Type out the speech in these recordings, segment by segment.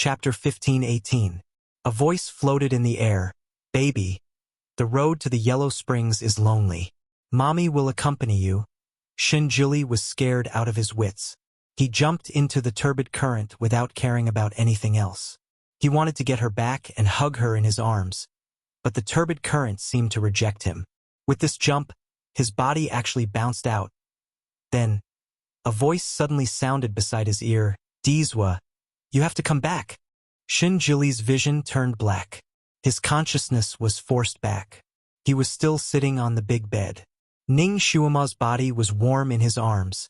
Chapter 15:18. A voice floated in the air. Baby, the road to the Yellow Springs is lonely. Mommy will accompany you. Shinjuli was scared out of his wits. He jumped into the turbid current without caring about anything else. He wanted to get her back and hug her in his arms, but the turbid current seemed to reject him. With this jump, his body actually bounced out. Then, a voice suddenly sounded beside his ear. Deezwa, you have to come back. Shinjuli's vision turned black. His consciousness was forced back. He was still sitting on the big bed. Ning Shuama's body was warm in his arms,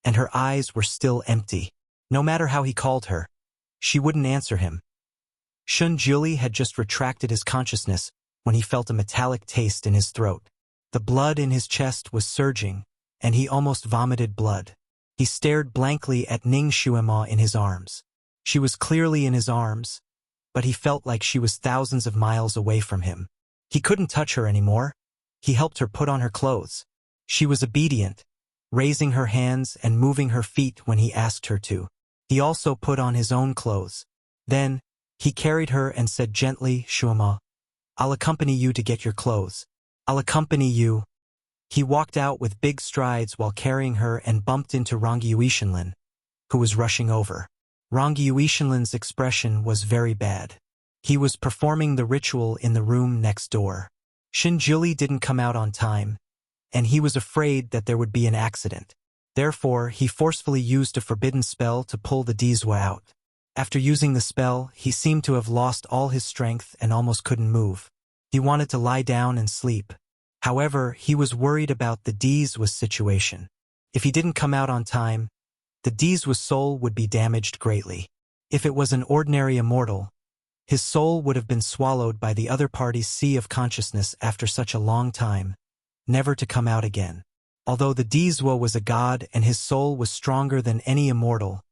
and her eyes were still empty. No matter how he called her, she wouldn't answer him. Shinjuli had just retracted his consciousness when he felt a metallic taste in his throat. The blood in his chest was surging, and he almost vomited blood. He stared blankly at Ning Shuama in his arms. She was clearly in his arms, but he felt like she was thousands of miles away from him. He couldn't touch her anymore. He helped her put on her clothes. She was obedient, raising her hands and moving her feet when he asked her to. He also put on his own clothes. Then, he carried her and said gently, Shuama, I'll accompany you to get your clothes. I'll accompany you. He walked out with big strides while carrying her and bumped into Rangyuishinlin, who was rushing over. Rangyuishinlin's expression was very bad. He was performing the ritual in the room next door. Shinjuli didn't come out on time, and he was afraid that there would be an accident. Therefore, he forcefully used a forbidden spell to pull the Deezwa out. After using the spell, he seemed to have lost all his strength and almost couldn't move. He wanted to lie down and sleep. However, he was worried about the Deezwa's situation. If he didn't come out on time, the Deezwa's soul would be damaged greatly. If it was an ordinary immortal, his soul would have been swallowed by the other party's sea of consciousness after such a long time, never to come out again. Although the Deezwa was a god and his soul was stronger than any immortal,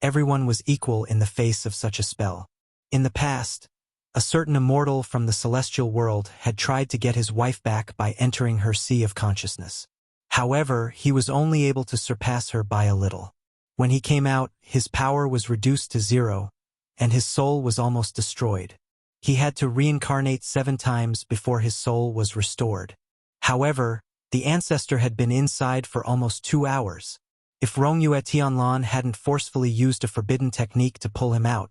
everyone was equal in the face of such a spell. In the past, a certain immortal from the celestial world had tried to get his wife back by entering her sea of consciousness. However, he was only able to surpass her by a little. When he came out, his power was reduced to 0, and his soul was almost destroyed. He had to reincarnate 7 times before his soul was restored. However, the ancestor had been inside for almost 2 hours. If Rongyue Tianlan hadn't forcefully used a forbidden technique to pull him out,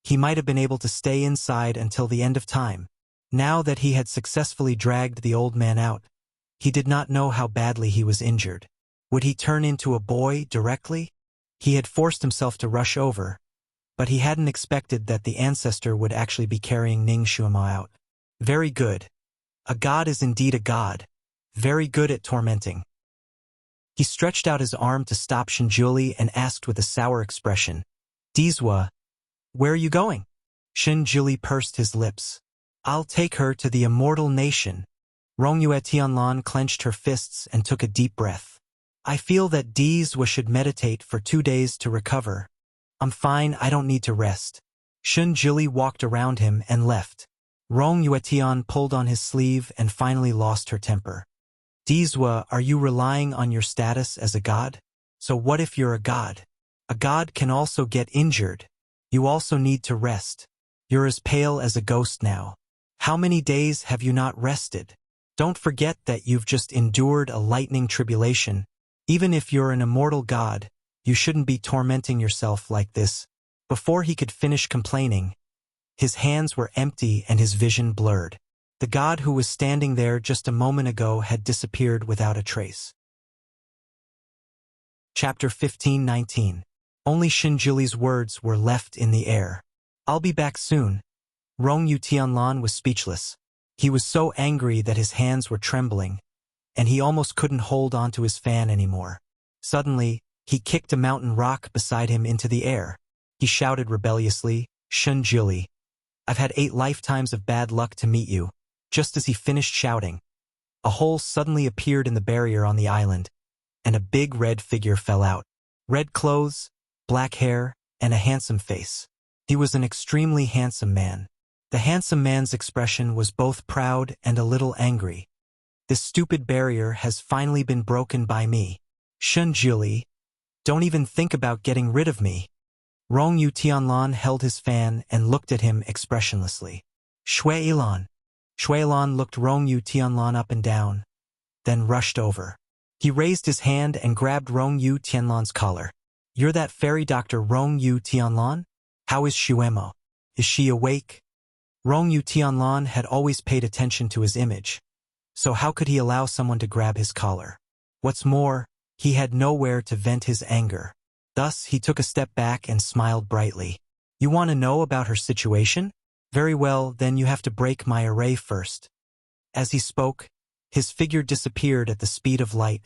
he might have been able to stay inside until the end of time. Now that he had successfully dragged the old man out, he did not know how badly he was injured. Would he turn into a boy directly? He had forced himself to rush over, but he hadn't expected that the ancestor would actually be carrying Ning Shuama out. Very good. A god is indeed a god. Very good at tormenting. He stretched out his arm to stop Shinjuli and asked with a sour expression, Deezwa, where are you going? Shinjuli pursed his lips. I'll take her to the immortal nation. Rongyue Tianlan clenched her fists and took a deep breath. I feel that Deezwa should meditate for 2 days to recover. I'm fine, I don't need to rest. Shinjuli walked around him and left. Rongyue Tian pulled on his sleeve and finally lost her temper. Deezwa, are you relying on your status as a god? So what if you're a god? A god can also get injured. You also need to rest. You're as pale as a ghost now. How many days have you not rested? Don't forget that you've just endured a lightning tribulation. Even if you're an immortal god, you shouldn't be tormenting yourself like this. Before he could finish complaining, his hands were empty and his vision blurred. The god who was standing there just a moment ago had disappeared without a trace. Chapter 15:19. Only Shinjuli's words were left in the air. I'll be back soon. Rongyue Tianlan was speechless. He was so angry that his hands were trembling, and he almost couldn't hold onto his fan anymore. Suddenly, he kicked a mountain rock beside him into the air. He shouted rebelliously, Shinjuli, I've had 8 lifetimes of bad luck to meet you. Just as he finished shouting, a hole suddenly appeared in the barrier on the island, and a big red figure fell out. Red clothes, black hair, and a handsome face. He was an extremely handsome man. The handsome man's expression was both proud and a little angry. This stupid barrier has finally been broken by me. Shinjuli, don't even think about getting rid of me. Rong Yu Tianlan held his fan and looked at him expressionlessly. Shui Ilan. Shui Ilan looked Rong Yu Tianlan up and down, then rushed over. He raised his hand and grabbed Rong Yu Tianlan's collar. You're that fairy doctor Rong Yu Tianlan? How is Shuemo? Is she awake? Rong Yu Tianlan had always paid attention to his image, so how could he allow someone to grab his collar? What's more, he had nowhere to vent his anger. Thus, he took a step back and smiled brightly. You want to know about her situation? Very well, then you have to break my array first. As he spoke, his figure disappeared at the speed of light,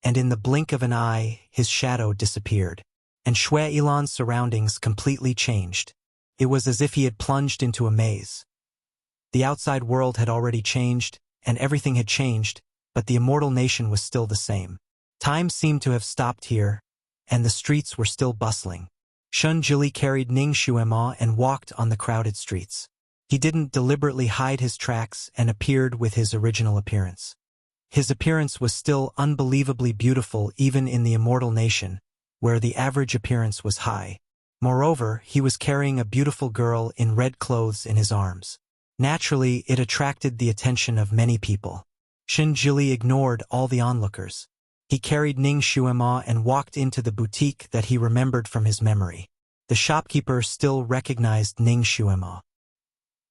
and in the blink of an eye, his shadow disappeared, and Shui Ilan's surroundings completely changed. It was as if he had plunged into a maze. The outside world had already changed, and everything had changed, but the immortal nation was still the same. Time seemed to have stopped here, and the streets were still bustling. Shun Jili carried Ning Shuema and walked on the crowded streets. He didn't deliberately hide his tracks and appeared with his original appearance. His appearance was still unbelievably beautiful even in the immortal nation, where the average appearance was high. Moreover, he was carrying a beautiful girl in red clothes in his arms. Naturally, it attracted the attention of many people. Shin Jili ignored all the onlookers. He carried Ning Shuema and walked into the boutique that he remembered from his memory. The shopkeeper still recognized Ning Shuema.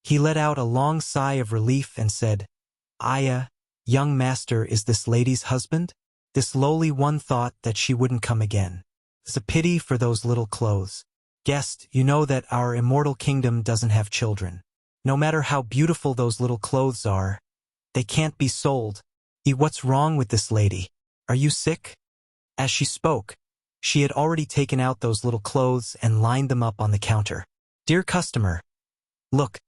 He let out a long sigh of relief and said, Aya, young master, is this lady's husband? This lowly one thought that she wouldn't come again. It's a pity for those little clothes. Guest, you know that our immortal kingdom doesn't have children. No matter how beautiful those little clothes are, they can't be sold. What's wrong with this lady? Are you sick? As she spoke, she had already taken out those little clothes and lined them up on the counter. Dear customer, look,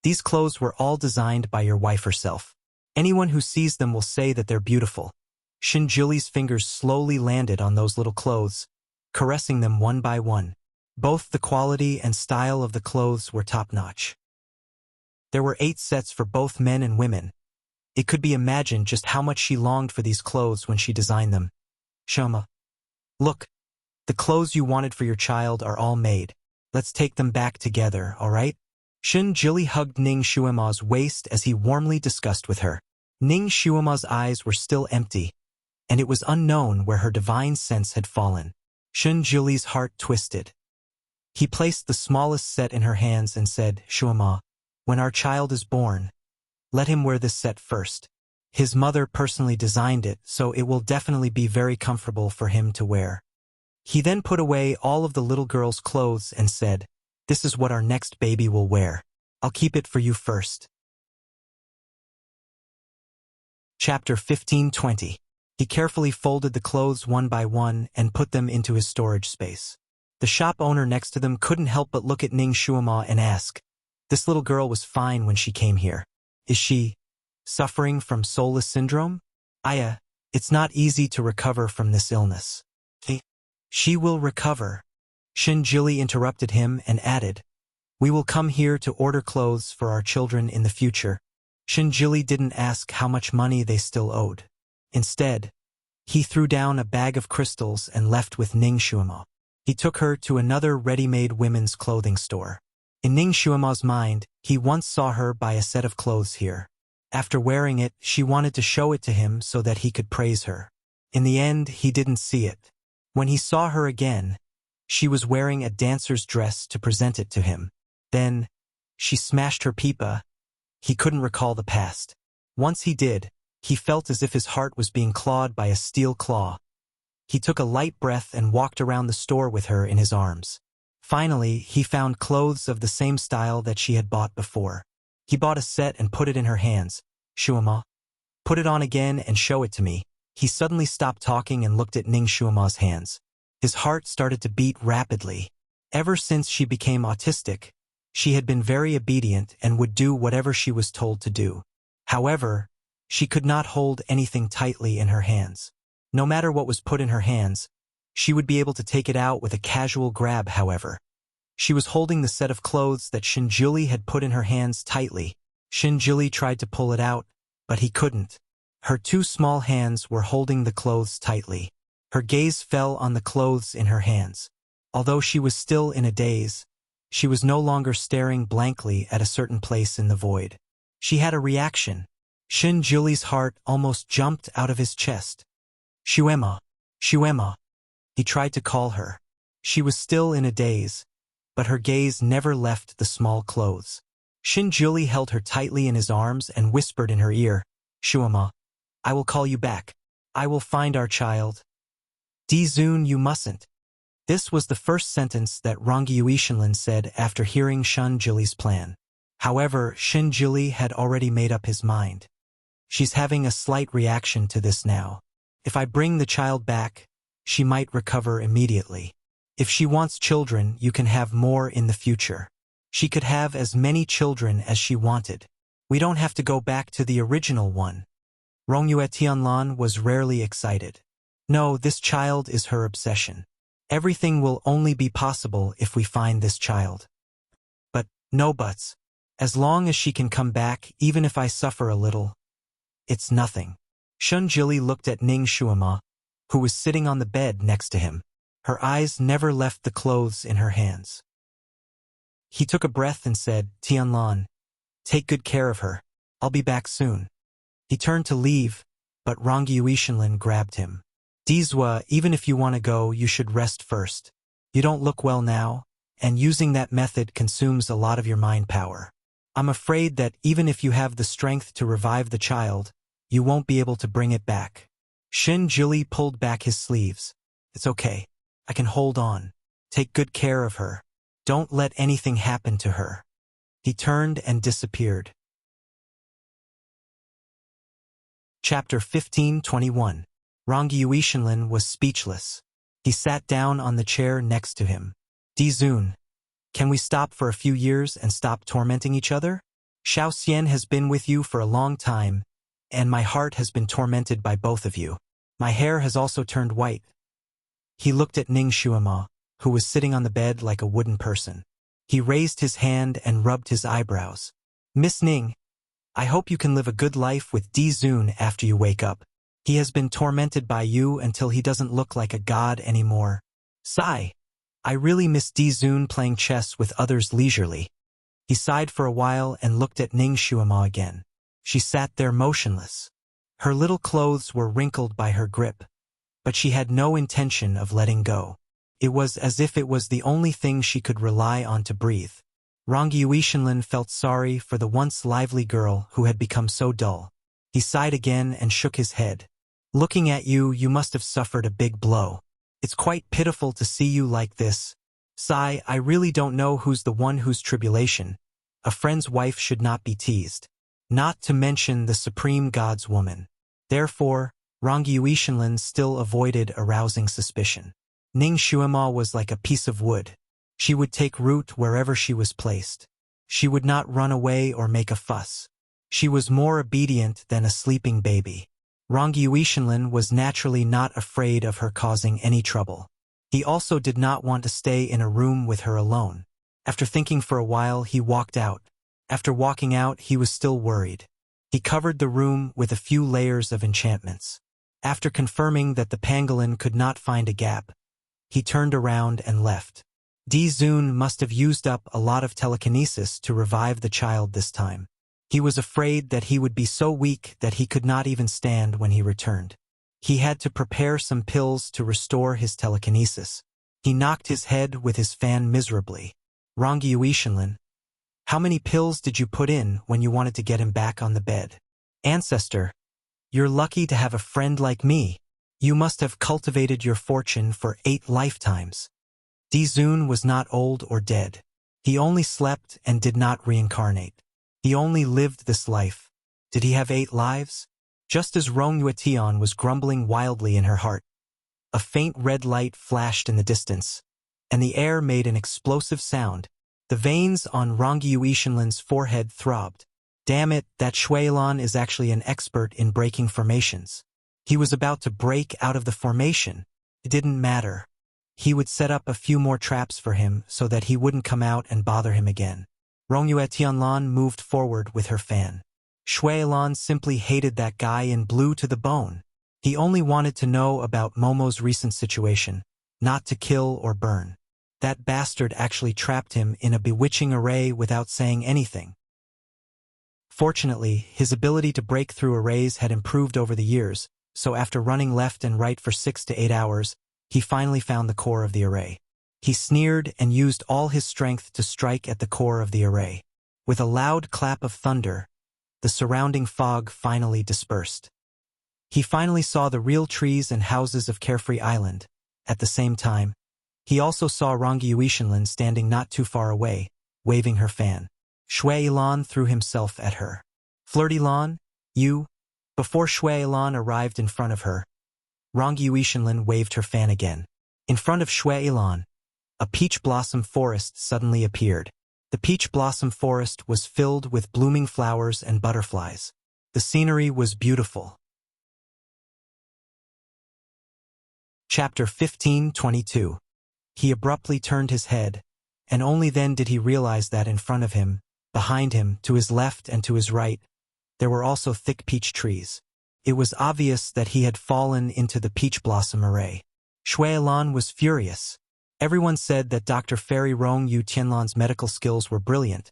these clothes were all designed by your wife herself. Anyone who sees them will say that they're beautiful. Shin Jili's fingers slowly landed on those little clothes, caressing them one by one. Both the quality and style of the clothes were top-notch. There were 8 sets for both men and women. It could be imagined just how much she longed for these clothes when she designed them. Shoma, look, the clothes you wanted for your child are all made. Let's take them back together, all right? Shin Jili hugged Ning Shuema's waist as he warmly discussed with her. Ning Shuema's eyes were still empty, and it was unknown where her divine sense had fallen. Shin Jili's heart twisted. He placed the smallest set in her hands and said, Shuema, when our child is born, let him wear this set first. His mother personally designed it, so it will definitely be very comfortable for him to wear. He then put away all of the little girl's clothes and said, This is what our next baby will wear. I'll keep it for you first. Chapter 15-20. He carefully folded the clothes one by one and put them into his storage space. The shop owner next to them couldn't help but look at Ning Shuema and ask, This little girl was fine when she came here. Is she suffering from soulless syndrome? Aya, it's not easy to recover from this illness. She will recover. Shin Jili interrupted him and added, We will come here to order clothes for our children in the future. Shin Jili didn't ask how much money they still owed. Instead, he threw down a bag of crystals and left with Ning Shuema. He took her to another ready-made women's clothing store. In Ning Shuema's mind, he once saw her buy a set of clothes here. After wearing it, she wanted to show it to him so that he could praise her. In the end, he didn't see it. When he saw her again, she was wearing a dancer's dress to present it to him. Then, she smashed her pipa. He couldn't recall the past. Once he did, he felt as if his heart was being clawed by a steel claw. He took a light breath and walked around the store with her in his arms. Finally, he found clothes of the same style that she had bought before. He bought a set and put it in her hands. Shuema, put it on again and show it to me. He suddenly stopped talking and looked at Ning Shuema's hands. His heart started to beat rapidly. Ever since she became autistic, she had been very obedient and would do whatever she was told to do. However, she could not hold anything tightly in her hands. No matter what was put in her hands, she would be able to take it out with a casual grab, however. She was holding the set of clothes that Shin Jili had put in her hands tightly. Shin Jili tried to pull it out, but he couldn't. Her 2 small hands were holding the clothes tightly. Her gaze fell on the clothes in her hands. Although she was still in a daze, she was no longer staring blankly at a certain place in the void. She had a reaction. Shin Juli's heart almost jumped out of his chest. Shuema, Shuema. He tried to call her. She was still in a daze, but her gaze never left the small clothes. Shin Juli held her tightly in his arms and whispered in her ear, Shuema, I will call you back. I will find our child. Di-zun, you mustn't. This was the first sentence that Rongyue Shinlin said after hearing Shin Juli's plan. However, Shin Juli had already made up his mind. She's having a slight reaction to this now. If I bring the child back, she might recover immediately. If she wants children, you can have more in the future. She could have as many children as she wanted. We don't have to go back to the original one. Rongyue Tianlan was rarely excited. No, this child is her obsession. Everything will only be possible if we find this child. But, no buts. As long as she can come back, even if I suffer a little, it's nothing. Shun Jili looked at Ning Shuema, who was sitting on the bed next to him. Her eyes never left the clothes in her hands. He took a breath and said, Tianlan, take good care of her. I'll be back soon. He turned to leave, but Rongyue Shinlin grabbed him. Dizwa, even if you want to go, you should rest first. You don't look well now, and using that method consumes a lot of your mind power. I'm afraid that even if you have the strength to revive the child, you won't be able to bring it back. Shin Jili pulled back his sleeves. It's okay. I can hold on. Take good care of her. Don't let anything happen to her. He turned and disappeared. Chapter 15:21. Rongyue Shinlin was speechless. He sat down on the chair next to him. Di-zun, can we stop for a few years and stop tormenting each other? Xiao Xian has been with you for a long time, and my heart has been tormented by both of you. My hair has also turned white. He looked at Ning Shuema, who was sitting on the bed like a wooden person. He raised his hand and rubbed his eyebrows. Miss Ning, I hope you can live a good life with Di-zun after you wake up. He has been tormented by you until he doesn't look like a god anymore. Sigh. I really miss Di-zun playing chess with others leisurely. He sighed for a while and looked at Ning Shuema again. She sat there motionless. Her little clothes were wrinkled by her grip, but she had no intention of letting go. It was as if it was the only thing she could rely on to breathe. Rongyue Shinlin felt sorry for the once lively girl who had become so dull. He sighed again and shook his head. Looking at you, you must have suffered a big blow. It's quite pitiful to see you like this. Sigh, I really don't know who's the one whose tribulation. A friend's wife should not be teased. Not to mention the supreme god's woman. Therefore, Rongyue Shinlin still avoided arousing suspicion. Ning Shuema was like a piece of wood. She would take root wherever she was placed. She would not run away or make a fuss. She was more obedient than a sleeping baby. Rongyue Shinlin was naturally not afraid of her causing any trouble. He also did not want to stay in a room with her alone. After thinking for a while, he walked out. After walking out, he was still worried. He covered the room with a few layers of enchantments. After confirming that the pangolin could not find a gap, he turned around and left. Di-zun must have used up a lot of telekinesis to revive the child this time. He was afraid that he would be so weak that he could not even stand when he returned. He had to prepare some pills to restore his telekinesis. He knocked his head with his fan miserably. Rongyue Shinlin, how many pills did you put in when you wanted to get him back on the bed? Ancestor, you're lucky to have a friend like me. You must have cultivated your fortune for 8 lifetimes. Di-zun was not old or dead. He only slept and did not reincarnate. He only lived this life. Did he have 8 lives? Just as Rongyue Tian was grumbling wildly in her heart, a faint red light flashed in the distance, and the air made an explosive sound. The veins on Rongyue Shinlin's forehead throbbed. Damn it, that Shuilan is actually an expert in breaking formations. He was about to break out of the formation. It didn't matter. He would set up a few more traps for him so that he wouldn't come out and bother him again. Rongyue Tianlan moved forward with her fan. Shuilan simply hated that guy and blew to the bone. He only wanted to know about Momo's recent situation, not to kill or burn. That bastard actually trapped him in a bewitching array without saying anything. Fortunately, his ability to break through arrays had improved over the years, so after running left and right for 6 to 8 hours, he finally found the core of the array. He sneered and used all his strength to strike at the core of the array. With a loud clap of thunder, the surrounding fog finally dispersed. He finally saw the real trees and houses of Carefree Island. At the same time, he also saw Rangi Yuishinlin standing not too far away, waving her fan. Shui Ilan threw himself at her. Flirty Lan, you? Before Shui Ilan arrived in front of her, Rangi Yuishinlin waved her fan again. In front of Shui Ilan, a peach blossom forest suddenly appeared. The peach blossom forest was filled with blooming flowers and butterflies. The scenery was beautiful. Chapter 15:22. He abruptly turned his head, and only then did he realize that in front of him, behind him, to his left and to his right, there were also thick peach trees. It was obvious that he had fallen into the peach blossom array. Shui Ilan was furious. Everyone said that Dr. Fairy Rong Yu Tianlan's medical skills were brilliant,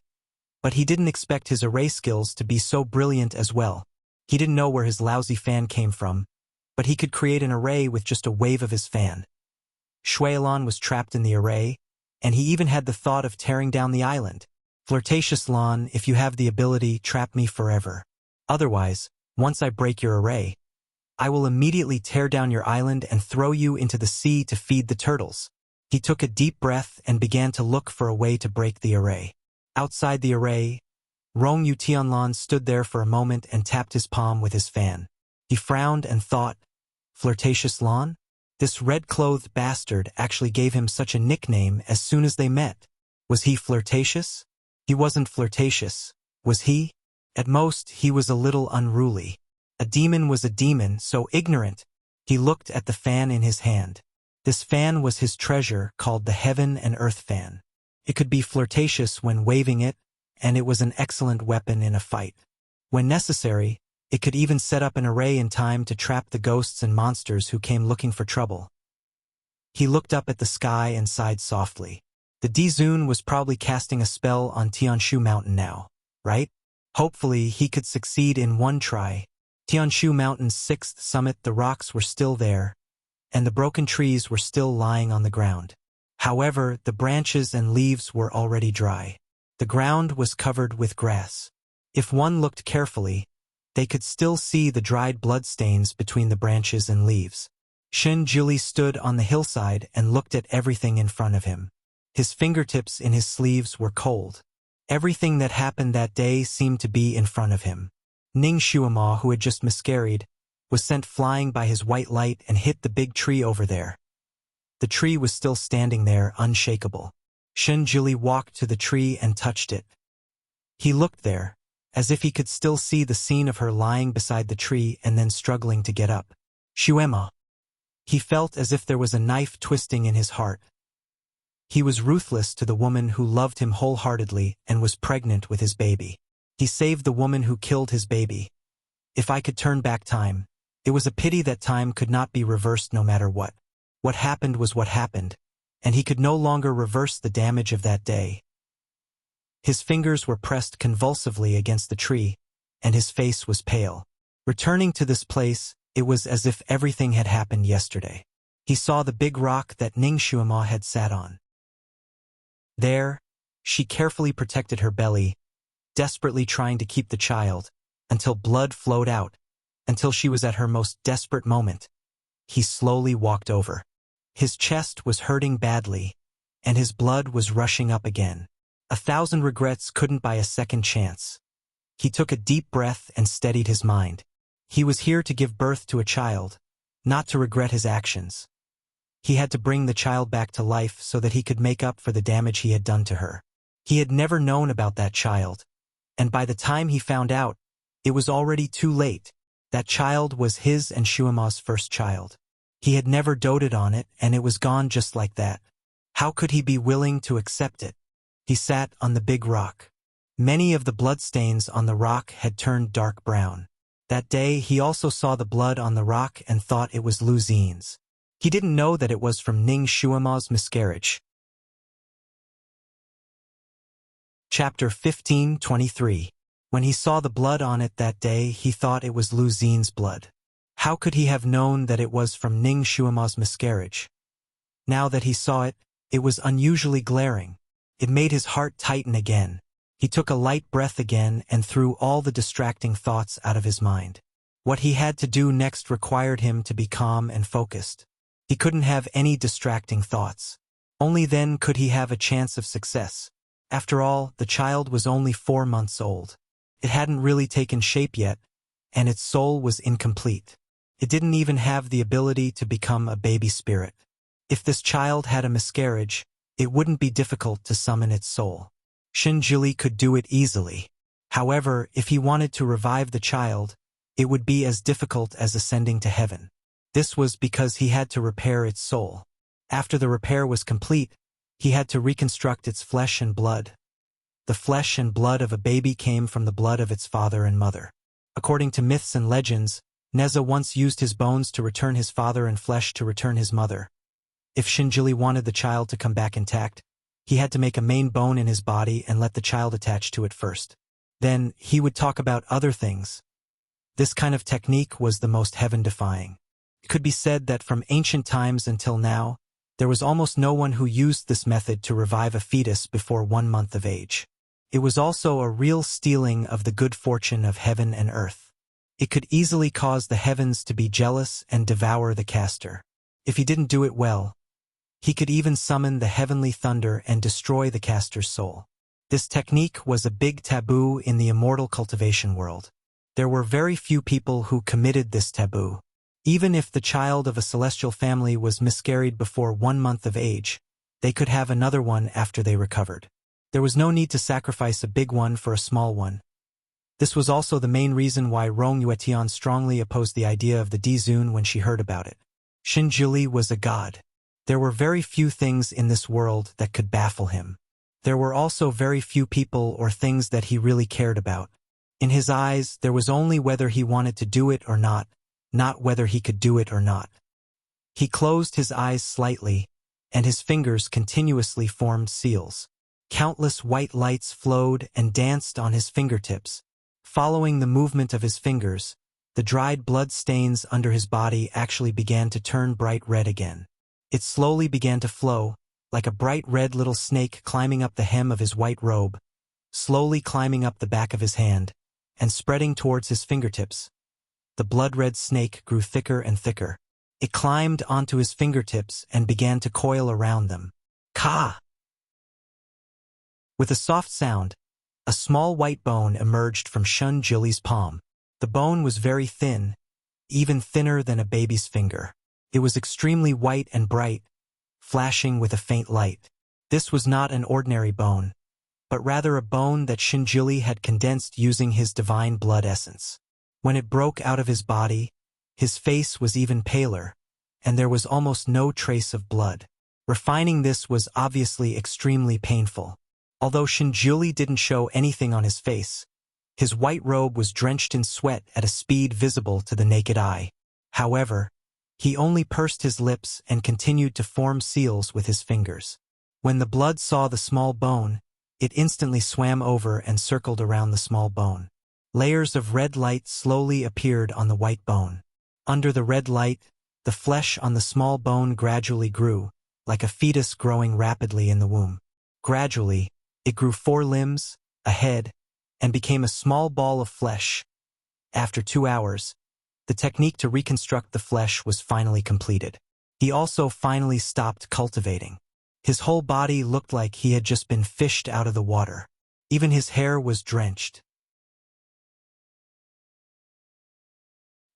but he didn't expect his array skills to be so brilliant as well. He didn't know where his lousy fan came from, but he could create an array with just a wave of his fan. Shui Ilan was trapped in the array, and he even had the thought of tearing down the island. Flirtatious Lan, if you have the ability, trap me forever. Otherwise, once I break your array, I will immediately tear down your island and throw you into the sea to feed the turtles. He took a deep breath and began to look for a way to break the array. Outside the array, Rong Yu Tianlan stood there for a moment and tapped his palm with his fan. He frowned and thought, Flirtatious Lan? This red-clothed bastard actually gave him such a nickname as soon as they met. Was he flirtatious? He wasn't flirtatious, was he? At most, he was a little unruly. A demon was a demon, so ignorant. He looked at the fan in his hand. This fan was his treasure, called the Heaven and Earth Fan. It could be flirtatious when waving it, and it was an excellent weapon in a fight. When necessary, it could even set up an array in time to trap the ghosts and monsters who came looking for trouble. He looked up at the sky and sighed softly. The Dizun was probably casting a spell on Tianshu Mountain now, right? Hopefully, he could succeed in one try. Tianshu Mountain's 6th summit, the rocks were still there, and the broken trees were still lying on the ground. However, the branches and leaves were already dry. The ground was covered with grass. If one looked carefully, they could still see the dried bloodstains between the branches and leaves. Shen Jili stood on the hillside and looked at everything in front of him. His fingertips in his sleeves were cold. Everything that happened that day seemed to be in front of him. Ning Shuama, who had just miscarried, was sent flying by his white light and hit the big tree over there. The tree was still standing there, unshakable. Shen Jili walked to the tree and touched it. He looked there, as if he could still see the scene of her lying beside the tree and then struggling to get up. Shuema. He felt as if there was a knife twisting in his heart. He was ruthless to the woman who loved him wholeheartedly and was pregnant with his baby. He saved the woman who killed his baby. If I could turn back time, it was a pity that time could not be reversed no matter what. What happened was what happened, and he could no longer reverse the damage of that day. His fingers were pressed convulsively against the tree, and his face was pale. Returning to this place, it was as if everything had happened yesterday. He saw the big rock that Ning Shuama had sat on. There, she carefully protected her belly, desperately trying to keep the child, until blood flowed out, until she was at her most desperate moment. He slowly walked over. His chest was hurting badly, and his blood was rushing up again. 1,000 regrets couldn't buy a second chance. He took a deep breath and steadied his mind. He was here to give birth to a child, not to regret his actions. He had to bring the child back to life so that he could make up for the damage he had done to her. He had never known about that child, and by the time he found out, it was already too late. That child was his and Shuama's first child. He had never doted on it, and it was gone just like that. How could he be willing to accept it? He sat on the big rock. Many of the bloodstains on the rock had turned dark brown. That day he also saw the blood on the rock and thought it was Lu Xian's. He didn't know that it was from Ning Shuama's miscarriage. Chapter 15:23. When he saw the blood on it that day, he thought it was Lu Xin's blood. How could he have known that it was from Ning Xuema's miscarriage? Now that he saw it, it was unusually glaring. It made his heart tighten again. He took a light breath again and threw all the distracting thoughts out of his mind. What he had to do next required him to be calm and focused. He couldn't have any distracting thoughts. Only then could he have a chance of success. After all, the child was only 4 months old. It hadn't really taken shape yet, and its soul was incomplete. It didn't even have the ability to become a baby spirit. If this child had a miscarriage, it wouldn't be difficult to summon its soul. Xinjili could do it easily. However, if he wanted to revive the child, it would be as difficult as ascending to heaven. This was because he had to repair its soul. After the repair was complete, he had to reconstruct its flesh and blood. The flesh and blood of a baby came from the blood of its father and mother. According to myths and legends, Neza once used his bones to return his father and flesh to return his mother. If Xinjili wanted the child to come back intact, he had to make a main bone in his body and let the child attach to it first. Then, he would talk about other things. This kind of technique was the most heaven-defying. It could be said that from ancient times until now, there was almost no one who used this method to revive a fetus before 1 month of age. It was also a real stealing of the good fortune of heaven and earth. It could easily cause the heavens to be jealous and devour the caster. If he didn't do it well, he could even summon the heavenly thunder and destroy the caster's soul. This technique was a big taboo in the immortal cultivation world. There were very few people who committed this taboo. Even if the child of a celestial family was miscarried before 1 month of age, they could have another one after they recovered. There was no need to sacrifice a big one for a small one. This was also the main reason why Rong Yuetian strongly opposed the idea of the Dizun when she heard about it. Xinjili was a god. There were very few things in this world that could baffle him. There were also very few people or things that he really cared about. In his eyes, there was only whether he wanted to do it or not whether he could do it or not. He closed his eyes slightly, and his fingers continuously formed seals. Countless white lights flowed and danced on his fingertips. Following the movement of his fingers, the dried blood stains under his body actually began to turn bright red again. It slowly began to flow, like a bright red little snake climbing up the hem of his white robe, slowly climbing up the back of his hand, and spreading towards his fingertips. The blood-red snake grew thicker and thicker. It climbed onto his fingertips and began to coil around them. Ka! With a soft sound, a small white bone emerged from Xinjili's palm. The bone was very thin, even thinner than a baby's finger. It was extremely white and bright, flashing with a faint light. This was not an ordinary bone, but rather a bone that Xinjili had condensed using his divine blood essence. When it broke out of his body, his face was even paler, and there was almost no trace of blood. Refining this was obviously extremely painful. Although Xinjili didn't show anything on his face, his white robe was drenched in sweat at a speed visible to the naked eye. However, he only pursed his lips and continued to form seals with his fingers. When the blood saw the small bone, it instantly swam over and circled around the small bone. Layers of red light slowly appeared on the white bone. Under the red light, the flesh on the small bone gradually grew, like a fetus growing rapidly in the womb. Gradually, it grew 4 limbs, a head, and became a small ball of flesh. After 2 hours, the technique to reconstruct the flesh was finally completed. He also finally stopped cultivating. His whole body looked like he had just been fished out of the water. Even his hair was drenched.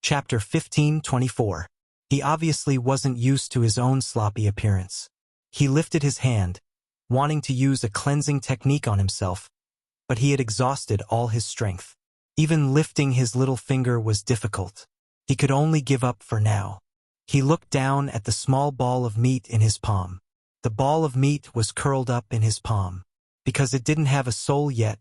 Chapter 15:24. He obviously wasn't used to his own sloppy appearance. He lifted his hand, wanting to use a cleansing technique on himself, but he had exhausted all his strength. Even lifting his little finger was difficult. He could only give up for now. He looked down at the small ball of meat in his palm. The ball of meat was curled up in his palm. Because it didn't have a soul yet,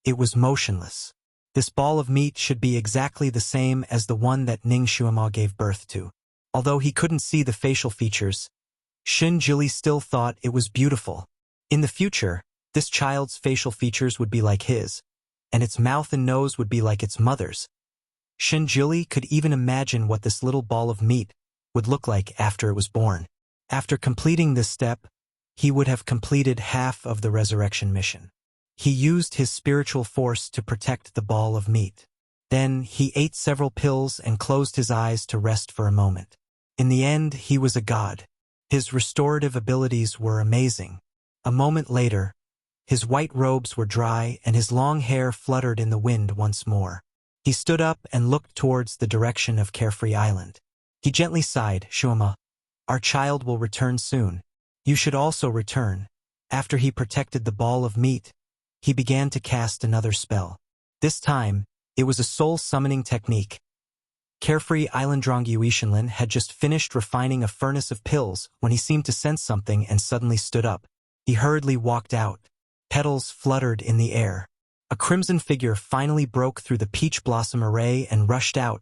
it was motionless. This ball of meat should be exactly the same as the one that Ning Xuema gave birth to. Although he couldn't see the facial features, Xinjili still thought it was beautiful. In the future, This child's facial features would be like his, and its mouth and nose would be like its mother's. Shinjili could even imagine what this little ball of meat would look like after it was born. After completing this step, he would have completed half of the resurrection mission. He used his spiritual force to protect the ball of meat. Then he ate several pills and closed his eyes to rest for a moment. In the end, he was a god. His restorative abilities were amazing. A moment later, his white robes were dry and his long hair fluttered in the wind once more. He stood up and looked towards the direction of Carefree Island. He gently sighed, "Shuama, our child will return soon. You should also return." After he protected the ball of meat, he began to cast another spell. This time, it was a soul-summoning technique. Carefree Island Drongyuishinlin had just finished refining a furnace of pills when he seemed to sense something and suddenly stood up. He hurriedly walked out. Petals fluttered in the air. A crimson figure finally broke through the peach blossom array and rushed out,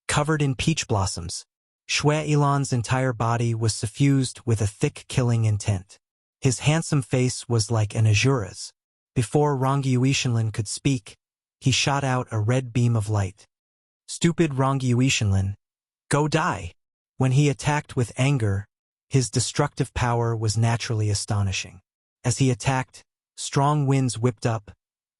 covered in peach blossoms. Shue Ilan's entire body was suffused with a thick killing intent. His handsome face was like an azura's. Before Rongyuishinlin could speak, he shot out a red beam of light. "Stupid Rongyuishinlin, go die!" When he attacked with anger, his destructive power was naturally astonishing. As he attacked, strong winds whipped up,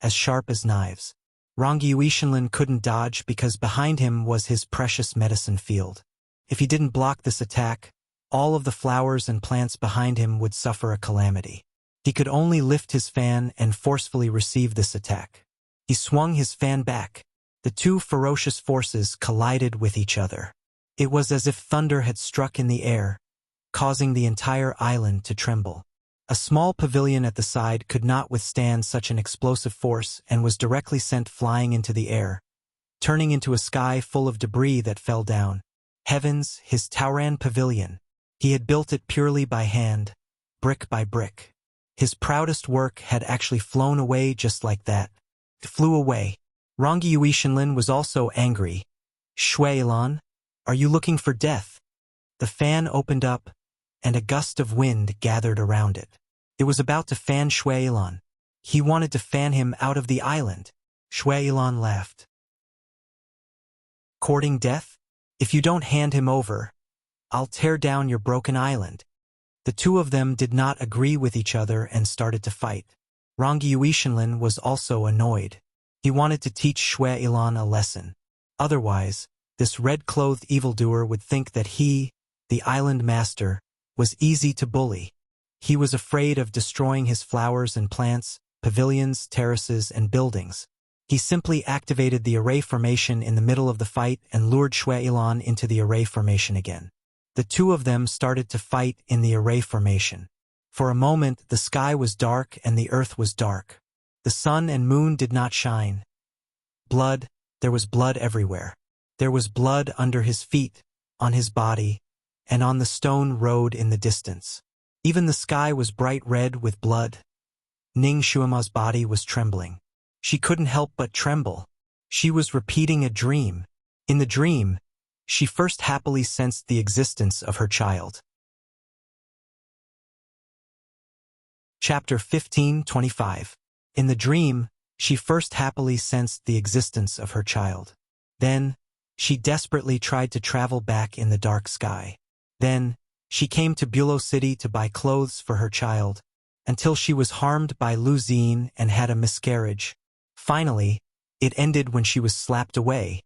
as sharp as knives. Rongyuishinlin couldn't dodge because behind him was his precious medicine field. If he didn't block this attack, all of the flowers and plants behind him would suffer a calamity. He could only lift his fan and forcefully receive this attack. He swung his fan back. The two ferocious forces collided with each other. It was as if thunder had struck in the air, causing the entire island to tremble. A small pavilion at the side could not withstand such an explosive force and was directly sent flying into the air, turning into a sky full of debris that fell down. Heavens, his Tauran pavilion. He had built it purely by hand, brick by brick. His proudest work had actually flown away just like that. It flew away. Rongyuishinlin was also angry. "Shue Ilan, are you looking for death?" The fan opened up, and a gust of wind gathered around it. It was about to fan Shue Ilan. He wanted to fan him out of the island. Shue Ilan laughed. "Courting death? If you don't hand him over, I'll tear down your broken island." The two of them did not agree with each other and started to fight. Rongyuishinlin was also annoyed. He wanted to teach Shue Ilan a lesson. Otherwise, this red-clothed evildoer would think that he, the island master, was easy to bully. He was afraid of destroying his flowers and plants, pavilions, terraces, and buildings. He simply activated the array formation in the middle of the fight and lured Shue Ilan into the array formation again. The two of them started to fight in the array formation. For a moment, the sky was dark and the earth was dark. The sun and moon did not shine. Blood, there was blood everywhere. There was blood under his feet, on his body, and on the stone road in the distance. Even the sky was bright red with blood. Ning Shuama's body was trembling. She couldn't help but tremble. She was repeating a dream. In the dream, she first happily sensed the existence of her child. Chapter 15:25. In the dream, she first happily sensed the existence of her child. Then, she desperately tried to travel back in the dark sky. Then, she came to Bulow City to buy clothes for her child, until she was harmed by Luzine and had a miscarriage. Finally, it ended when she was slapped away.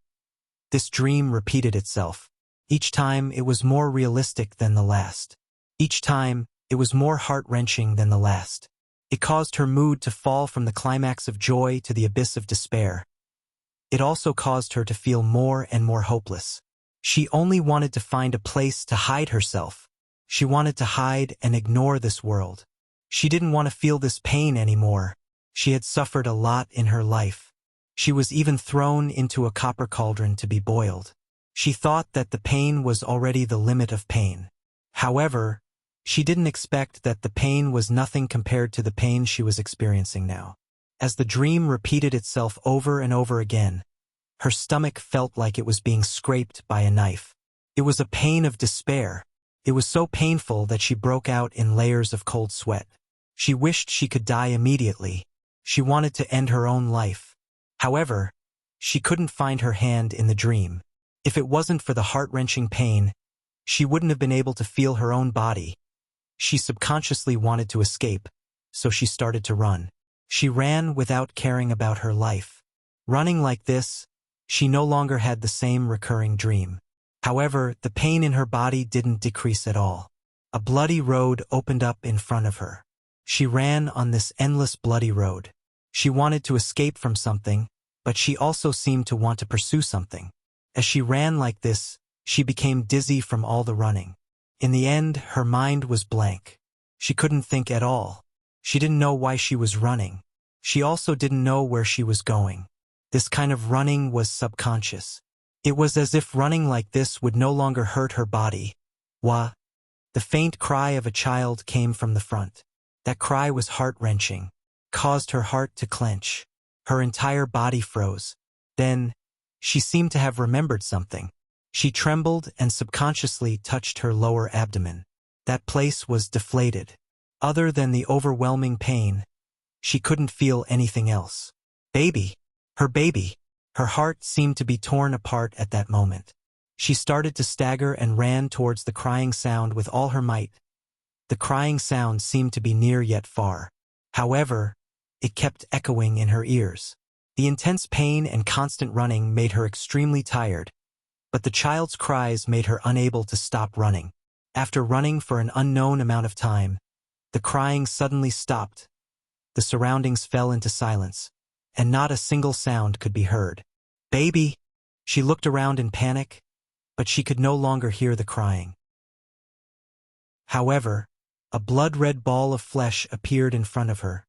This dream repeated itself. Each time, it was more realistic than the last. Each time, it was more heart-wrenching than the last. It caused her mood to fall from the climax of joy to the abyss of despair. It also caused her to feel more and more hopeless. She only wanted to find a place to hide herself. She wanted to hide and ignore this world. She didn't want to feel this pain anymore. She had suffered a lot in her life. She was even thrown into a copper cauldron to be boiled. She thought that the pain was already the limit of pain. However, she didn't expect that the pain was nothing compared to the pain she was experiencing now. As the dream repeated itself over and over again, her stomach felt like it was being scraped by a knife. It was a pain of despair. It was so painful that she broke out in layers of cold sweat. She wished she could die immediately. She wanted to end her own life. However, she couldn't find her hand in the dream. If it wasn't for the heart-wrenching pain, she wouldn't have been able to feel her own body. She subconsciously wanted to escape, so she started to run. She ran without caring about her life. Running like this, she no longer had the same recurring dream. However, the pain in her body didn't decrease at all. A bloody road opened up in front of her. She ran on this endless bloody road. She wanted to escape from something, but she also seemed to want to pursue something. As she ran like this, she became dizzy from all the running. In the end, her mind was blank. She couldn't think at all. She didn't know why she was running. She also didn't know where she was going. This kind of running was subconscious. It was as if running like this would no longer hurt her body. Wah! The faint cry of a child came from the front. That cry was heart-wrenching, caused her heart to clench. Her entire body froze. Then, she seemed to have remembered something. She trembled and subconsciously touched her lower abdomen. That place was deflated. Other than the overwhelming pain, she couldn't feel anything else. Baby! Her baby! Her heart seemed to be torn apart at that moment. She started to stagger and ran towards the crying sound with all her might. The crying sound seemed to be near yet far. However, it kept echoing in her ears. The intense pain and constant running made her extremely tired, but the child's cries made her unable to stop running. After running for an unknown amount of time, the crying suddenly stopped. The surroundings fell into silence, and not a single sound could be heard. Baby! She looked around in panic, but she could no longer hear the crying. However, a blood-red ball of flesh appeared in front of her,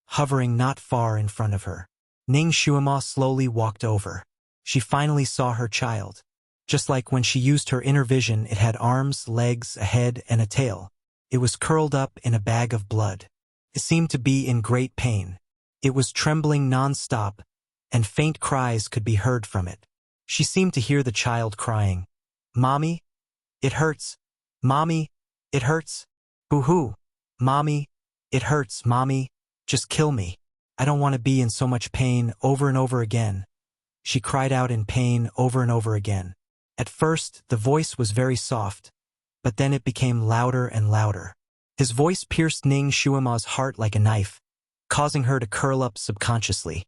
hovering not far in front of her. Ning Xuema slowly walked over. She finally saw her child. Just like when she used her inner vision, it had arms, legs, a head, and a tail. It was curled up in a bag of blood. It seemed to be in great pain. It was trembling non-stop, and faint cries could be heard from it. She seemed to hear the child crying, "Mommy, it hurts. Mommy, it hurts. Boo-hoo. Mommy, it hurts. Mommy, just kill me. I don't want to be in so much pain," over and over again. She cried out in pain over and over again. At first, the voice was very soft, but then it became louder and louder. His voice pierced Ning Xuema's heart like a knife, causing her to curl up subconsciously.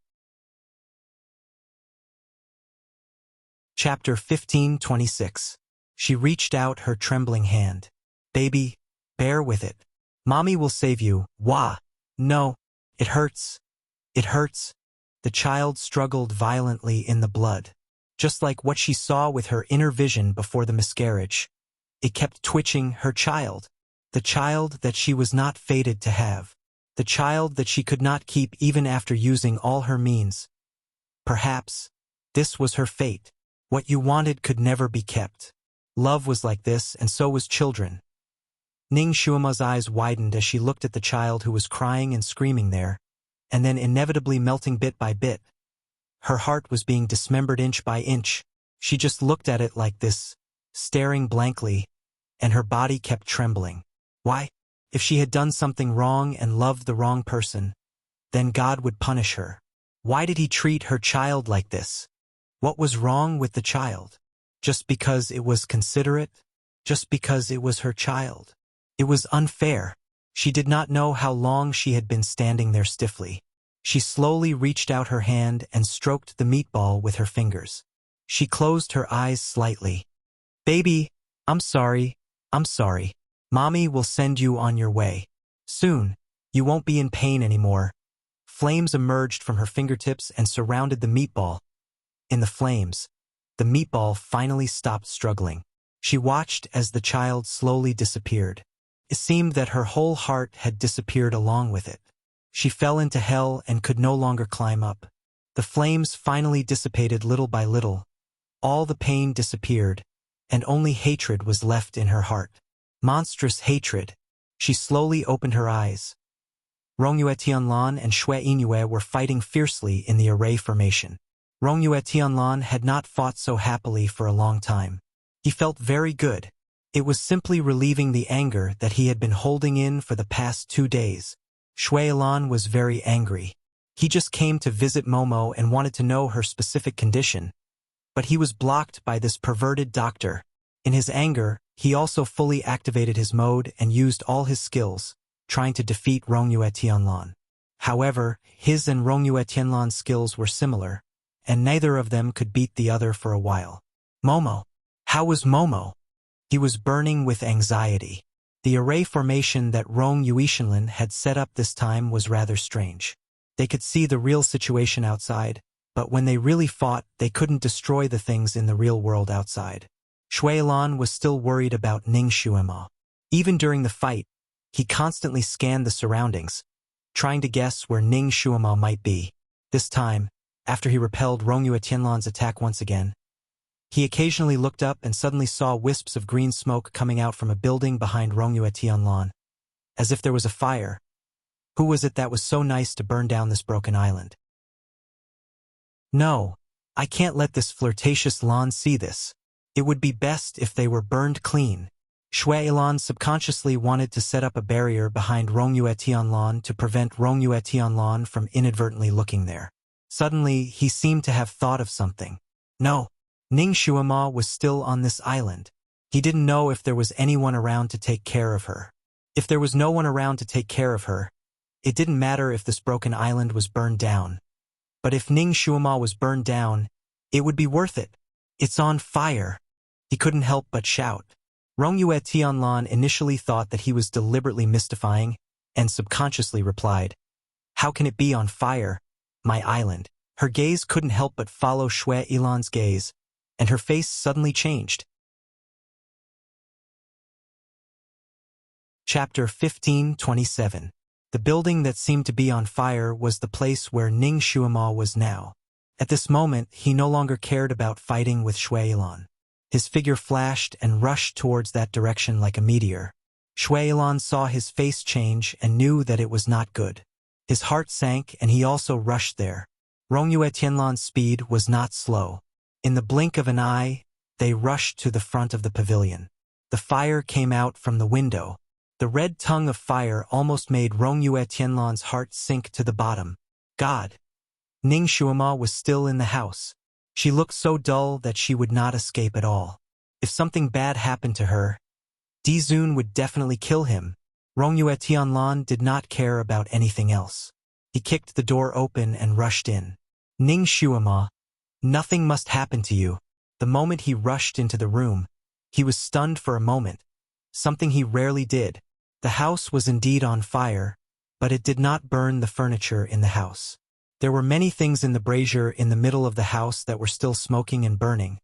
Chapter 15:26. She reached out her trembling hand. Baby, bear with it. Mommy will save you. Wah! No, it hurts. It hurts. The child struggled violently in the blood. Just like what she saw with her inner vision before the miscarriage. It kept twitching her child. The child that she was not fated to have. The child that she could not keep even after using all her means. Perhaps this was her fate. What you wanted could never be kept. Love was like this, and so was children. Ning Xuema's eyes widened as she looked at the child who was crying and screaming there, and then inevitably melting bit by bit. Her heart was being dismembered inch by inch. She just looked at it like this, staring blankly, and her body kept trembling. Why? If she had done something wrong and loved the wrong person, then God would punish her. Why did he treat her child like this? What was wrong with the child? Just because it was considerate? Just because it was her child? It was unfair. She did not know how long she had been standing there stiffly. She slowly reached out her hand and stroked the meatball with her fingers. She closed her eyes slightly. Baby, I'm sorry. I'm sorry. Mommy will send you on your way. Soon, you won't be in pain anymore. Flames emerged from her fingertips and surrounded the meatball. In the flames, the meatball finally stopped struggling. She watched as the child slowly disappeared. It seemed that her whole heart had disappeared along with it. She fell into hell and could no longer climb up. The flames finally dissipated little by little. All the pain disappeared, and only hatred was left in her heart. Monstrous hatred. She slowly opened her eyes. Rongyue Tianlan and Xue Yingyue were fighting fiercely in the array formation. Rongyue Tianlan had not fought so happily for a long time. He felt very good. It was simply relieving the anger that he had been holding in for the past 2 days. Shui Ilan was very angry. He just came to visit Momo and wanted to know her specific condition. But he was blocked by this perverted doctor. In his anger, he also fully activated his mode and used all his skills, trying to defeat Rongyue Tianlan. However, his and Rongyue Tianlan's skills were similar, and neither of them could beat the other for a while. Momo. How was Momo? He was burning with anxiety. The array formation that Rong Yuishenlin had set up this time was rather strange. They could see the real situation outside, but when they really fought, they couldn't destroy the things in the real world outside. Shui Ilan was still worried about Ning Shuima. Even during the fight, he constantly scanned the surroundings, trying to guess where Ning Shuima might be. This time, after he repelled Rongyue Tianlan's attack once again, he occasionally looked up and suddenly saw wisps of green smoke coming out from a building behind Rongyue Tianlan, as if there was a fire. Who was it that was so nice to burn down this broken island? No, I can't let this flirtatious Lan see this. It would be best if they were burned clean. Shui Ilan subconsciously wanted to set up a barrier behind Rongyue Tianlan to prevent Rongyue Tianlan from inadvertently looking there. Suddenly, he seemed to have thought of something. No, Ning Shuima was still on this island. He didn't know if there was anyone around to take care of her. If there was no one around to take care of her, it didn't matter if this broken island was burned down. But if Ning Shuima was burned down, it would be worth it. It's on fire. He couldn't help but shout. Rongyue Tianlan initially thought that he was deliberately mystifying and subconsciously replied, "How can it be on fire? My island." Her gaze couldn't help but follow Shui Ilan's gaze, and her face suddenly changed. Chapter 15:27. The building that seemed to be on fire was the place where Ning Shuima was now. At this moment, he no longer cared about fighting with Shui Ilan. His figure flashed and rushed towards that direction like a meteor. Shui Ilan saw his face change and knew that it was not good. His heart sank and he also rushed there. Rongyue Tianlan's speed was not slow. In the blink of an eye, they rushed to the front of the pavilion. The fire came out from the window. The red tongue of fire almost made Rongyue Tianlan's heart sink to the bottom. God! Ning Shuima was still in the house. She looked so dull that she would not escape at all. If something bad happened to her, Dizun would definitely kill him. Rongyue Tianlan did not care about anything else. He kicked the door open and rushed in. Ning Shuima, nothing must happen to you. The moment he rushed into the room, he was stunned for a moment, something he rarely did. The house was indeed on fire, but it did not burn the furniture in the house. There were many things in the brazier in the middle of the house that were still smoking and burning,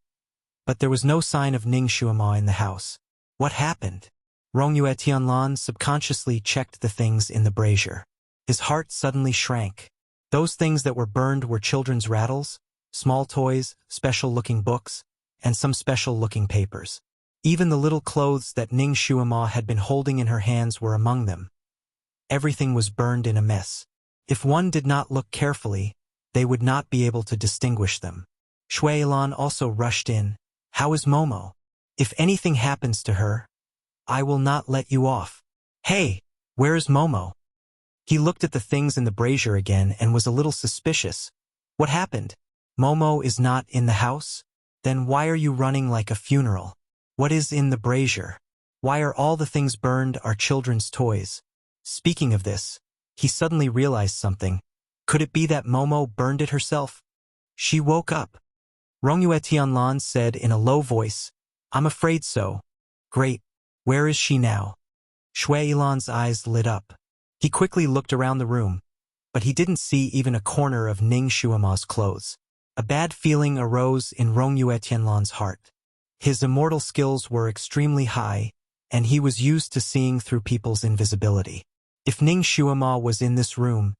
but there was no sign of Ning Shuima in the house. What happened? Rongyue Tianlan subconsciously checked the things in the brazier. His heart suddenly shrank. Those things that were burned were children's rattles, small toys, special-looking books, and some special-looking papers. Even the little clothes that Ning Shuima had been holding in her hands were among them. Everything was burned in a mess. If one did not look carefully, they would not be able to distinguish them. Shui Ilan also rushed in. How is Momo? If anything happens to her, I will not let you off. Hey, where is Momo? He looked at the things in the brazier again and was a little suspicious. What happened? Momo is not in the house? Then why are you running like a funeral? What is in the brazier? Why are all the things burned are children's toys? Speaking of this, he suddenly realized something. Could it be that Momo burned it herself? She woke up. Rongyue Tianlan said in a low voice, I'm afraid so. Great. Where is she now? Shui Ilan's eyes lit up. He quickly looked around the room, but he didn't see even a corner of Ning Shuima's clothes. A bad feeling arose in Rongyue Tianlan's heart. His immortal skills were extremely high, and he was used to seeing through people's invisibility. If Ning Shuima was in this room,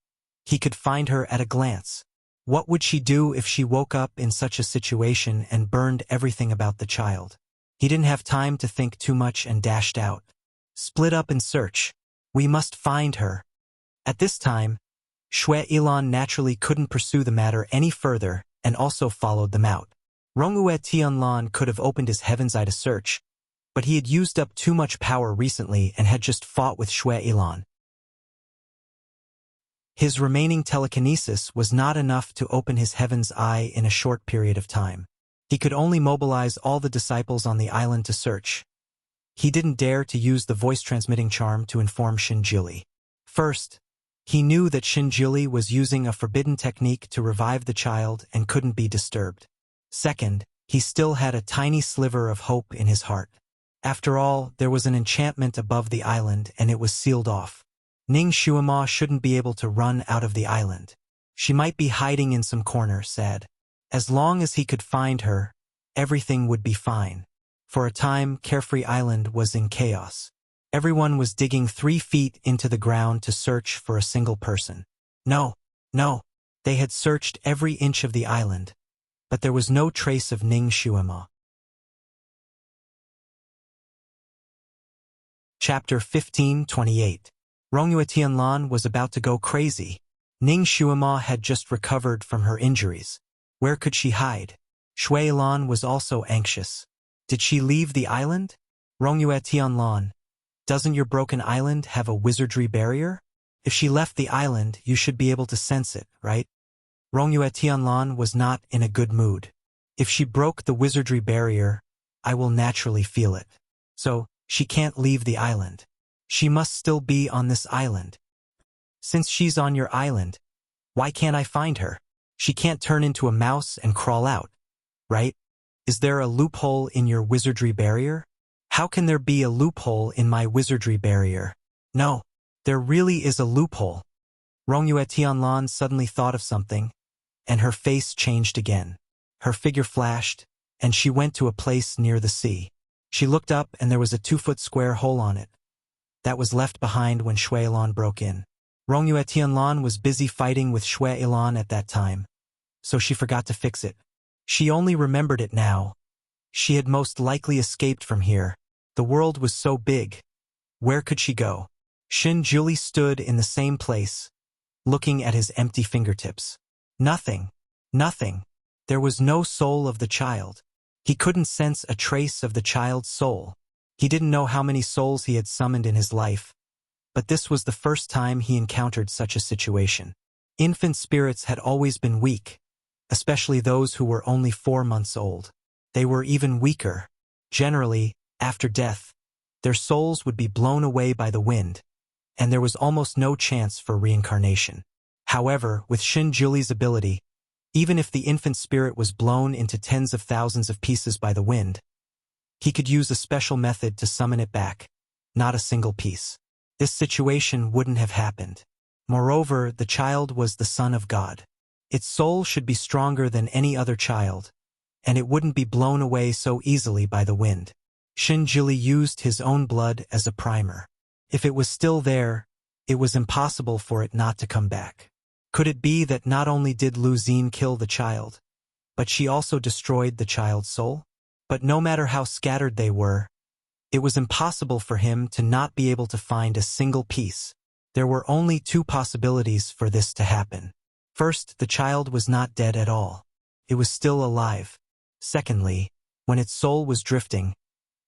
he could find her at a glance. What would she do if she woke up in such a situation and burned everything about the child? He didn't have time to think too much and dashed out. Split up and search. We must find her. At this time, Shui Ilan naturally couldn't pursue the matter any further and also followed them out. Rongyue Tianlan could have opened his heaven's eye to search, but he had used up too much power recently and had just fought with Shui Ilan. His remaining telekinesis was not enough to open his heaven's eye in a short period of time. He could only mobilize all the disciples on the island to search. He didn't dare to use the voice-transmitting charm to inform Shinjili. First, he knew that Shinjili was using a forbidden technique to revive the child and couldn't be disturbed. Second, he still had a tiny sliver of hope in his heart. After all, there was an enchantment above the island and it was sealed off. Ning Shuima shouldn't be able to run out of the island. She might be hiding in some corner, sad. As long as he could find her, everything would be fine. For a time, Carefree Island was in chaos. Everyone was digging 3 feet into the ground to search for a single person. No. They had searched every inch of the island, but there was no trace of Ning Shuima. Chapter 15:28. Rongyue Tianlan was about to go crazy. Ning Shuima had just recovered from her injuries. Where could she hide? Shui Lan was also anxious. Did she leave the island? Rongyue Tianlan, doesn't your broken island have a wizardry barrier? If she left the island, you should be able to sense it, right? Rongyue Tianlan was not in a good mood. If she broke the wizardry barrier, I will naturally feel it. So, she can't leave the island. She must still be on this island. Since she's on your island, why can't I find her? She can't turn into a mouse and crawl out, right? Is there a loophole in your wizardry barrier? How can there be a loophole in my wizardry barrier? No, there really is a loophole. Rongyue Tianlan suddenly thought of something, and her face changed again. Her figure flashed, and she went to a place near the sea. She looked up and there was a 2-foot square hole on it. That was left behind when Shui Elan broke in. Rongyue Tianlan was busy fighting with Shui Elan at that time, so she forgot to fix it. She only remembered it now. She had most likely escaped from here. The world was so big. Where could she go? Shinjili stood in the same place, looking at his empty fingertips. Nothing. There was no soul of the child. He couldn't sense a trace of the child's soul. He didn't know how many souls he had summoned in his life, but this was the first time he encountered such a situation. Infant spirits had always been weak, especially those who were only 4 months old. They were even weaker. Generally, after death, their souls would be blown away by the wind, and there was almost no chance for reincarnation. However, with Shinjuli's ability, even if the infant spirit was blown into tens of thousands of pieces by the wind, he could use a special method to summon it back, not a single piece. This situation wouldn't have happened. Moreover, the child was the son of God. Its soul should be stronger than any other child, and it wouldn't be blown away so easily by the wind. Shinjili used his own blood as a primer. If it was still there, it was impossible for it not to come back. Could it be that not only did Lu Xin kill the child, but she also destroyed the child's soul? But no matter how scattered they were, it was impossible for him to not be able to find a single piece. There were only 2 possibilities for this to happen. First, the child was not dead at all. It was still alive. Secondly, when its soul was drifting,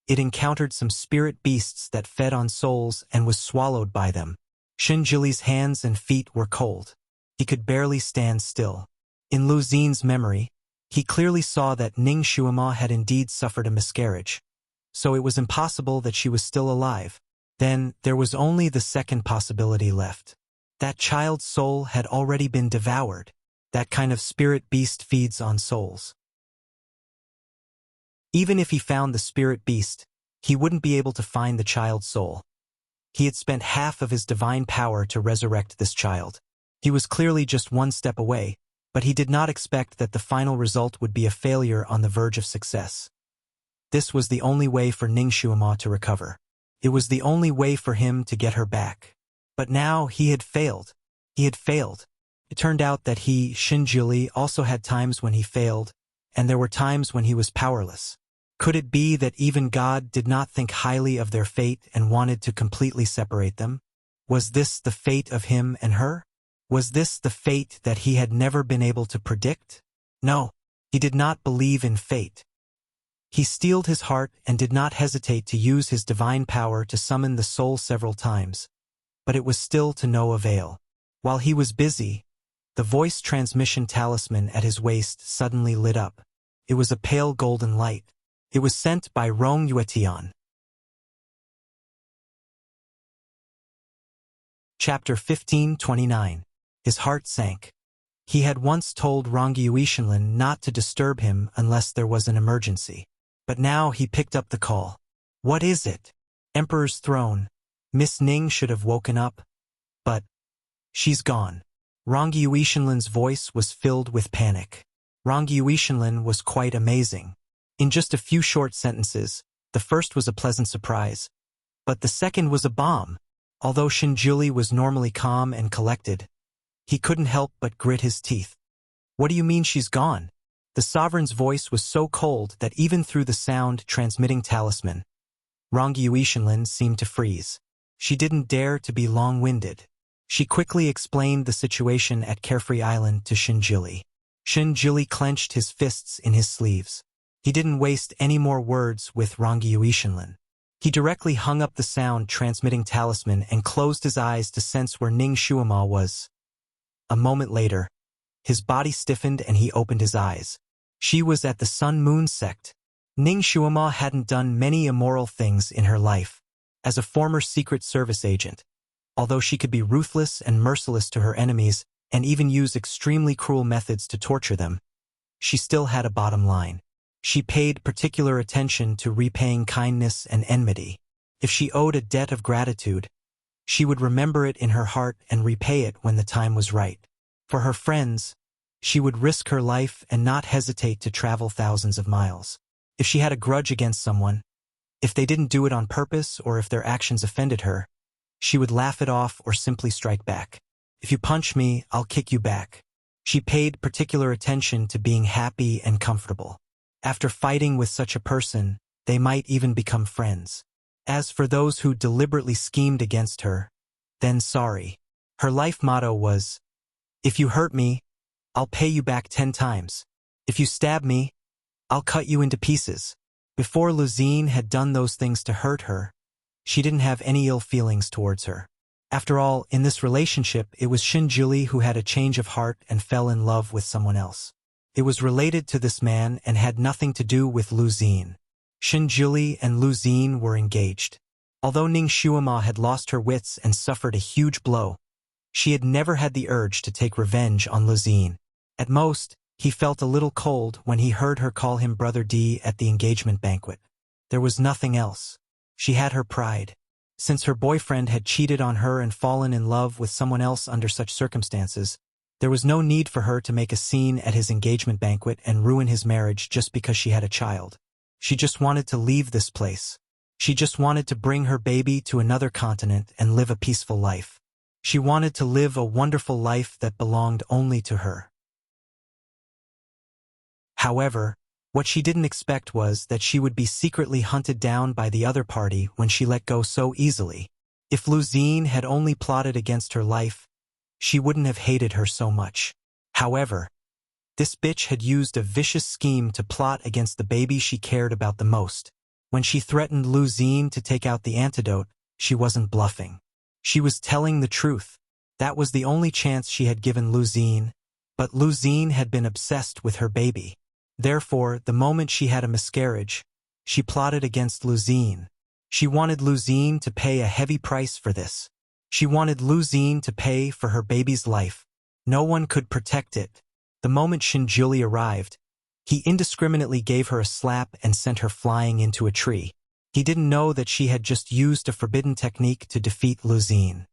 it encountered some spirit beasts that fed on souls and was swallowed by them. Shinjili's hands and feet were cold. He could barely stand still. In Lu Xin's memory, he clearly saw that Ning Shuima had indeed suffered a miscarriage, so it was impossible that she was still alive. Then, there was only the second possibility left. That child's soul had already been devoured. That kind of spirit beast feeds on souls. Even if he found the spirit beast, he wouldn't be able to find the child's soul. He had spent half of his divine power to resurrect this child. He was clearly just 1 step away, but he did not expect that the final result would be a failure on the verge of success. This was the only way for Ning Shuima to recover. It was the only way for him to get her back. But now he had failed. It turned out that he, Shinjili, also had times when he failed, and there were times when he was powerless. Could it be that even God did not think highly of their fate and wanted to completely separate them? Was this the fate of him and her? Was this the fate that he had never been able to predict? No, he did not believe in fate. He steeled his heart and did not hesitate to use his divine power to summon the soul several times, but it was still to no avail. While he was busy, the voice transmission talisman at his waist suddenly lit up. It was a pale golden light. It was sent by Rong Yuetian. Chapter 1529. His heart sank. He had once told Rong Yuetian not to disturb him unless there was an emergency. But now he picked up the call. What is it? Emperor's throne. Miss Ning should have woken up. But she's gone. Rong Yuetian's voice was filled with panic. Rong Yuetian was quite amazing. In just a few short sentences, the first was a pleasant surprise. But the second was a bomb. Although Shinjuli was normally calm and collected, he couldn't help but grit his teeth. What do you mean she's gone? The sovereign's voice was so cold that even through the sound-transmitting talisman, Rong Yuetian seemed to freeze. She didn't dare to be long-winded. She quickly explained the situation at Carefree Island to Shinjili. Shinjili clenched his fists in his sleeves. He didn't waste any more words with Rong Yuetian. He directly hung up the sound-transmitting talisman and closed his eyes to sense where Ning Shuama was. A moment later, his body stiffened and he opened his eyes. She was at the Sun-Moon sect. Ning Shuama hadn't done many immoral things in her life. As a former Secret Service agent, although she could be ruthless and merciless to her enemies and even use extremely cruel methods to torture them, she still had a bottom line. She paid particular attention to repaying kindness and enmity. If she owed a debt of gratitude, she would remember it in her heart and repay it when the time was right. For her friends, she would risk her life and not hesitate to travel thousands of miles. If she had a grudge against someone, if they didn't do it on purpose or if their actions offended her, she would laugh it off or simply strike back. If you punch me, I'll kick you back. She paid particular attention to being happy and comfortable. After fighting with such a person, they might even become friends. As for those who deliberately schemed against her, then sorry. Her life motto was, if you hurt me, I'll pay you back 10 times. If you stab me, I'll cut you into pieces. Before Luzine had done those things to hurt her, she didn't have any ill feelings towards her. After all, in this relationship, it was Shinjuli who had a change of heart and fell in love with someone else. It was related to this man and had nothing to do with Luzine. Shinjuli and Luzine were engaged. Although Ning Shuama had lost her wits and suffered a huge blow, she had never had the urge to take revenge on Luzine. At most, he felt a little cold when he heard her call him Brother D at the engagement banquet. There was nothing else. She had her pride. Since her boyfriend had cheated on her and fallen in love with someone else under such circumstances, there was no need for her to make a scene at his engagement banquet and ruin his marriage just because she had a child. She just wanted to leave this place. She just wanted to bring her baby to another continent and live a peaceful life. She wanted to live a wonderful life that belonged only to her. However, what she didn't expect was that she would be secretly hunted down by the other party when she let go so easily. If Luzine had only plotted against her life, she wouldn't have hated her so much. However, this bitch had used a vicious scheme to plot against the baby she cared about the most. When she threatened Luzine to take out the antidote, she wasn't bluffing. She was telling the truth. That was the only chance she had given Luzine, but Luzine had been obsessed with her baby. Therefore, the moment she had a miscarriage, she plotted against Luzine. She wanted Luzine to pay a heavy price for this. She wanted Luzine to pay for her baby's life. No one could protect it. The moment Shinjuli arrived, he indiscriminately gave her a slap and sent her flying into a tree. He didn't know that she had just used a forbidden technique to defeat Luzine.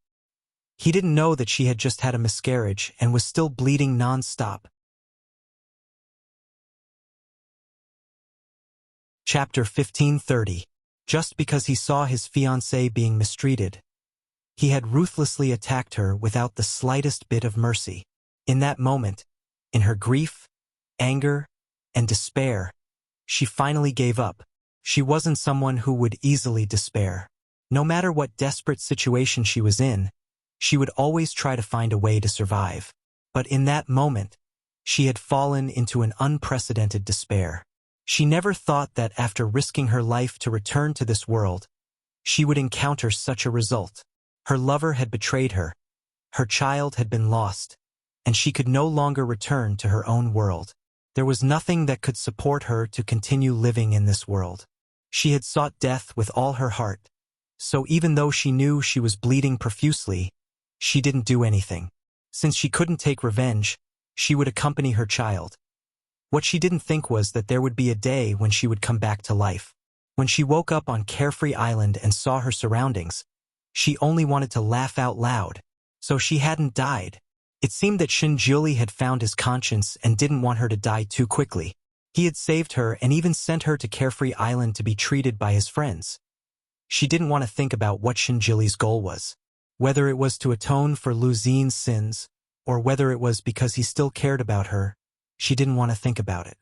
He didn't know that she had just had a miscarriage and was still bleeding non-stop. Chapter 1530. Just because he saw his fiancée being mistreated, he had ruthlessly attacked her without the slightest bit of mercy. In that moment, in her grief, anger, and despair, she finally gave up. She wasn't someone who would easily despair. No matter what desperate situation she was in, she would always try to find a way to survive. But in that moment, she had fallen into an unprecedented despair. She never thought that after risking her life to return to this world, she would encounter such a result. Her lover had betrayed her, Her child had been lost, and she could no longer return to her own world. There was nothing that could support her to continue living in this world. She had sought death with all her heart, so even though she knew she was bleeding profusely, she didn't do anything. Since she couldn't take revenge, she would accompany her child. What she didn't think was that there would be a day when she would come back to life. When she woke up on Carefree Island and saw her surroundings, she only wanted to laugh out loud. So she hadn't died. It seemed that Shinjuli had found his conscience and didn't want her to die too quickly. He had saved her and even sent her to Carefree Island to be treated by his friends. She didn't want to think about what Shinjuli's goal was. Whether it was to atone for Luzine's sins, or whether it was because he still cared about her, she didn't want to think about it.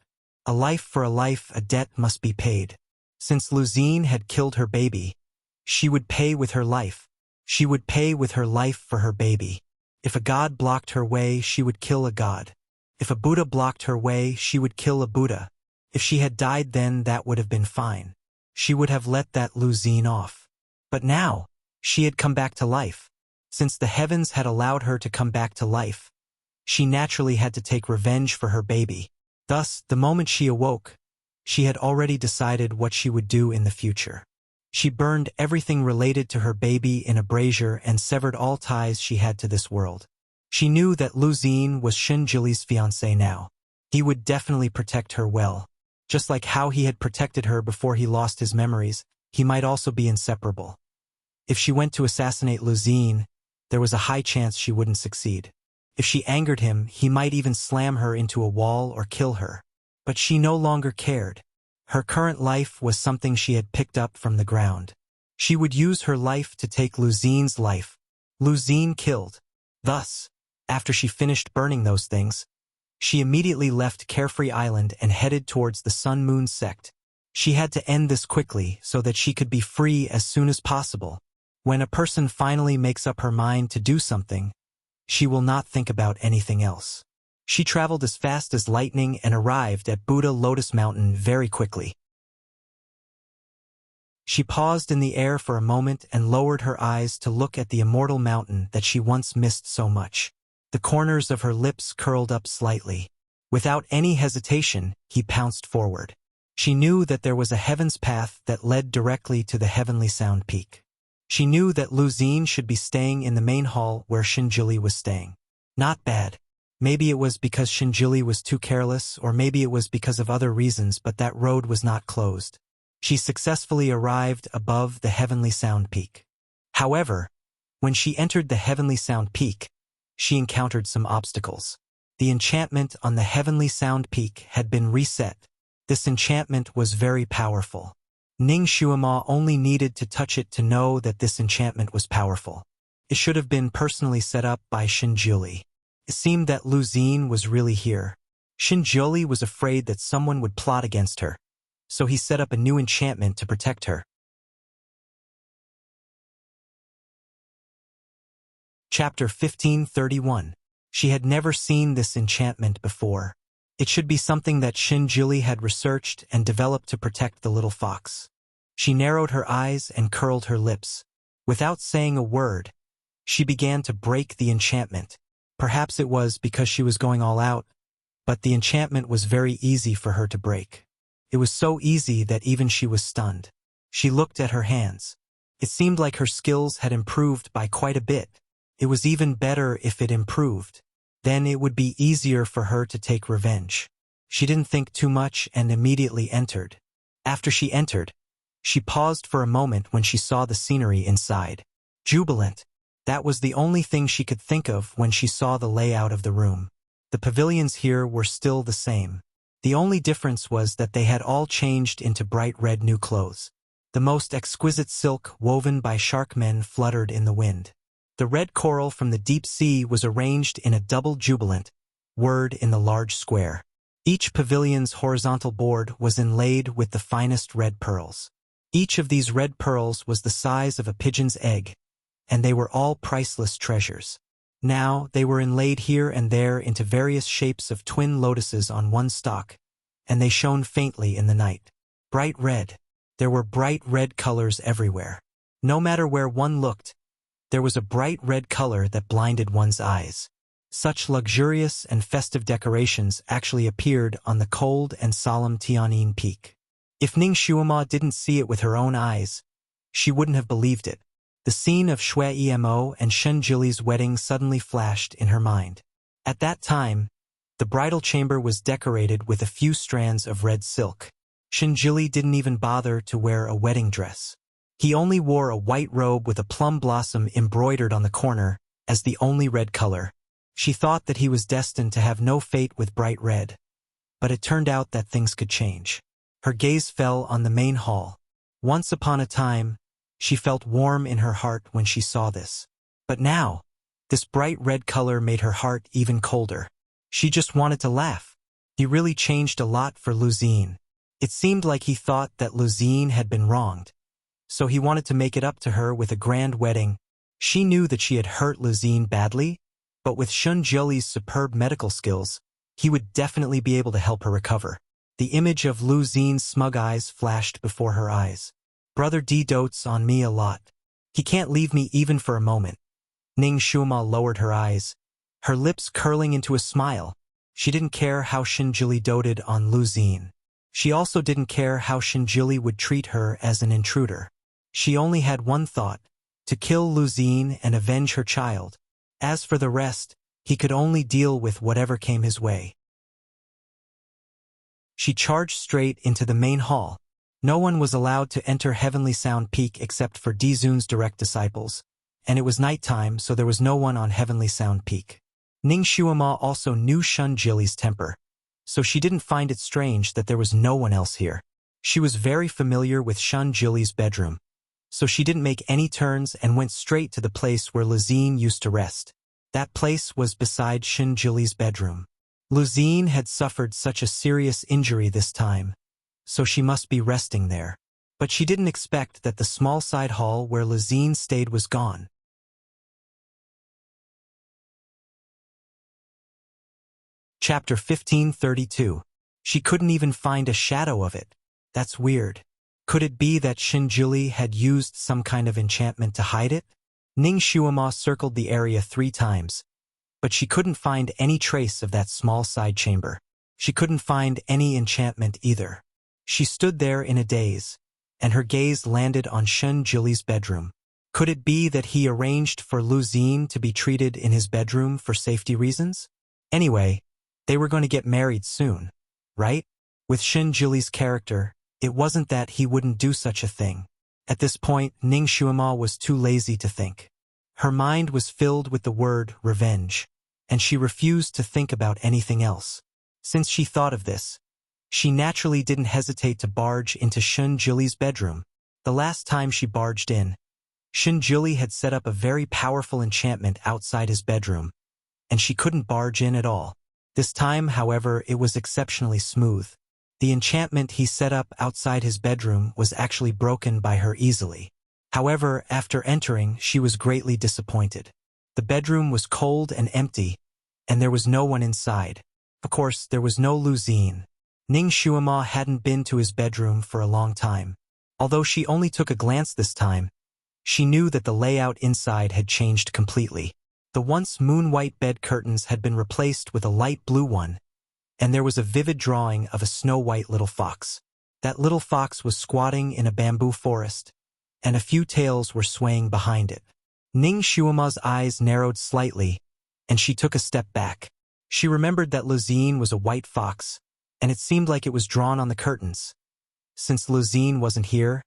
A life for a life, a debt must be paid. Since Luzine had killed her baby, she would pay with her life. She would pay with her life for her baby. If a god blocked her way, she would kill a god. If a Buddha blocked her way, she would kill a Buddha. If she had died then, that would have been fine. She would have let that Luzine off. But now, she had come back to life. Since the heavens had allowed her to come back to life, she naturally had to take revenge for her baby. Thus, the moment she awoke, she had already decided what she would do in the future. She burned everything related to her baby in a brazier and severed all ties she had to this world. She knew that Luzine was Shinjuli's fiancé now. He would definitely protect her well. Just like how he had protected her before he lost his memories, he might also be inseparable. If she went to assassinate Luzine, there was a high chance she wouldn't succeed. If she angered him, he might even slam her into a wall or kill her. But she no longer cared. Her current life was something she had picked up from the ground. She would use her life to take Luzine's life. Luzine killed. Thus, after she finished burning those things, she immediately left Carefree Island and headed towards the Sun Moon sect. She had to end this quickly so that she could be free as soon as possible. When a person finally makes up her mind to do something, she will not think about anything else. She traveled as fast as lightning and arrived at Buddha Lotus Mountain very quickly. She paused in the air for a moment and lowered her eyes to look at the immortal mountain that she once missed so much. The corners of her lips curled up slightly. Without any hesitation, he pounced forward. She knew that there was a heaven's path that led directly to the heavenly sound peak. She knew that Luzine should be staying in the main hall where Shinjuli was staying. Not bad. Maybe it was because Shinjuli was too careless, or maybe it was because of other reasons, but that road was not closed. She successfully arrived above the heavenly sound peak. However, when she entered the heavenly sound peak, she encountered some obstacles. The enchantment on the heavenly sound peak had been reset. This enchantment was very powerful. Ning Shuima only needed to touch it to know that this enchantment was powerful. It should have been personally set up by Shinjuli. It seemed that Luzine was really here. Shinjuli was afraid that someone would plot against her, so he set up a new enchantment to protect her. Chapter 1531. She had never seen this enchantment before. It should be something that Shinjuli had researched and developed to protect the little fox. She narrowed her eyes and curled her lips. Without saying a word, she began to break the enchantment. Perhaps it was because she was going all out, but the enchantment was very easy for her to break. It was so easy that even she was stunned. She looked at her hands. It seemed like her skills had improved by quite a bit. It was even better if it improved. Then it would be easier for her to take revenge. She didn't think too much and immediately entered. After she entered, she paused for a moment when she saw the scenery inside. Jubilant. That was the only thing she could think of when she saw the layout of the room. The pavilions here were still the same. The only difference was that they had all changed into bright red new clothes. The most exquisite silk woven by sharkmen fluttered in the wind. The red coral from the deep sea was arranged in a double jubilant word in the large square. Each pavilion's horizontal board was inlaid with the finest red pearls. Each of these red pearls was the size of a pigeon's egg, and they were all priceless treasures. Now they were inlaid here and there into various shapes of twin lotuses on one stalk, and they shone faintly in the night. Bright red. There were bright red colors everywhere. No matter where one looked, There was a bright red color that blinded one's eyes. Such luxurious and festive decorations actually appeared on the cold and solemn Tianyin Peak. If Ning Shuima didn't see it with her own eyes, she wouldn't have believed it. The scene of Shui Emo and Shen Jili's wedding suddenly flashed in her mind. At that time, the bridal chamber was decorated with a few strands of red silk. Shen Jili didn't even bother to wear a wedding dress. He only wore a white robe with a plum blossom embroidered on the corner as the only red color. She thought that he was destined to have no fate with bright red. But it turned out that things could change. Her gaze fell on the main hall. Once upon a time, she felt warm in her heart when she saw this. But now, this bright red color made her heart even colder. She just wanted to laugh. He really changed a lot for Luzine. It seemed like he thought that Luzine had been wronged. So he wanted to make it up to her with a grand wedding. She knew that she had hurt Luzine badly, but with Shen Jili's superb medical skills, he would definitely be able to help her recover. The image of Luzine's smug eyes flashed before her eyes. Brother D dotes on me a lot. He can't leave me even for a moment. Ning Shuima lowered her eyes, her lips curling into a smile. She didn't care how Shen Jili doted on Luzine. She also didn't care how Shen Jili would treat her as an intruder. She only had one thought, to kill Luzine and avenge her child. As for the rest, he could only deal with whatever came his way. She charged straight into the main hall. No one was allowed to enter Heavenly Sound Peak except for Dizun's direct disciples, and it was nighttime, so there was no one on Heavenly Sound Peak. Ning Shuima also knew Shen Jili's temper, so she didn't find it strange that there was no one else here. She was very familiar with Shen Jili's bedroom, so she didn't make any turns and went straight to the place where Luzine used to rest. That place was beside Shen Jili's bedroom. Luzine had suffered such a serious injury this time, so she must be resting there. But she didn't expect that the small side hall where Luzine stayed was gone. Chapter 1532. She couldn't even find a shadow of it. That's weird. Could it be that Shen Jili had used some kind of enchantment to hide it? Ning Shuima circled the area 3 times, but she couldn't find any trace of that small side chamber. She couldn't find any enchantment either. She stood there in a daze, and her gaze landed on Shen Jili's bedroom. Could it be that he arranged for Luzine to be treated in his bedroom for safety reasons? Anyway, they were going to get married soon, right? With Shen Jili's character, it wasn't that he wouldn't do such a thing. At this point, Ning Shuima was too lazy to think. Her mind was filled with the word revenge, and she refused to think about anything else. Since she thought of this, she naturally didn't hesitate to barge into Shen Jili's bedroom. The last time she barged in, Shen Jili had set up a very powerful enchantment outside his bedroom, and she couldn't barge in at all. This time, however, it was exceptionally smooth. The enchantment he set up outside his bedroom was actually broken by her easily. However, after entering, she was greatly disappointed. The bedroom was cold and empty, and there was no one inside. Of course, there was no Luzine. Ning Shuima hadn't been to his bedroom for a long time. Although she only took a glance this time, she knew that the layout inside had changed completely. The once moon-white bed curtains had been replaced with a light blue one, and there was a vivid drawing of a snow-white little fox. That little fox was squatting in a bamboo forest, and a few tails were swaying behind it. Ning Shuima's eyes narrowed slightly, and she took a step back. She remembered that Luzine was a white fox, and it seemed like it was drawn on the curtains. Since Luzine wasn't here,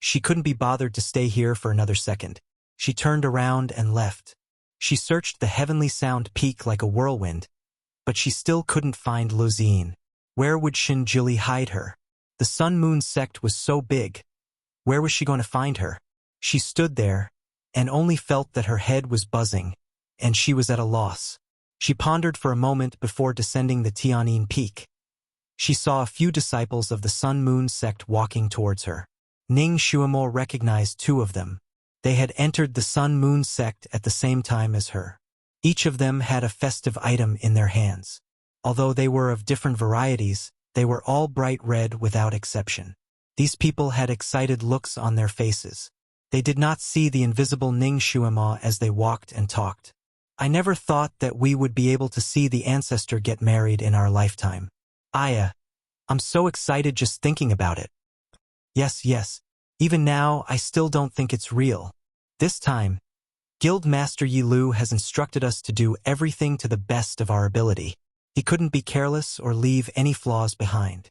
she couldn't be bothered to stay here for another second. She turned around and left. She searched the Heavenly Sound Peak like a whirlwind, but she still couldn't find Luzine. Where would Shen Jili hide her? The Sun-Moon sect was so big. Where was she going to find her? She stood there, and only felt that her head was buzzing, and she was at a loss. She pondered for a moment before descending the Tianyin Peak. She saw a few disciples of the Sun-Moon sect walking towards her. Ning Shuima recognized 2 of them. They had entered the Sun-Moon sect at the same time as her. Each of them had a festive item in their hands. Although they were of different varieties, they were all bright red without exception. These people had excited looks on their faces. They did not see the invisible Ning Shuima as they walked and talked. I never thought that we would be able to see the ancestor get married in our lifetime. Aya, I'm so excited just thinking about it. Yes. Even now, I still don't think it's real. This time, Guild Master Yi Lu has instructed us to do everything to the best of our ability. He couldn't be careless or leave any flaws behind.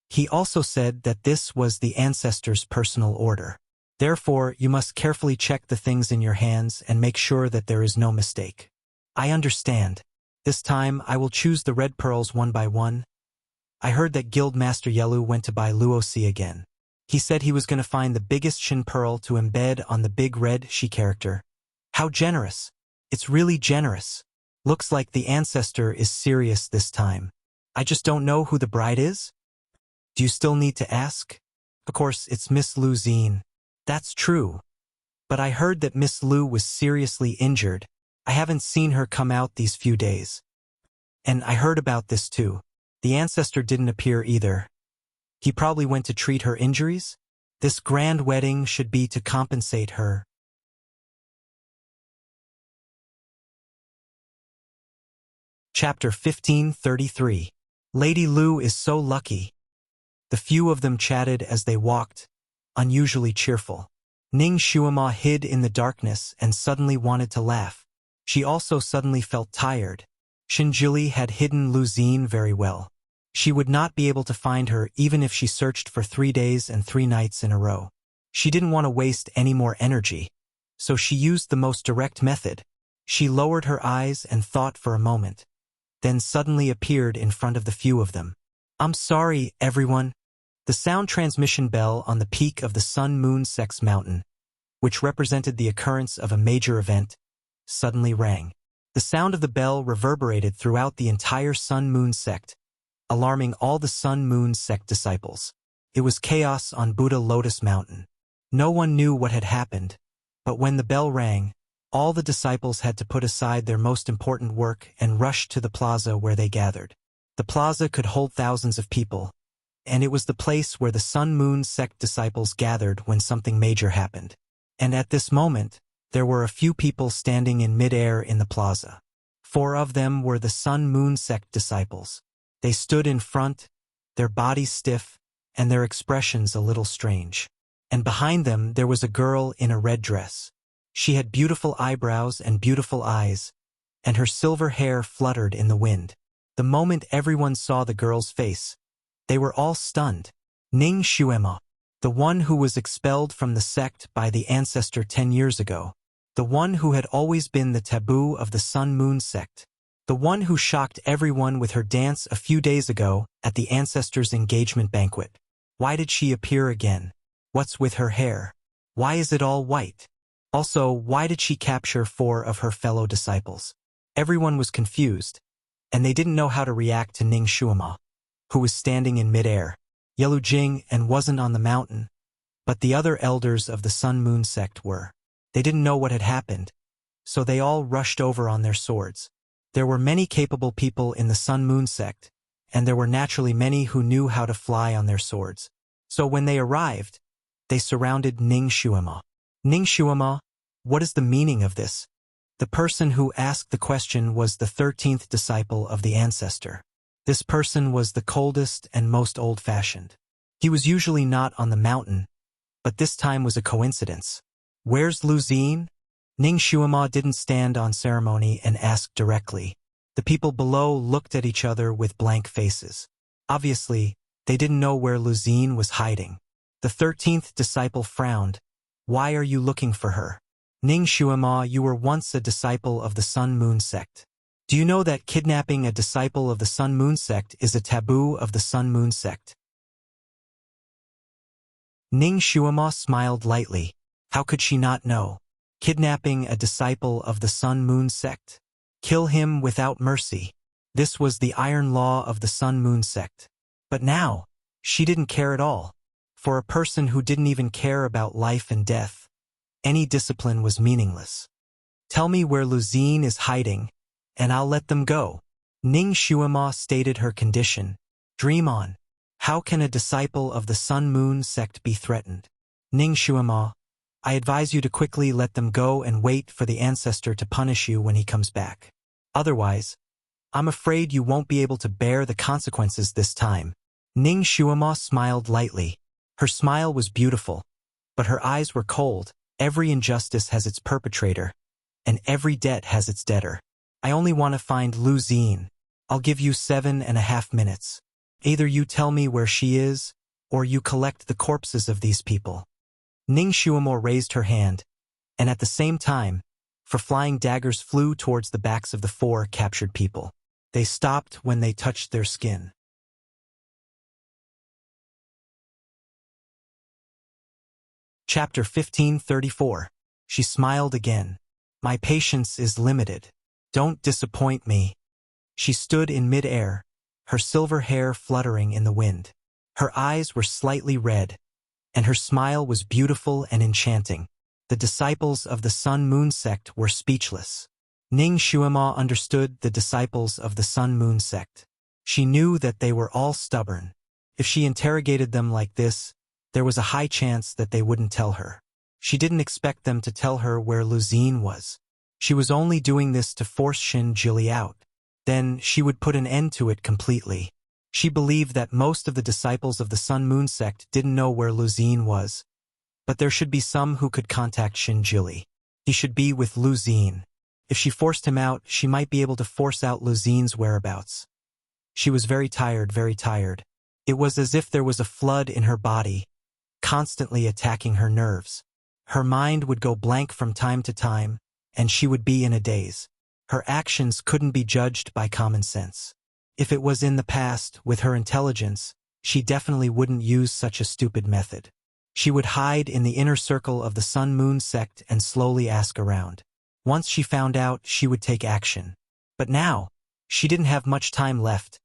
He also said that this was the ancestor's personal order. Therefore, you must carefully check the things in your hands and make sure that there is no mistake. I understand. This time, I will choose the red pearls one by one. I heard that Guild Master Yelu went to buy Luosi again. He said he was going to find the biggest Shin pearl to embed on the big red she character. How generous. It's really generous. Looks like the ancestor is serious this time. I just don't know who the bride is? Do you still need to ask? Of course, it's Miss Lu Xin. That's true. But I heard that Miss Lu was seriously injured. I haven't seen her come out these few days. And I heard about this too. The ancestor didn't appear either. He probably went to treat her injuries? This grand wedding should be to compensate her. Chapter 1533. Lady Lu is so lucky. The few of them chatted as they walked, unusually cheerful. Ning Shuima hid in the darkness and suddenly wanted to laugh. She also suddenly felt tired. Shinjili had hidden Lu Xin very well. She would not be able to find her even if she searched for 3 days and 3 nights in a row. She didn't want to waste any more energy, so she used the most direct method. She lowered her eyes and thought for a moment, then suddenly appeared in front of the few of them. I'm sorry, everyone. The sound transmission bell on the peak of the Sun-Moon Sex Mountain, which represented the occurrence of a major event, suddenly rang. The sound of the bell reverberated throughout the entire Sun-Moon sect, alarming all the Sun-Moon sect disciples. It was chaos on Buddha Lotus Mountain. No one knew what had happened, but when the bell rang, all the disciples had to put aside their most important work and rush to the plaza where they gathered. The plaza could hold thousands of people, and it was the place where the Sun-Moon sect disciples gathered when something major happened. And at this moment, there were a few people standing in mid-air in the plaza. 4 of them were the Sun-Moon sect disciples. They stood in front, their bodies stiff, and their expressions a little strange. And behind them there was a girl in a red dress. She had beautiful eyebrows and beautiful eyes, and her silver hair fluttered in the wind. The moment everyone saw the girl's face, they were all stunned. Ning Shuima, the one who was expelled from the sect by the ancestor 10 years ago, the one who had always been the taboo of the Sun-Moon sect, the one who shocked everyone with her dance a few days ago at the ancestor's engagement banquet. Why did she appear again? What's with her hair? Why is it all white? Also, why did she capture 4 of her fellow disciples? Everyone was confused, and they didn't know how to react to Ning Shuima, who was standing in mid-air. Yelu Jing and wasn't on the mountain, but the other elders of the Sun-Moon sect were. They didn't know what had happened, so they all rushed over on their swords. There were many capable people in the Sun-Moon sect, and there were naturally many who knew how to fly on their swords. So when they arrived, they surrounded Ning Shuima. Ning Shuima, what is the meaning of this? The person who asked the question was the 13th disciple of the ancestor. This person was the coldest and most old-fashioned. He was usually not on the mountain, but this time was a coincidence. Where's Lu Xin? Ning Shuima didn't stand on ceremony and ask directly. The people below looked at each other with blank faces. Obviously, they didn't know where Lu Xin was hiding. The 13th disciple frowned. Why are you looking for her? Ning Shuima, you were once a disciple of the Sun-Moon sect. Do you know that kidnapping a disciple of the Sun-Moon sect is a taboo of the Sun-Moon sect? Ning Shuima smiled lightly. How could she not know? Kidnapping a disciple of the Sun-Moon sect? Kill him without mercy. This was the iron law of the Sun-Moon sect. But now, she didn't care at all. For a person who didn't even care about life and death, any discipline was meaningless. Tell me where Lu Xin is hiding, and I'll let them go. Ning Shuima stated her condition. Dream on. How can a disciple of the Sun-Moon sect be threatened? Ning Shuama, I advise you to quickly let them go and wait for the ancestor to punish you when he comes back. Otherwise, I'm afraid you won't be able to bear the consequences this time. Ning Shuama smiled lightly. Her smile was beautiful, but her eyes were cold. Every injustice has its perpetrator, and every debt has its debtor. I only want to find Lu Xin. I'll give you 7.5 minutes. Either you tell me where she is, or you collect the corpses of these people. Ning Shuamo raised her hand, and at the same time, four flying daggers flew towards the backs of the 4 captured people. They stopped when they touched their skin. Chapter 1534. She smiled again. My patience is limited. Don't disappoint me. She stood in mid-air, her silver hair fluttering in the wind. Her eyes were slightly red, and her smile was beautiful and enchanting. The disciples of the Sun-Moon sect were speechless. Ning Shuama understood the disciples of the Sun-Moon sect. She knew that they were all stubborn. If she interrogated them like this, there was a high chance that they wouldn't tell her. She didn't expect them to tell her where Lu Xin was. She was only doing this to force Xin out. Then she would put an end to it completely. She believed that most of the disciples of the Sun-Moon sect didn't know where Lu Xin was, but there should be some who could contact Xin. He should be with Lu Xin. If she forced him out, she might be able to force out Lu Xin's whereabouts. She was very tired, very tired. It was as if there was a flood in her body, constantly attacking her nerves. Her mind would go blank from time to time, and she would be in a daze. Her actions couldn't be judged by common sense. If it was in the past, with her intelligence, she definitely wouldn't use such a stupid method. She would hide in the inner circle of the Sun-Moon sect and slowly ask around. Once she found out, she would take action. But now, she didn't have much time left.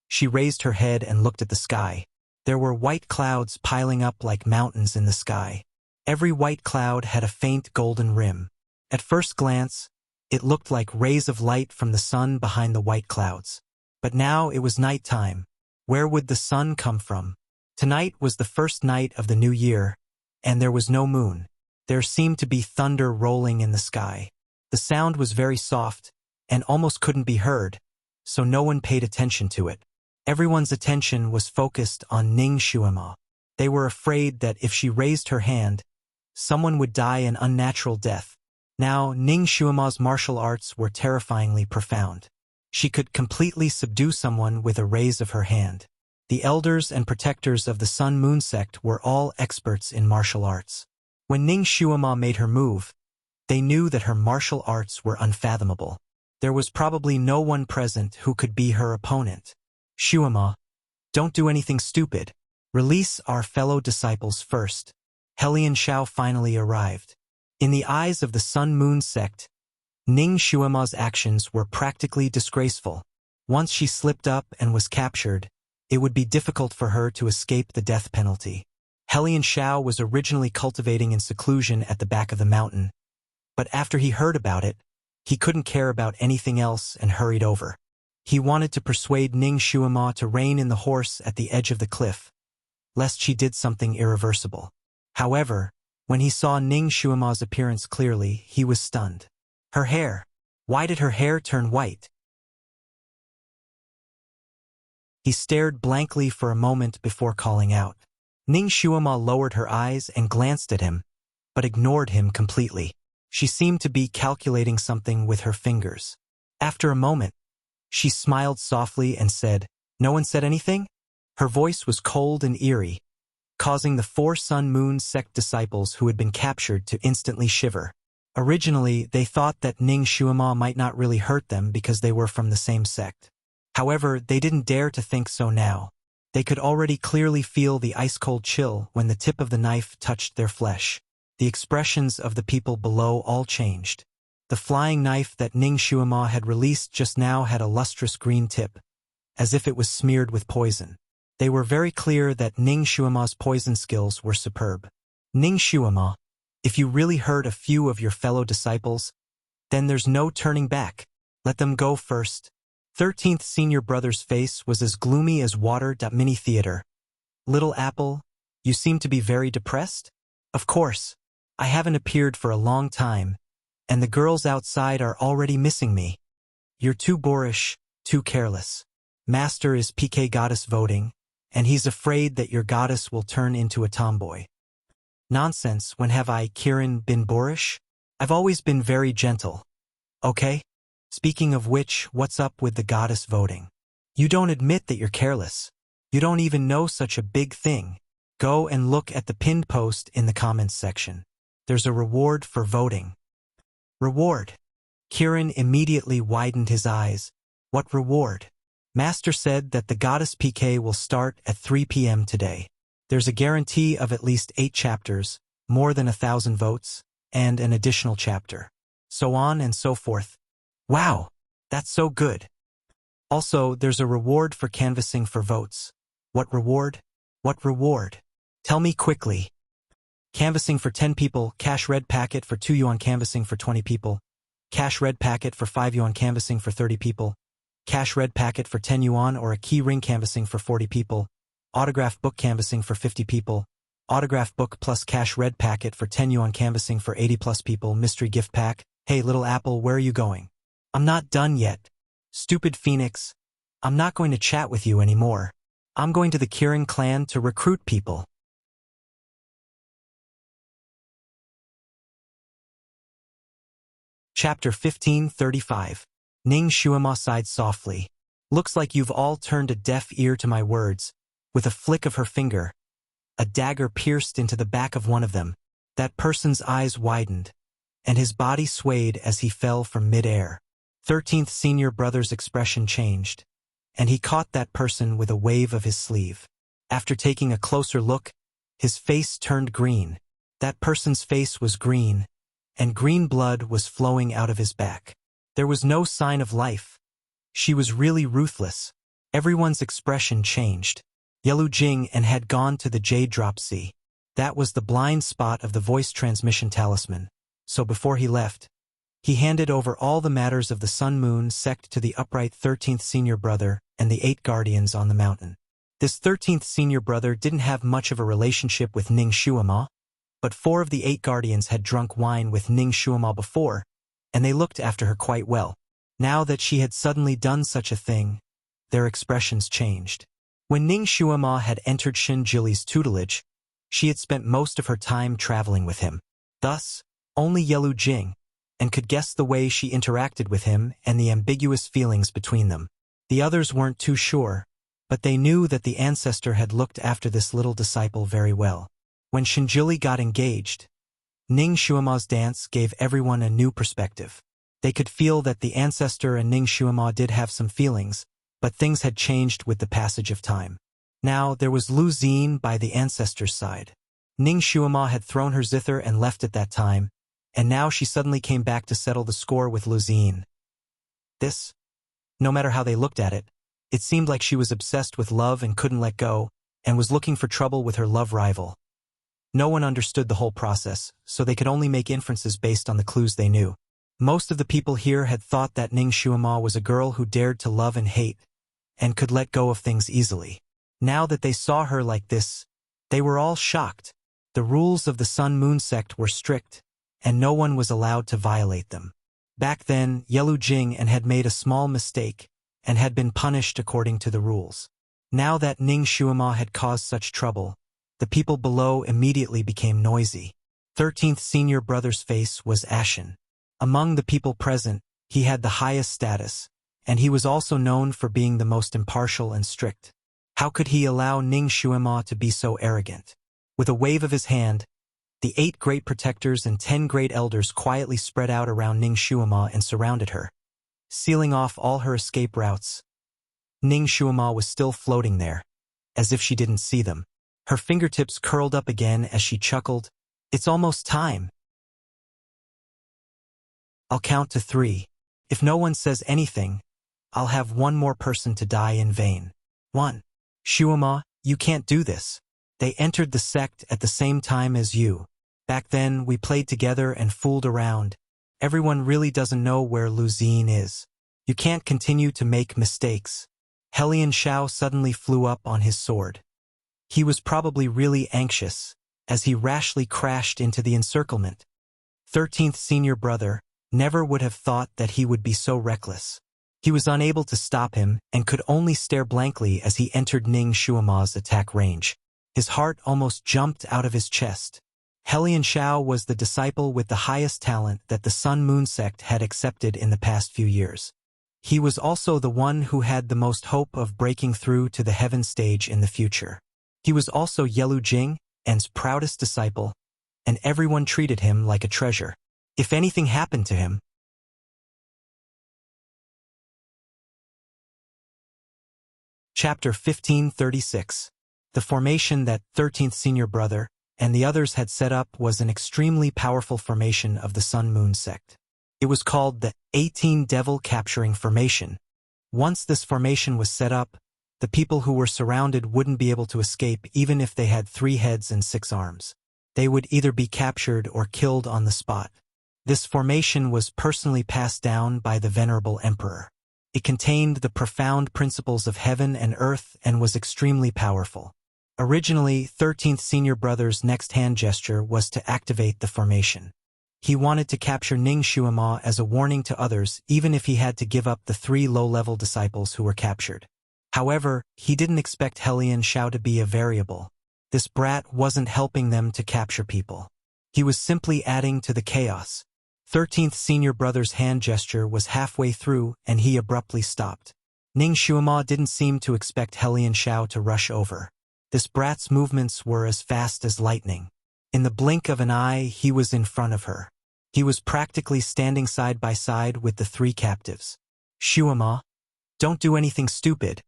She raised her head and looked at the sky. There were white clouds piling up like mountains in the sky. Every white cloud had a faint golden rim. At first glance, it looked like rays of light from the sun behind the white clouds. But now it was night time. Where would the sun come from? Tonight was the first night of the new year, and there was no moon. There seemed to be thunder rolling in the sky. The sound was very soft, and almost couldn't be heard, so no one paid attention to it. Everyone's attention was focused on Ning Shuama. They were afraid that if she raised her hand, someone would die an unnatural death. Now, Ning Shuama's martial arts were terrifyingly profound. She could completely subdue someone with a raise of her hand. The elders and protectors of the Sun-Moon sect were all experts in martial arts. When Ning Shuama made her move, they knew that her martial arts were unfathomable. There was probably no one present who could be her opponent. Shuama, don't do anything stupid. Release our fellow disciples first. Helian Shao finally arrived. In the eyes of the Sun-Moon sect, Ning Shuama's actions were practically disgraceful. Once she slipped up and was captured, it would be difficult for her to escape the death penalty. Helian Shao was originally cultivating in seclusion at the back of the mountain, but after he heard about it, he couldn't care about anything else and hurried over. He wanted to persuade Ning Shuama to rein in the horse at the edge of the cliff, lest she did something irreversible. However, when he saw Ning Shuama's appearance clearly, he was stunned. Her hair. Why did her hair turn white? He stared blankly for a moment before calling out. Ning Shuama lowered her eyes and glanced at him, but ignored him completely. She seemed to be calculating something with her fingers. After a moment, she smiled softly and said, "No one said anything?" Her voice was cold and eerie, causing the 4 Sun-Moon sect disciples who had been captured to instantly shiver. Originally, they thought that Ning Shuama might not really hurt them because they were from the same sect. However, they didn't dare to think so now. They could already clearly feel the ice-cold chill when the tip of the knife touched their flesh. The expressions of the people below all changed. The flying knife that Ning Shuama had released just now had a lustrous green tip, as if it was smeared with poison. They were very clear that Ning Shuama's poison skills were superb. Ning Shuama, if you really hurt a few of your fellow disciples, then there's no turning back. Let them go first. 13th senior brother's face was as gloomy as water. Mini theater. Little Apple, you seem to be very depressed? Of course. I haven't appeared for a long time, and the girls outside are already missing me. You're too boorish, too careless. Master is PK goddess voting, and he's afraid that your goddess will turn into a tomboy. Nonsense, when have I, Kiran, been boorish? I've always been very gentle. Okay? Speaking of which, what's up with the goddess voting? You don't admit that you're careless. You don't even know such a big thing. Go and look at the pinned post in the comments section. There's a reward for voting. Reward? Kiran immediately widened his eyes. What reward? Master said that the goddess PK will start at 3 p.m. today. There's a guarantee of at least 8 chapters, more than 1,000 votes, and an additional chapter. So on and so forth. Wow, that's so good. Also, there's a reward for canvassing for votes. What reward? What reward? Tell me quickly. Canvassing for 10 people, cash red packet for 2 yuan canvassing for 20 people, cash red packet for 5 yuan canvassing for 30 people, cash red packet for 10 yuan or a key ring canvassing for 40 people, autograph book canvassing for 50 people, autograph book plus cash red packet for 10 yuan canvassing for 80 plus people, mystery gift pack. Hey little apple, where are you going? I'm not done yet. Stupid Phoenix. I'm not going to chat with you anymore. I'm going to the Kiran clan to recruit people. Chapter 1535. Ning Shuima sighed softly. Looks like you've all turned a deaf ear to my words. With a flick of her finger, a dagger pierced into the back of one of them. That person's eyes widened, and his body swayed as he fell from mid-air. 13th senior brother's expression changed, and he caught that person with a wave of his sleeve. After taking a closer look, his face turned green. That person's face was green, and green blood was flowing out of his back. There was no sign of life. She was really ruthless. Everyone's expression changed. Yelu Jing and had gone to the Jade Drop Sea. That was the blind spot of the voice transmission talisman. So before he left, he handed over all the matters of the Sun Moon sect to the upright 13th senior brother and the 8 guardians on the mountain. This 13th senior brother didn't have much of a relationship with Ning Shuima, but 4 of the 8 guardians had drunk wine with Ning Shuima before, and they looked after her quite well. Now that she had suddenly done such a thing, their expressions changed. When Ning Shuima had entered Shin Jili's tutelage, she had spent most of her time traveling with him. Thus, only Yelu Jing, and could guess the way she interacted with him and the ambiguous feelings between them. The others weren't too sure, but they knew that the ancestor had looked after this little disciple very well. When Shinjili got engaged, Ning Shuima's dance gave everyone a new perspective. They could feel that the ancestor and Ning Shuima did have some feelings, but things had changed with the passage of time. Now there was Lu Xin by the ancestor's side. Ning Shuima had thrown her zither and left at that time, and now she suddenly came back to settle the score with Lu Xin. This, no matter how they looked at it, it seemed like she was obsessed with love and couldn't let go, and was looking for trouble with her love rival. No one understood the whole process, so they could only make inferences based on the clues they knew. Most of the people here had thought that Ning Shuima was a girl who dared to love and hate, and could let go of things easily. Now that they saw her like this, they were all shocked. The rules of the Sun Moon sect were strict, and no one was allowed to violate them. Back then, Yelu Jing and had made a small mistake, and had been punished according to the rules. Now that Ning Shuima had caused such trouble, the people below immediately became noisy. 13th senior brother's face was ashen. Among the people present, he had the highest status, and he was also known for being the most impartial and strict. How could he allow Ning Shuima to be so arrogant? With a wave of his hand, the 8 great protectors and 10 great elders quietly spread out around Ning Shuima and surrounded her, sealing off all her escape routes. Ning Shuima was still floating there, as if she didn't see them. Her fingertips curled up again as she chuckled. It's almost time. I'll count to 3. If no one says anything, I'll have one more person to die in vain. 1. Shuima, you can't do this. They entered the sect at the same time as you. Back then, we played together and fooled around. Everyone really doesn't know where Lu Xin is. You can't continue to make mistakes. Helian Shao suddenly flew up on his sword. He was probably really anxious, as he rashly crashed into the encirclement. 13th senior brother never would have thought that he would be so reckless. He was unable to stop him and could only stare blankly as he entered Ning Shuama's attack range. His heart almost jumped out of his chest. Helian Xiao was the disciple with the highest talent that the Sun Moon sect had accepted in the past few years. He was also the one who had the most hope of breaking through to the heaven stage in the future. He was also Yelu Jing, En's proudest disciple, and everyone treated him like a treasure. If anything happened to him, Chapter 1536. The formation that 13th senior brother and the others had set up was an extremely powerful formation of the Sun Moon sect. It was called the 18 Devil Capturing Formation. Once this formation was set up, the people who were surrounded wouldn't be able to escape even if they had 3 heads and 6 arms. They would either be captured or killed on the spot. This formation was personally passed down by the Venerable Emperor. It contained the profound principles of heaven and earth and was extremely powerful. Originally, 13th senior brother's next hand gesture was to activate the formation. He wanted to capture Ning Shuama as a warning to others, even if he had to give up the 3 low-level disciples who were captured. However, he didn't expect Helian Xiao to be a variable. This brat wasn't helping them to capture people. He was simply adding to the chaos. 13th senior brother's hand gesture was halfway through, and he abruptly stopped. Ning Shuama didn't seem to expect Helian Xiao to rush over. This brat's movements were as fast as lightning. In the blink of an eye, he was in front of her. He was practically standing side by side with the 3 captives. Shuama, don't do anything stupid.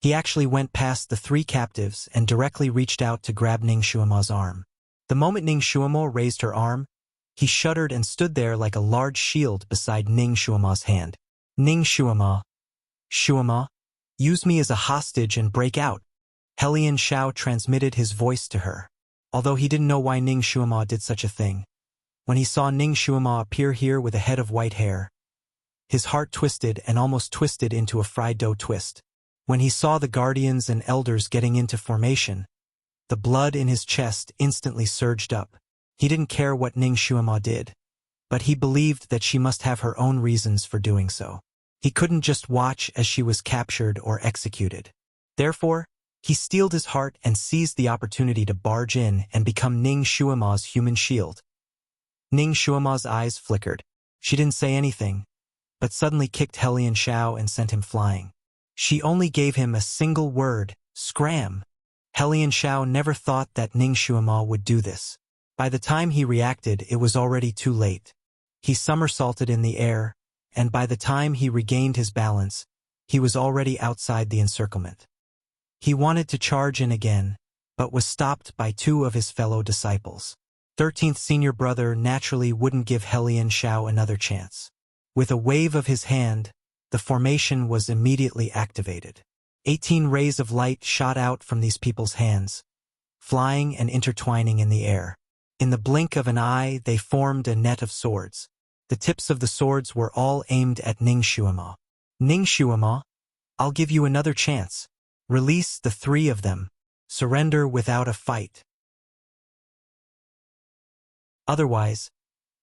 He actually went past the 3 captives and directly reached out to grab Ning Shuama's arm. The moment Ning Shuama raised her arm, he shuddered and stood there like a large shield beside Ning Shuama's hand. Ning Shuama, use me as a hostage and break out. Helian Xiao transmitted his voice to her. Although he didn't know why Ning Shuama did such a thing. When he saw Ning Shuama appear here with a head of white hair, his heart twisted and almost twisted into a fried dough twist. When he saw the guardians and elders getting into formation, the blood in his chest instantly surged up. He didn't care what Ning Shuama did, but he believed that she must have her own reasons for doing so. He couldn't just watch as she was captured or executed. Therefore, he steeled his heart and seized the opportunity to barge in and become Ning Shuama's human shield. Ning Shuama's eyes flickered. She didn't say anything, but suddenly kicked Helian Xiao and sent him flying. She only gave him a single word, scram. Helian Xiao never thought that Ning Shuama would do this. By the time he reacted, it was already too late. He somersaulted in the air, and by the time he regained his balance, he was already outside the encirclement. He wanted to charge in again, but was stopped by 2 of his fellow disciples. 13th senior brother naturally wouldn't give Helian Xiao another chance. With a wave of his hand, the formation was immediately activated. 18 rays of light shot out from these people's hands, flying and intertwining in the air. In the blink of an eye, they formed a net of swords. The tips of the swords were all aimed at Ning Shuama. Ning Shuama, I'll give you another chance. Release the 3 of them. Surrender without a fight. Otherwise,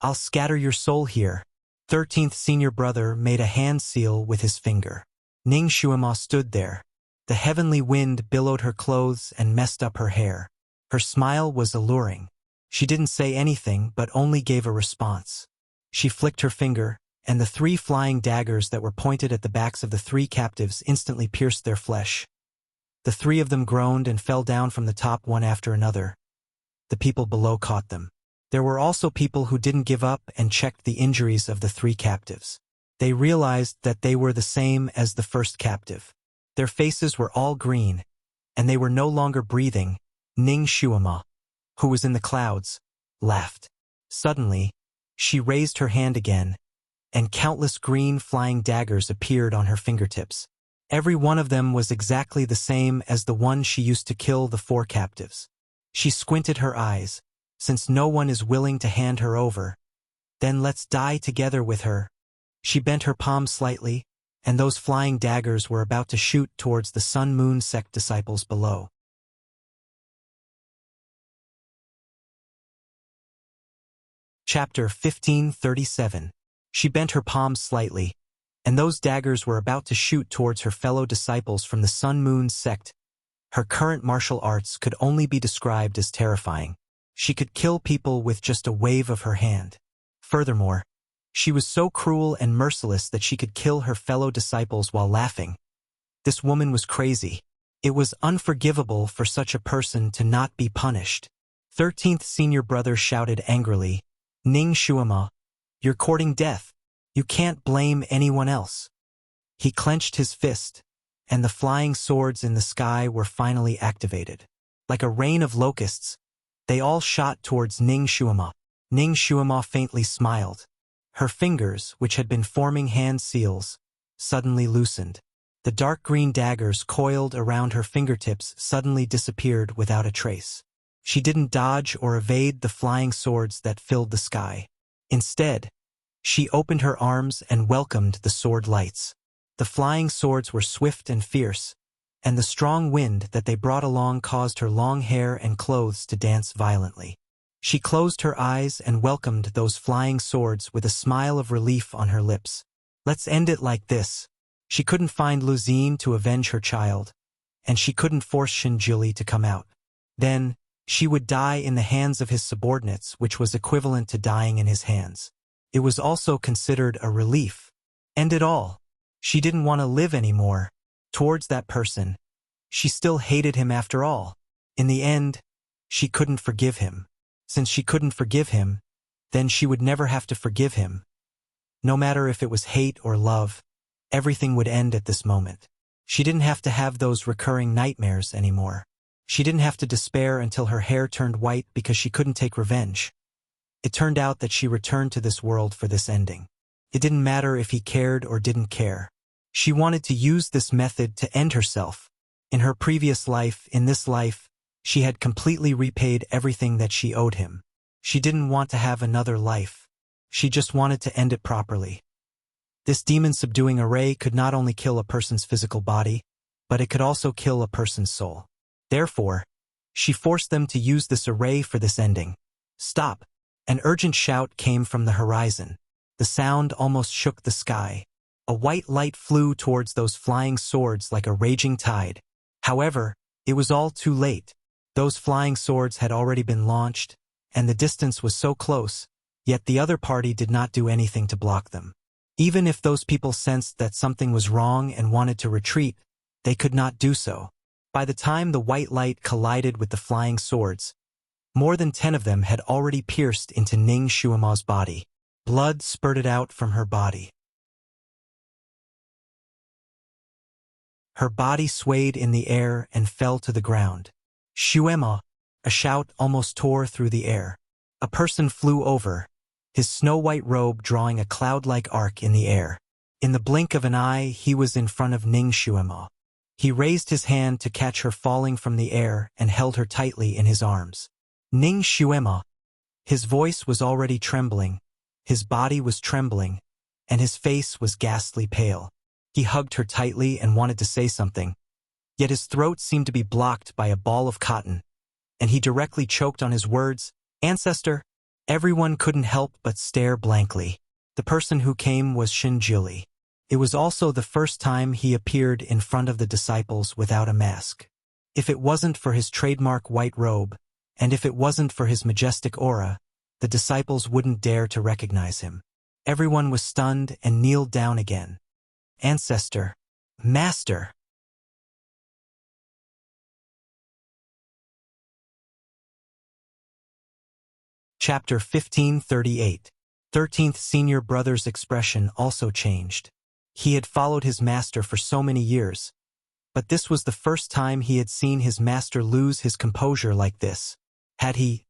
I'll scatter your soul here. 13th senior brother made a hand seal with his finger. Ning Shuama stood there. The heavenly wind billowed her clothes and messed up her hair. Her smile was alluring. She didn't say anything but only gave a response. She flicked her finger, and the 3 flying daggers that were pointed at the backs of the 3 captives instantly pierced their flesh. The 3 of them groaned and fell down from the top one after another. The people below caught them. There were also people who didn't give up and checked the injuries of the 3 captives. They realized that they were the same as the first captive. Their faces were all green, and they were no longer breathing. Ning Shuama, who was in the clouds, laughed. Suddenly, she raised her hand again, and countless green flying daggers appeared on her fingertips. Every one of them was exactly the same as the one she used to kill the 4 captives. She squinted her eyes. Since no one is willing to hand her over, then let's die together with her. She bent her palm slightly, and those flying daggers were about to shoot towards the Sun Moon sect disciples below. Chapter 1537. She bent her palms slightly, and those daggers were about to shoot towards her fellow disciples from the Sun Moon sect. Her current martial arts could only be described as terrifying. She could kill people with just a wave of her hand. Furthermore, she was so cruel and merciless that she could kill her fellow disciples while laughing. This woman was crazy. It was unforgivable for such a person to not be punished. 13th senior brother shouted angrily, "Ning Shuama, you're courting death. You can't blame anyone else." He clenched his fist, and the flying swords in the sky were finally activated. Like a rain of locusts, they all shot towards Ning Shuama. Ning Shuama faintly smiled. Her fingers, which had been forming hand seals, suddenly loosened. The dark green daggers coiled around her fingertips suddenly disappeared without a trace. She didn't dodge or evade the flying swords that filled the sky. Instead, she opened her arms and welcomed the sword lights. The flying swords were swift and fierce, and the strong wind that they brought along caused her long hair and clothes to dance violently. She closed her eyes and welcomed those flying swords with a smile of relief on her lips. Let's end it like this. She couldn't find Luzine to avenge her child, and she couldn't force Shinjuli to come out. Then, she would die in the hands of his subordinates, which was equivalent to dying in his hands. It was also considered a relief. End it all. She didn't want to live anymore. Towards that person. She still hated him after all. In the end, she couldn't forgive him. Since she couldn't forgive him, then she would never have to forgive him. No matter if it was hate or love, everything would end at this moment. She didn't have to have those recurring nightmares anymore. She didn't have to despair until her hair turned white because she couldn't take revenge. It turned out that she returned to this world for this ending. It didn't matter if he cared or didn't care. She wanted to use this method to end herself. In her previous life, in this life, she had completely repaid everything that she owed him. She didn't want to have another life. She just wanted to end it properly. This demon-subduing array could not only kill a person's physical body, but it could also kill a person's soul. Therefore, she forced them to use this array for this ending. Stop! An urgent shout came from the horizon. The sound almost shook the sky. A white light flew towards those flying swords like a raging tide. However, it was all too late. Those flying swords had already been launched, and the distance was so close, yet the other party did not do anything to block them. Even if those people sensed that something was wrong and wanted to retreat, they could not do so. By the time the white light collided with the flying swords, more than 10 of them had already pierced into Ning Shuama's body. Blood spurted out from her body. Her body swayed in the air and fell to the ground. Shuema! A shout almost tore through the air. A person flew over, his snow-white robe drawing a cloud-like arc in the air. In the blink of an eye, he was in front of Ning Shuama. He raised his hand to catch her falling from the air and held her tightly in his arms. Ning Shuema! His voice was already trembling, his body was trembling, and his face was ghastly pale. He hugged her tightly and wanted to say something, yet his throat seemed to be blocked by a ball of cotton, and he directly choked on his words, "Ancestor." Everyone couldn't help but stare blankly. The person who came was Shinjuli. It was also the first time he appeared in front of the disciples without a mask. If it wasn't for his trademark white robe, and if it wasn't for his majestic aura, the disciples wouldn't dare to recognize him. Everyone was stunned and kneeled down again. Ancestor. Master. Chapter 1538. 13th senior brother's expression also changed. He had followed his master for so many years, but this was the first time he had seen his master lose his composure like this. Had he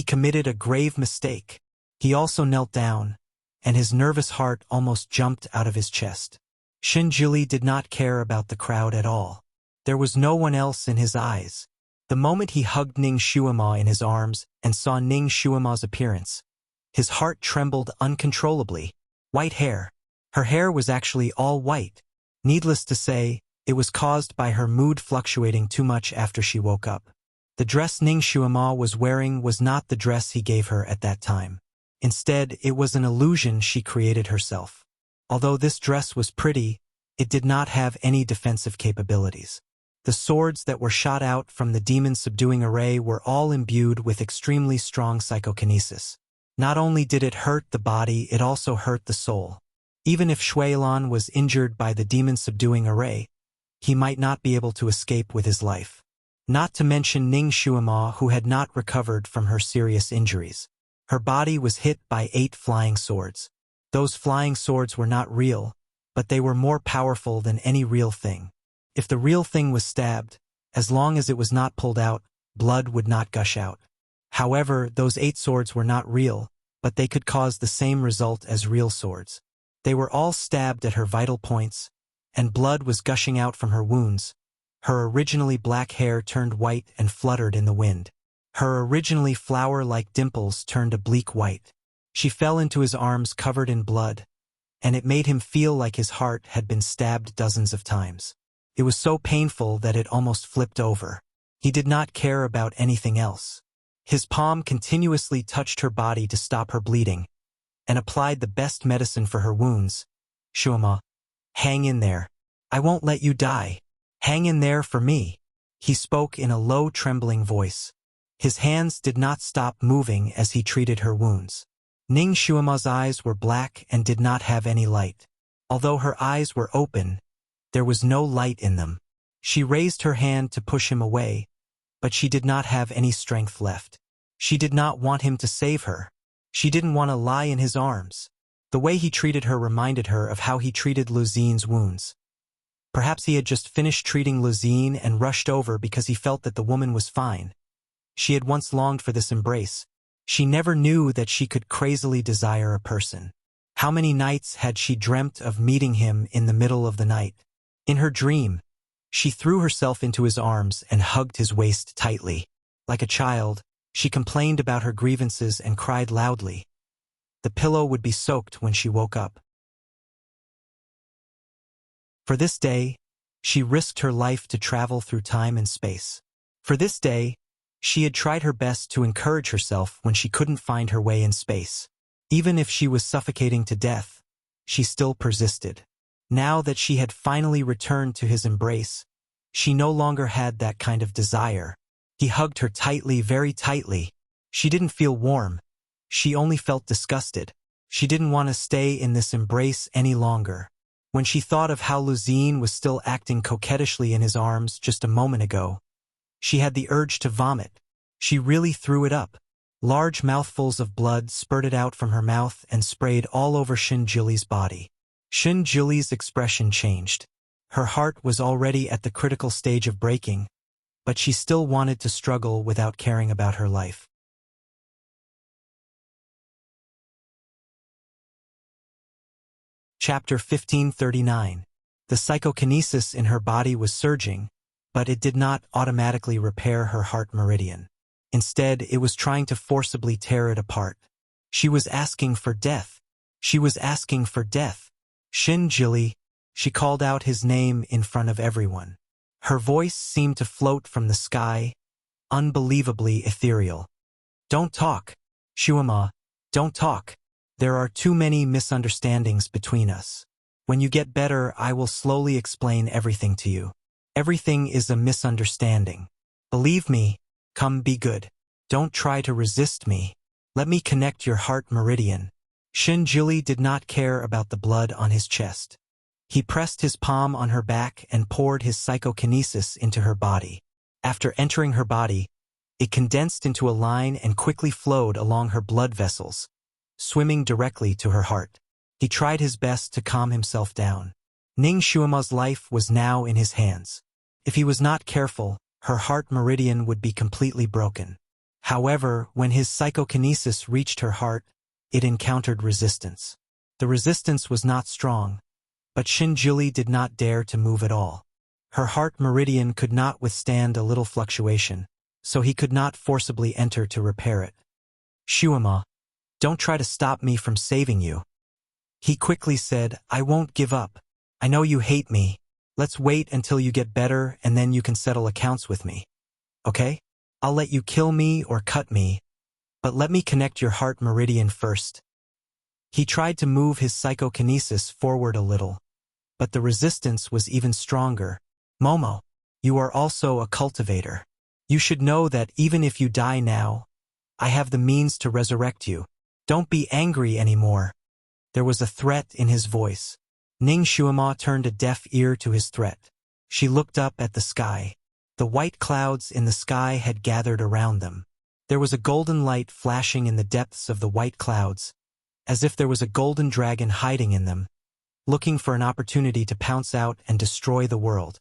committed a grave mistake? He also knelt down, and his nervous heart almost jumped out of his chest. Shinjuli did not care about the crowd at all. There was no one else in his eyes. The moment he hugged Ning Shuama in his arms and saw Ning Shuama's appearance, his heart trembled uncontrollably. White hair. Her hair was actually all white. Needless to say, it was caused by her mood fluctuating too much after she woke up. The dress Ning Shuama was wearing was not the dress he gave her at that time. Instead, it was an illusion she created herself. Although this dress was pretty, it did not have any defensive capabilities. The swords that were shot out from the demon-subduing array were all imbued with extremely strong psychokinesis. Not only did it hurt the body, it also hurt the soul. Even if Shuilan was injured by the demon-subduing array, he might not be able to escape with his life. Not to mention Ning Shuima, who had not recovered from her serious injuries. Her body was hit by 8 flying swords. Those flying swords were not real, but they were more powerful than any real thing. If the real thing was stabbed, as long as it was not pulled out, blood would not gush out. However, those 8 swords were not real, but they could cause the same result as real swords. They were all stabbed at her vital points, and blood was gushing out from her wounds. Her originally black hair turned white and fluttered in the wind. Her originally flower-like dimples turned a bleak white. She fell into his arms covered in blood, and it made him feel like his heart had been stabbed dozens of times. It was so painful that it almost flipped over. He did not care about anything else. His palm continuously touched her body to stop her bleeding, and applied the best medicine for her wounds. Shuima, hang in there. I won't let you die. Hang in there for me. He spoke in a low, trembling voice. His hands did not stop moving as he treated her wounds. Ning Shuima's eyes were black and did not have any light. Although her eyes were open, there was no light in them. She raised her hand to push him away, but she did not have any strength left. She did not want him to save her. She didn't want to lie in his arms. The way he treated her reminded her of how he treated Luzine's wounds. Perhaps he had just finished treating Luzine and rushed over because he felt that the woman was fine. She had once longed for this embrace. She never knew that she could crazily desire a person. How many nights had she dreamt of meeting him in the middle of the night? In her dream, she threw herself into his arms and hugged his waist tightly. Like a child, she complained about her grievances and cried loudly. The pillow would be soaked when she woke up. For this day, she risked her life to travel through time and space. For this day, she had tried her best to encourage herself when she couldn't find her way in space. Even if she was suffocating to death, she still persisted. Now that she had finally returned to his embrace, she no longer had that kind of desire. He hugged her tightly, very tightly. She didn't feel warm. She only felt disgusted. She didn't want to stay in this embrace any longer. When she thought of how Luzine was still acting coquettishly in his arms just a moment ago, she had the urge to vomit. She really threw it up. Large mouthfuls of blood spurted out from her mouth and sprayed all over Shinjili's body. Shinjili's expression changed. Her heart was already at the critical stage of breaking, but she still wanted to struggle without caring about her life. Chapter 1539. The psychokinesis in her body was surging, but it did not automatically repair her heart meridian. Instead, it was trying to forcibly tear it apart. She was asking for death. She was asking for death. Shinjili, she called out his name in front of everyone. Her voice seemed to float from the sky, unbelievably ethereal. Don't talk. Shuima, don't talk. There are too many misunderstandings between us. When you get better, I will slowly explain everything to you. Everything is a misunderstanding. Believe me, come be good. Don't try to resist me. Let me connect your heart meridian. Shinjili did not care about the blood on his chest. He pressed his palm on her back and poured his psychokinesis into her body. After entering her body, it condensed into a line and quickly flowed along her blood vessels, swimming directly to her heart. He tried his best to calm himself down. Ning Shuima's life was now in his hands. If he was not careful, her heart meridian would be completely broken. However, when his psychokinesis reached her heart, it encountered resistance. The resistance was not strong, but Shinjili did not dare to move at all. Her heart meridian could not withstand a little fluctuation, so he could not forcibly enter to repair it. Shuima, don't try to stop me from saving you. He quickly said, I won't give up. I know you hate me. Let's wait until you get better and then you can settle accounts with me. Okay? I'll let you kill me or cut me, But let me connect your heart meridian first. He tried to move his psychokinesis forward a little, but the resistance was even stronger. Momo, you are also a cultivator. You should know that even if you die now, I have the means to resurrect you. Don't be angry anymore. There was a threat in his voice. Ning Shuima turned a deaf ear to his threat. She looked up at the sky. The white clouds in the sky had gathered around them. There was a golden light flashing in the depths of the white clouds, as if there was a golden dragon hiding in them, looking for an opportunity to pounce out and destroy the world.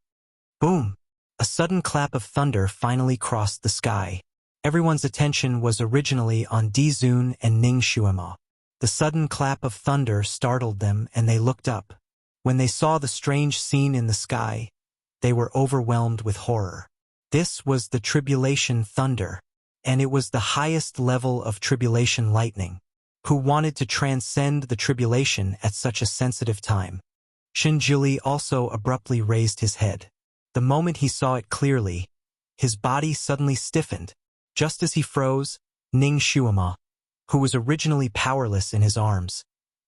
Boom! A sudden clap of thunder finally crossed the sky. Everyone's attention was originally on Dizun and Ning Shuima. The sudden clap of thunder startled them and they looked up. When they saw the strange scene in the sky, they were overwhelmed with horror. This was the tribulation thunder, and it was the highest level of tribulation lightning. Who wanted to transcend the tribulation at such a sensitive time? Shinjuli also abruptly raised his head. The moment he saw it clearly, his body suddenly stiffened. Just as he froze, Ning Shuima, who was originally powerless in his arms,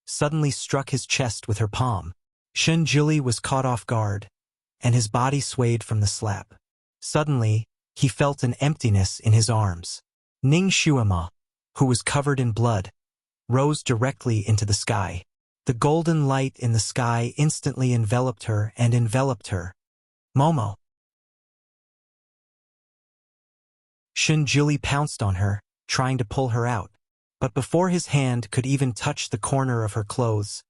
suddenly struck his chest with her palm. Shinjuli was caught off guard, and his body swayed from the slap. Suddenly, he felt an emptiness in his arms. Ning Shuima, who was covered in blood, rose directly into the sky. The golden light in the sky instantly enveloped her and enveloped her. Momo. Shinjuli pounced on her, trying to pull her out. But before his hand could even touch the corner of her clothes,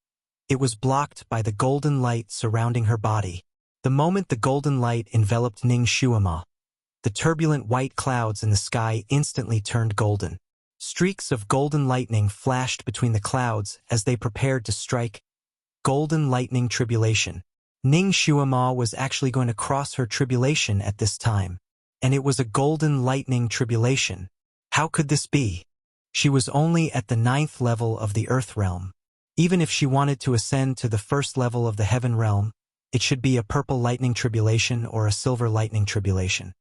it was blocked by the golden light surrounding her body. The moment the golden light enveloped Ning Shuima, the turbulent white clouds in the sky instantly turned golden. Streaks of golden lightning flashed between the clouds as they prepared to strike. Golden lightning tribulation. Ning Shuima was actually going to cross her tribulation at this time. And it was a golden lightning tribulation. How could this be? She was only at the 9th level of the Earth realm. Even if she wanted to ascend to the 1st level of the Heaven realm, it should be a purple lightning tribulation or a silver lightning tribulation.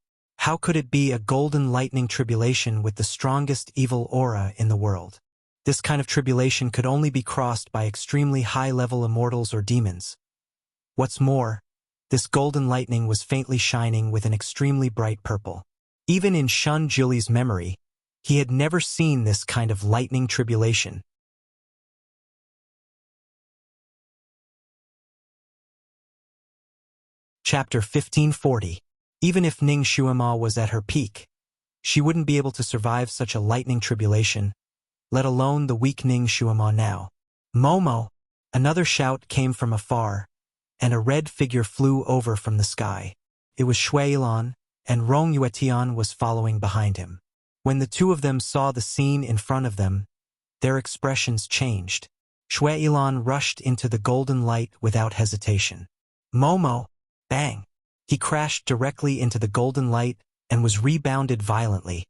How could it be a golden lightning tribulation with the strongest evil aura in the world? This kind of tribulation could only be crossed by extremely high-level immortals or demons. What's more, this golden lightning was faintly shining with an extremely bright purple. Even in Shun Juli's memory, he had never seen this kind of lightning tribulation. Chapter 1540. Even if Ning Shuima was at her peak, she wouldn't be able to survive such a lightning tribulation, let alone the weak Ning Shuima now. Momo! Another shout came from afar, and a red figure flew over from the sky. It was Shuilan, and Rong Yuetian was following behind him. When the two of them saw the scene in front of them, their expressions changed. Shuilan rushed into the golden light without hesitation. Momo! Bang! He crashed directly into the golden light and was rebounded violently,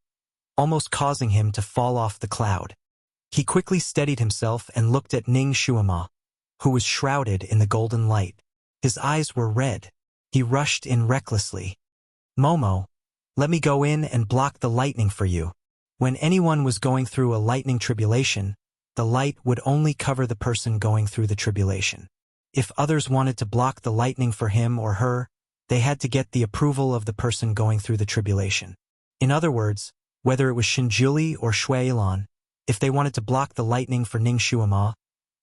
almost causing him to fall off the cloud. He quickly steadied himself and looked at Ning Shuima, who was shrouded in the golden light. His eyes were red. He rushed in recklessly. Momo, let me go in and block the lightning for you. When anyone was going through a lightning tribulation, the light would only cover the person going through the tribulation. If others wanted to block the lightning for him or her, they had to get the approval of the person going through the tribulation. In other words, whether it was Shinjuli or Shuilan, if they wanted to block the lightning for Ning Shuima,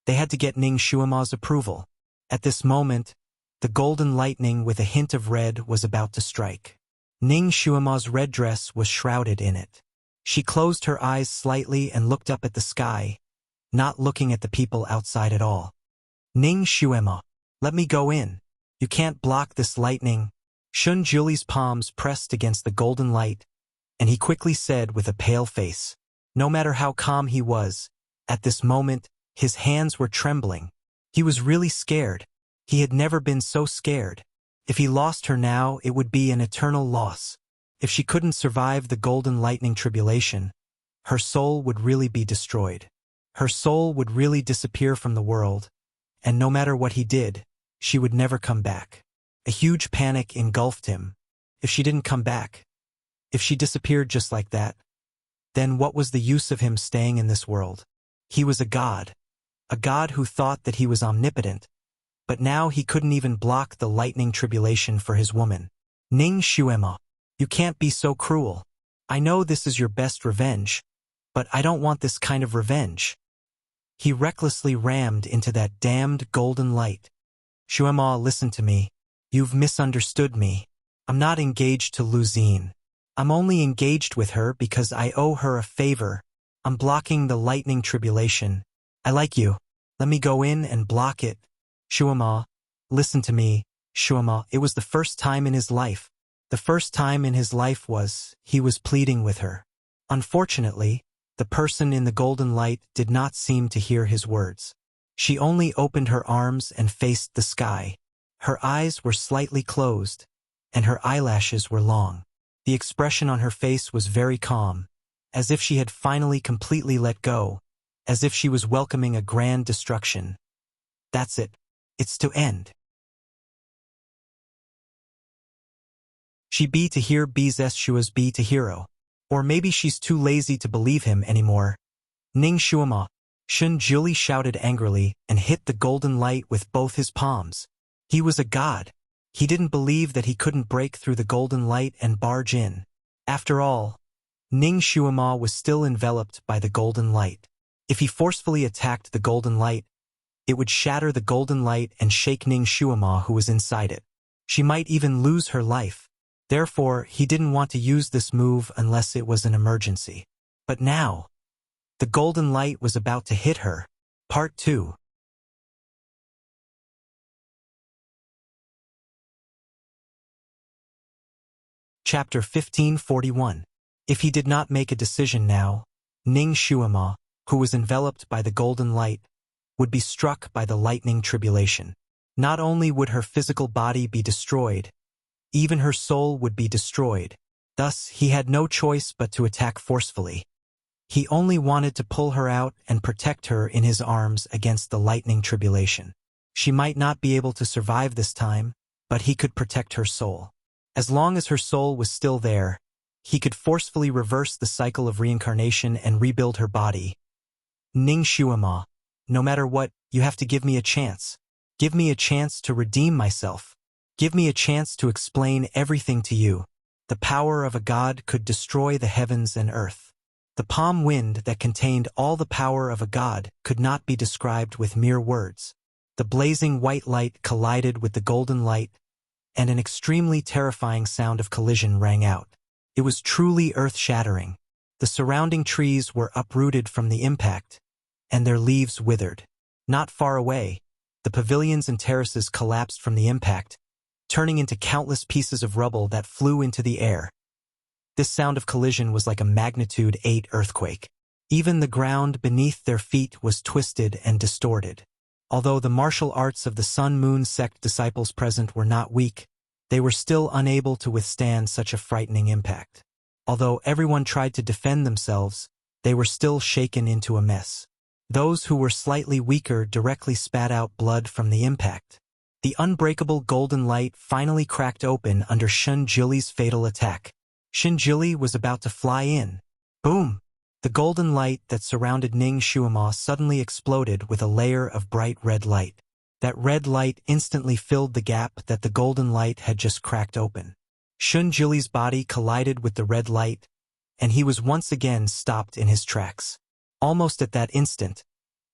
they had to get Ning Shuima's approval. At this moment, the golden lightning with a hint of red was about to strike. Ning Shuima's red dress was shrouded in it. She closed her eyes slightly and looked up at the sky, not looking at the people outside at all. Ning Shuima, let me go in. You can't block this lightning. Shun Juli's palms pressed against the golden light, and he quickly said with a pale face. No matter how calm he was, at this moment, his hands were trembling. He was really scared. He had never been so scared. If he lost her now, it would be an eternal loss. If she couldn't survive the golden lightning tribulation, her soul would really be destroyed. Her soul would really disappear from the world, and no matter what he did, she would never come back. A huge panic engulfed him. If she didn't come back, if she disappeared just like that, then what was the use of him staying in this world? He was a god who thought that he was omnipotent, but now he couldn't even block the lightning tribulation for his woman. Ning Shuema, you can't be so cruel. I know this is your best revenge, but I don't want this kind of revenge. He recklessly rammed into that damned golden light. Shuema, listen to me. You've misunderstood me. I'm not engaged to Luzine. I'm only engaged with her because I owe her a favor. I'm blocking the lightning tribulation. I like you. Let me go in and block it. Shuema, listen to me. Shuema, it was the first time in his life. The first time in his life he was pleading with her. Unfortunately, the person in the golden light did not seem to hear his words. She only opened her arms and faced the sky. Her eyes were slightly closed, and her eyelashes were long. The expression on her face was very calm, as if she had finally completely let go, as if she was welcoming a grand destruction. That's it. It's to end. She be to hear B's Shua's be to hero. Or maybe she's too lazy to believe him anymore. Ning Shuema. Shun Juli shouted angrily and hit the golden light with both his palms. He was a god. He didn't believe that he couldn't break through the golden light and barge in. After all, Ning Shuema was still enveloped by the golden light. If he forcefully attacked the golden light, it would shatter the golden light and shake Ning Shuema, who was inside it. She might even lose her life. Therefore, he didn't want to use this move unless it was an emergency. But now, the golden light was about to hit her. Part 2. Chapter 1541. If he did not make a decision now, Ning Shuema, who was enveloped by the golden light, would be struck by the lightning tribulation. Not only would her physical body be destroyed, even her soul would be destroyed. Thus, he had no choice but to attack forcefully. He only wanted to pull her out and protect her in his arms against the lightning tribulation. She might not be able to survive this time, but he could protect her soul. As long as her soul was still there, he could forcefully reverse the cycle of reincarnation and rebuild her body. Ning Shuema, no matter what, you have to give me a chance. Give me a chance to redeem myself. Give me a chance to explain everything to you. The power of a god could destroy the heavens and earth. The palm wind that contained all the power of a god could not be described with mere words. The blazing white light collided with the golden light, and an extremely terrifying sound of collision rang out. It was truly earth-shattering. The surrounding trees were uprooted from the impact, and their leaves withered. Not far away, the pavilions and terraces collapsed from the impact, turning into countless pieces of rubble that flew into the air. This sound of collision was like a magnitude 8 earthquake. Even the ground beneath their feet was twisted and distorted. Although the martial arts of the Sun-Moon sect disciples present were not weak, they were still unable to withstand such a frightening impact. Although everyone tried to defend themselves, they were still shaken into a mess. Those who were slightly weaker directly spat out blood from the impact. The unbreakable golden light finally cracked open under Shun Jili's fatal attack. Shun Jili was about to fly in. Boom! The golden light that surrounded Ning Shuema suddenly exploded with a layer of bright red light. That red light instantly filled the gap that the golden light had just cracked open. Shun Jili's body collided with the red light, and he was once again stopped in his tracks. Almost at that instant,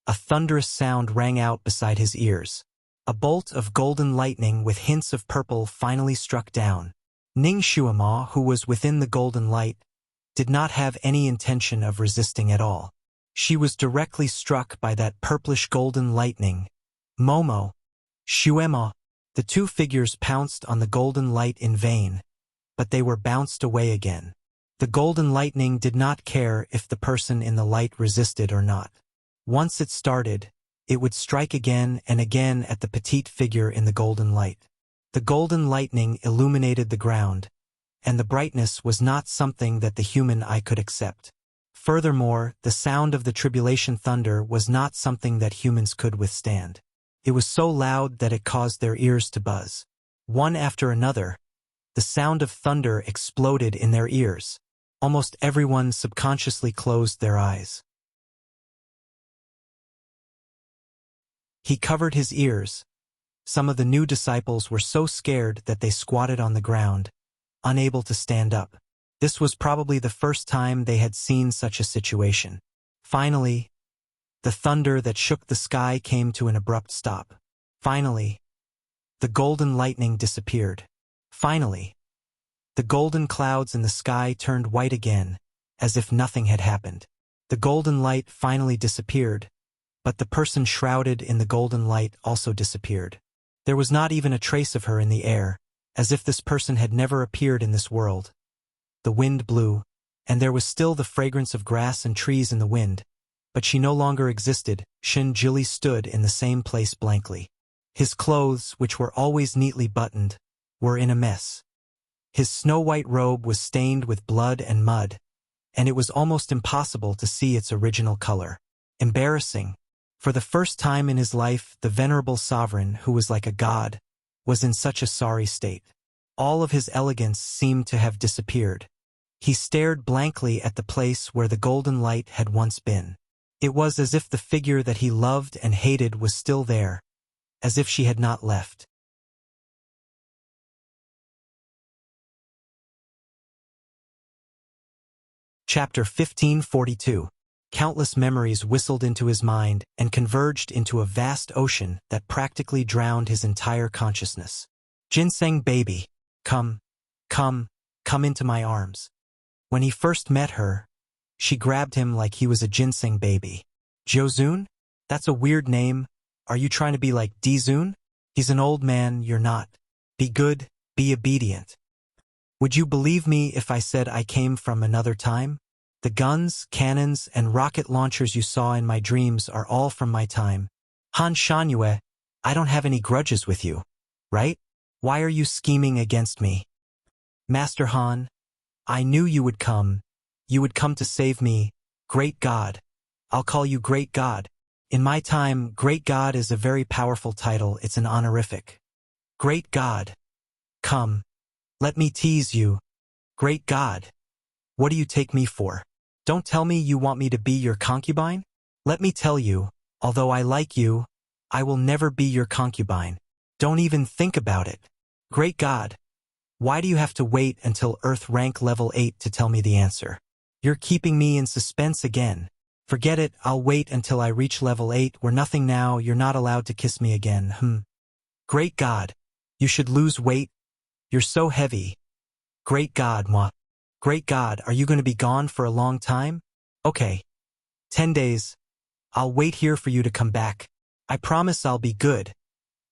a thunderous sound rang out beside his ears. A bolt of golden lightning with hints of purple finally struck down. Ning Shuema, who was within the golden light, did not have any intention of resisting at all. She was directly struck by that purplish golden lightning. Momo, Shuema, the two figures pounced on the golden light in vain, but they were bounced away again. The golden lightning did not care if the person in the light resisted or not. Once it started, it would strike again and again at the petite figure in the golden light. The golden lightning illuminated the ground, and the brightness was not something that the human eye could accept. Furthermore, the sound of the tribulation thunder was not something that humans could withstand. It was so loud that it caused their ears to buzz. One after another, the sound of thunder exploded in their ears. Almost everyone subconsciously closed their eyes. He covered his ears. Some of the new disciples were so scared that they squatted on the ground, unable to stand up. This was probably the first time they had seen such a situation. Finally, the thunder that shook the sky came to an abrupt stop. Finally, the golden lightning disappeared. Finally, the golden clouds in the sky turned white again, as if nothing had happened. The golden light finally disappeared, but the person shrouded in the golden light also disappeared. There was not even a trace of her in the air, as if this person had never appeared in this world. The wind blew, and there was still the fragrance of grass and trees in the wind, but she no longer existed. Shin-Jili stood in the same place blankly. His clothes, which were always neatly buttoned, were in a mess. His snow-white robe was stained with blood and mud, and it was almost impossible to see its original color. Embarrassing. For the first time in his life, the venerable sovereign, who was like a god, was in such a sorry state. All of his elegance seemed to have disappeared. He stared blankly at the place where the golden light had once been. It was as if the figure that he loved and hated was still there, as if she had not left. Chapter 1542. Countless memories whistled into his mind and converged into a vast ocean that practically drowned his entire consciousness. Ginseng baby, come into my arms. When he first met her, she grabbed him like he was a ginseng baby. Jiozun? That's a weird name. Are you trying to be like Dizun? He's an old man, you're not. Be good, be obedient. Would you believe me if I said I came from another time? The guns, cannons, and rocket launchers you saw in my dreams are all from my time. Han Shanyue, I don't have any grudges with you, right? Why are you scheming against me? Master Han, I knew you would come. You would come to save me. Great God. I'll call you Great God. In my time, Great God is a very powerful title. It's an honorific. Great God. Come. Let me tease you. Great God. What do you take me for? Don't tell me you want me to be your concubine? Let me tell you, although I like you, I will never be your concubine. Don't even think about it. Great God. Why do you have to wait until Earth rank level 8 to tell me the answer? You're keeping me in suspense again. Forget it, I'll wait until I reach level 8. We're nothing now, you're not allowed to kiss me again. Great God. You should lose weight. You're so heavy. Great God, moi. Great God, are you going to be gone for a long time? Okay. 10 days. I'll wait here for you to come back. I promise I'll be good.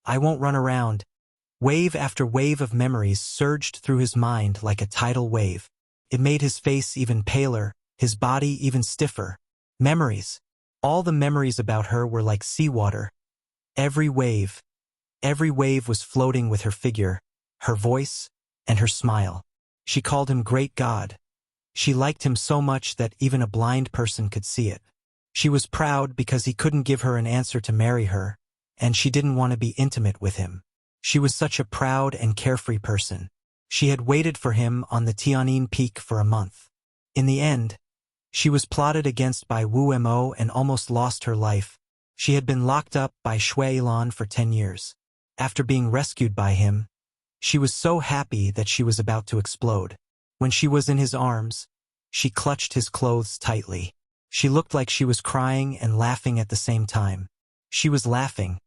I won't run around. Wave after wave of memories surged through his mind like a tidal wave. It made his face even paler, his body even stiffer. Memories. All the memories about her were like seawater. Every wave was floating with her figure, her voice, and her smile. She called him Great God. She liked him so much that even a blind person could see it. She was proud because he couldn't give her an answer to marry her, and she didn't want to be intimate with him. She was such a proud and carefree person. She had waited for him on the Tianyin Peak for a month. In the end, she was plotted against by Wu Mo and almost lost her life. She had been locked up by Shui Ilan for 10 years. After being rescued by him, she was so happy that she was about to explode. When she was in his arms, she clutched his clothes tightly. She looked like she was crying and laughing at the same time. She was laughing,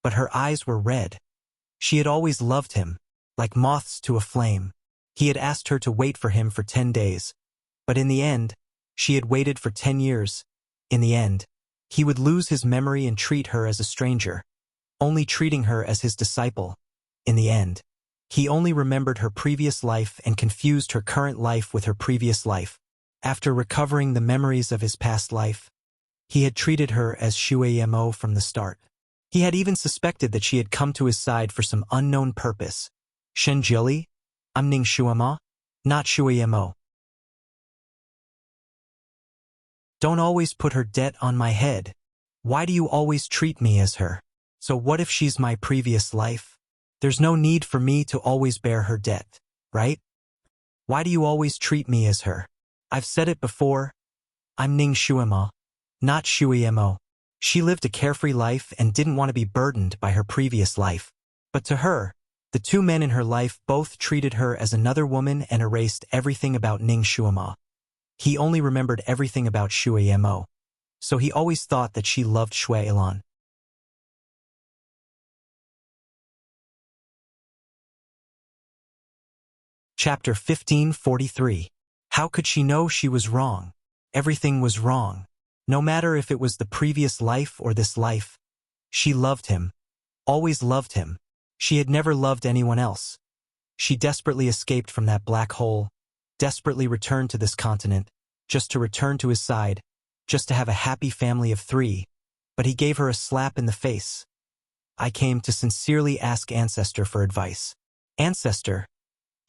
but her eyes were red. She had always loved him, like moths to a flame. He had asked her to wait for him for 10 days, but in the end, she had waited for 10 years. In the end, he would lose his memory and treat her as a stranger, only treating her as his disciple. In the end, he only remembered her previous life and confused her current life with her previous life. After recovering the memories of his past life, he had treated her as Shui Mo from the start. He had even suspected that she had come to his side for some unknown purpose. Shen-Jili? I'm Ning Shuama, not Shui Mo. Don't always put her debt on my head. Why do you always treat me as her? So what if she's my previous life? There's no need for me to always bear her debt, right? Why do you always treat me as her? I've said it before. I'm Ning Shuima, not Shuimo. She lived a carefree life and didn't want to be burdened by her previous life. But to her, the two men in her life both treated her as another woman and erased everything about Ning Shuima. He only remembered everything about Shuimo. So he always thought that she loved Shui Ilan. Chapter 1543. How could she know she was wrong? Everything was wrong. No matter if it was the previous life or this life. She loved him. Always loved him. She had never loved anyone else. She desperately escaped from that black hole, desperately returned to this continent, just to return to his side, just to have a happy family of 3. But he gave her a slap in the face. I came to sincerely ask Ancestor for advice. Ancestor,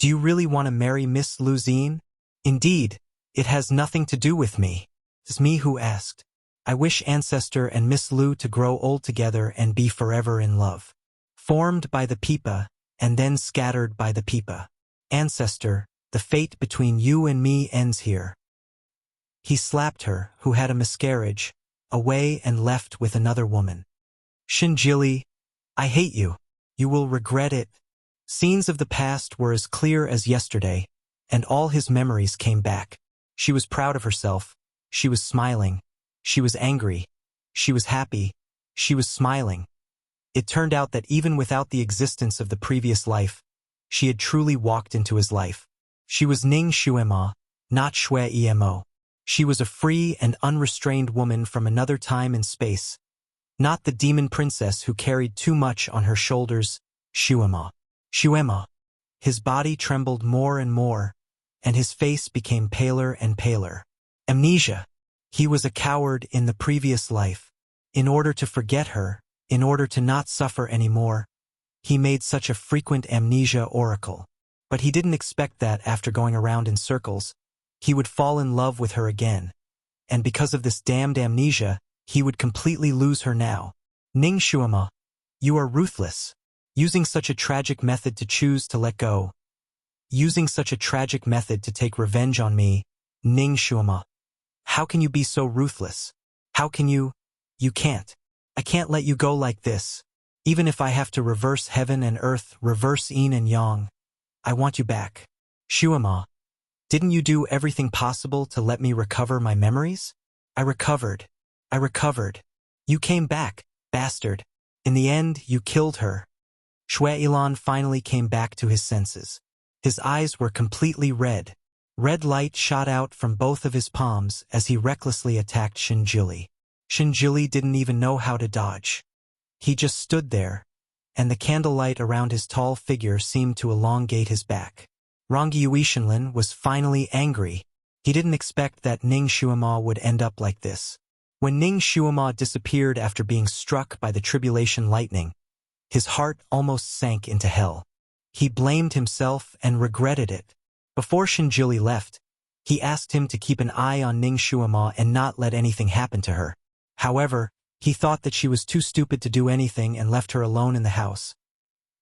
do you really want to marry Miss Luzine? Indeed, it has nothing to do with me. It's me who asked. I wish Ancestor and Miss Lu to grow old together and be forever in love. Formed by the Pipa, and then scattered by the Pipa. Ancestor, the fate between you and me ends here. He slapped her, who had a miscarriage, away and left with another woman. Shinjili, I hate you. You will regret it. Scenes of the past were as clear as yesterday, and all his memories came back. She was proud of herself. She was smiling. She was angry. She was happy. She was smiling. It turned out that even without the existence of the previous life, she had truly walked into his life. She was Ning Shuima, not Shui Emo. She was a free and unrestrained woman from another time and space, not the demon princess who carried too much on her shoulders. Shuima. Shuima. His body trembled more and more, and his face became paler and paler. Amnesia. He was a coward in the previous life. In order to forget her, in order to not suffer anymore, he made such a frequent amnesia oracle. But he didn't expect that after going around in circles, he would fall in love with her again. And because of this damned amnesia, he would completely lose her now. Ning Shuima, you are ruthless. Using such a tragic method to choose to let go. Using such a tragic method to take revenge on me, Ning Shuima. How can you be so ruthless? How can you? You can't. I can't let you go like this. Even if I have to reverse heaven and earth, reverse yin and yang. I want you back. Shuima, didn't you do everything possible to let me recover my memories? I recovered. I recovered. You came back, bastard. In the end, you killed her. Shui Ilan finally came back to his senses. His eyes were completely red. Red light shot out from both of his palms as he recklessly attacked Shinjili. Shinjili didn't even know how to dodge. He just stood there, and the candlelight around his tall figure seemed to elongate his back. Rangyuishinlin was finally angry. He didn't expect that Ning Shuima would end up like this. When Ning Shuima disappeared after being struck by the tribulation lightning, his heart almost sank into hell. He blamed himself and regretted it. Before Shinjili left, he asked him to keep an eye on Ning Shuima and not let anything happen to her. However, he thought that she was too stupid to do anything and left her alone in the house.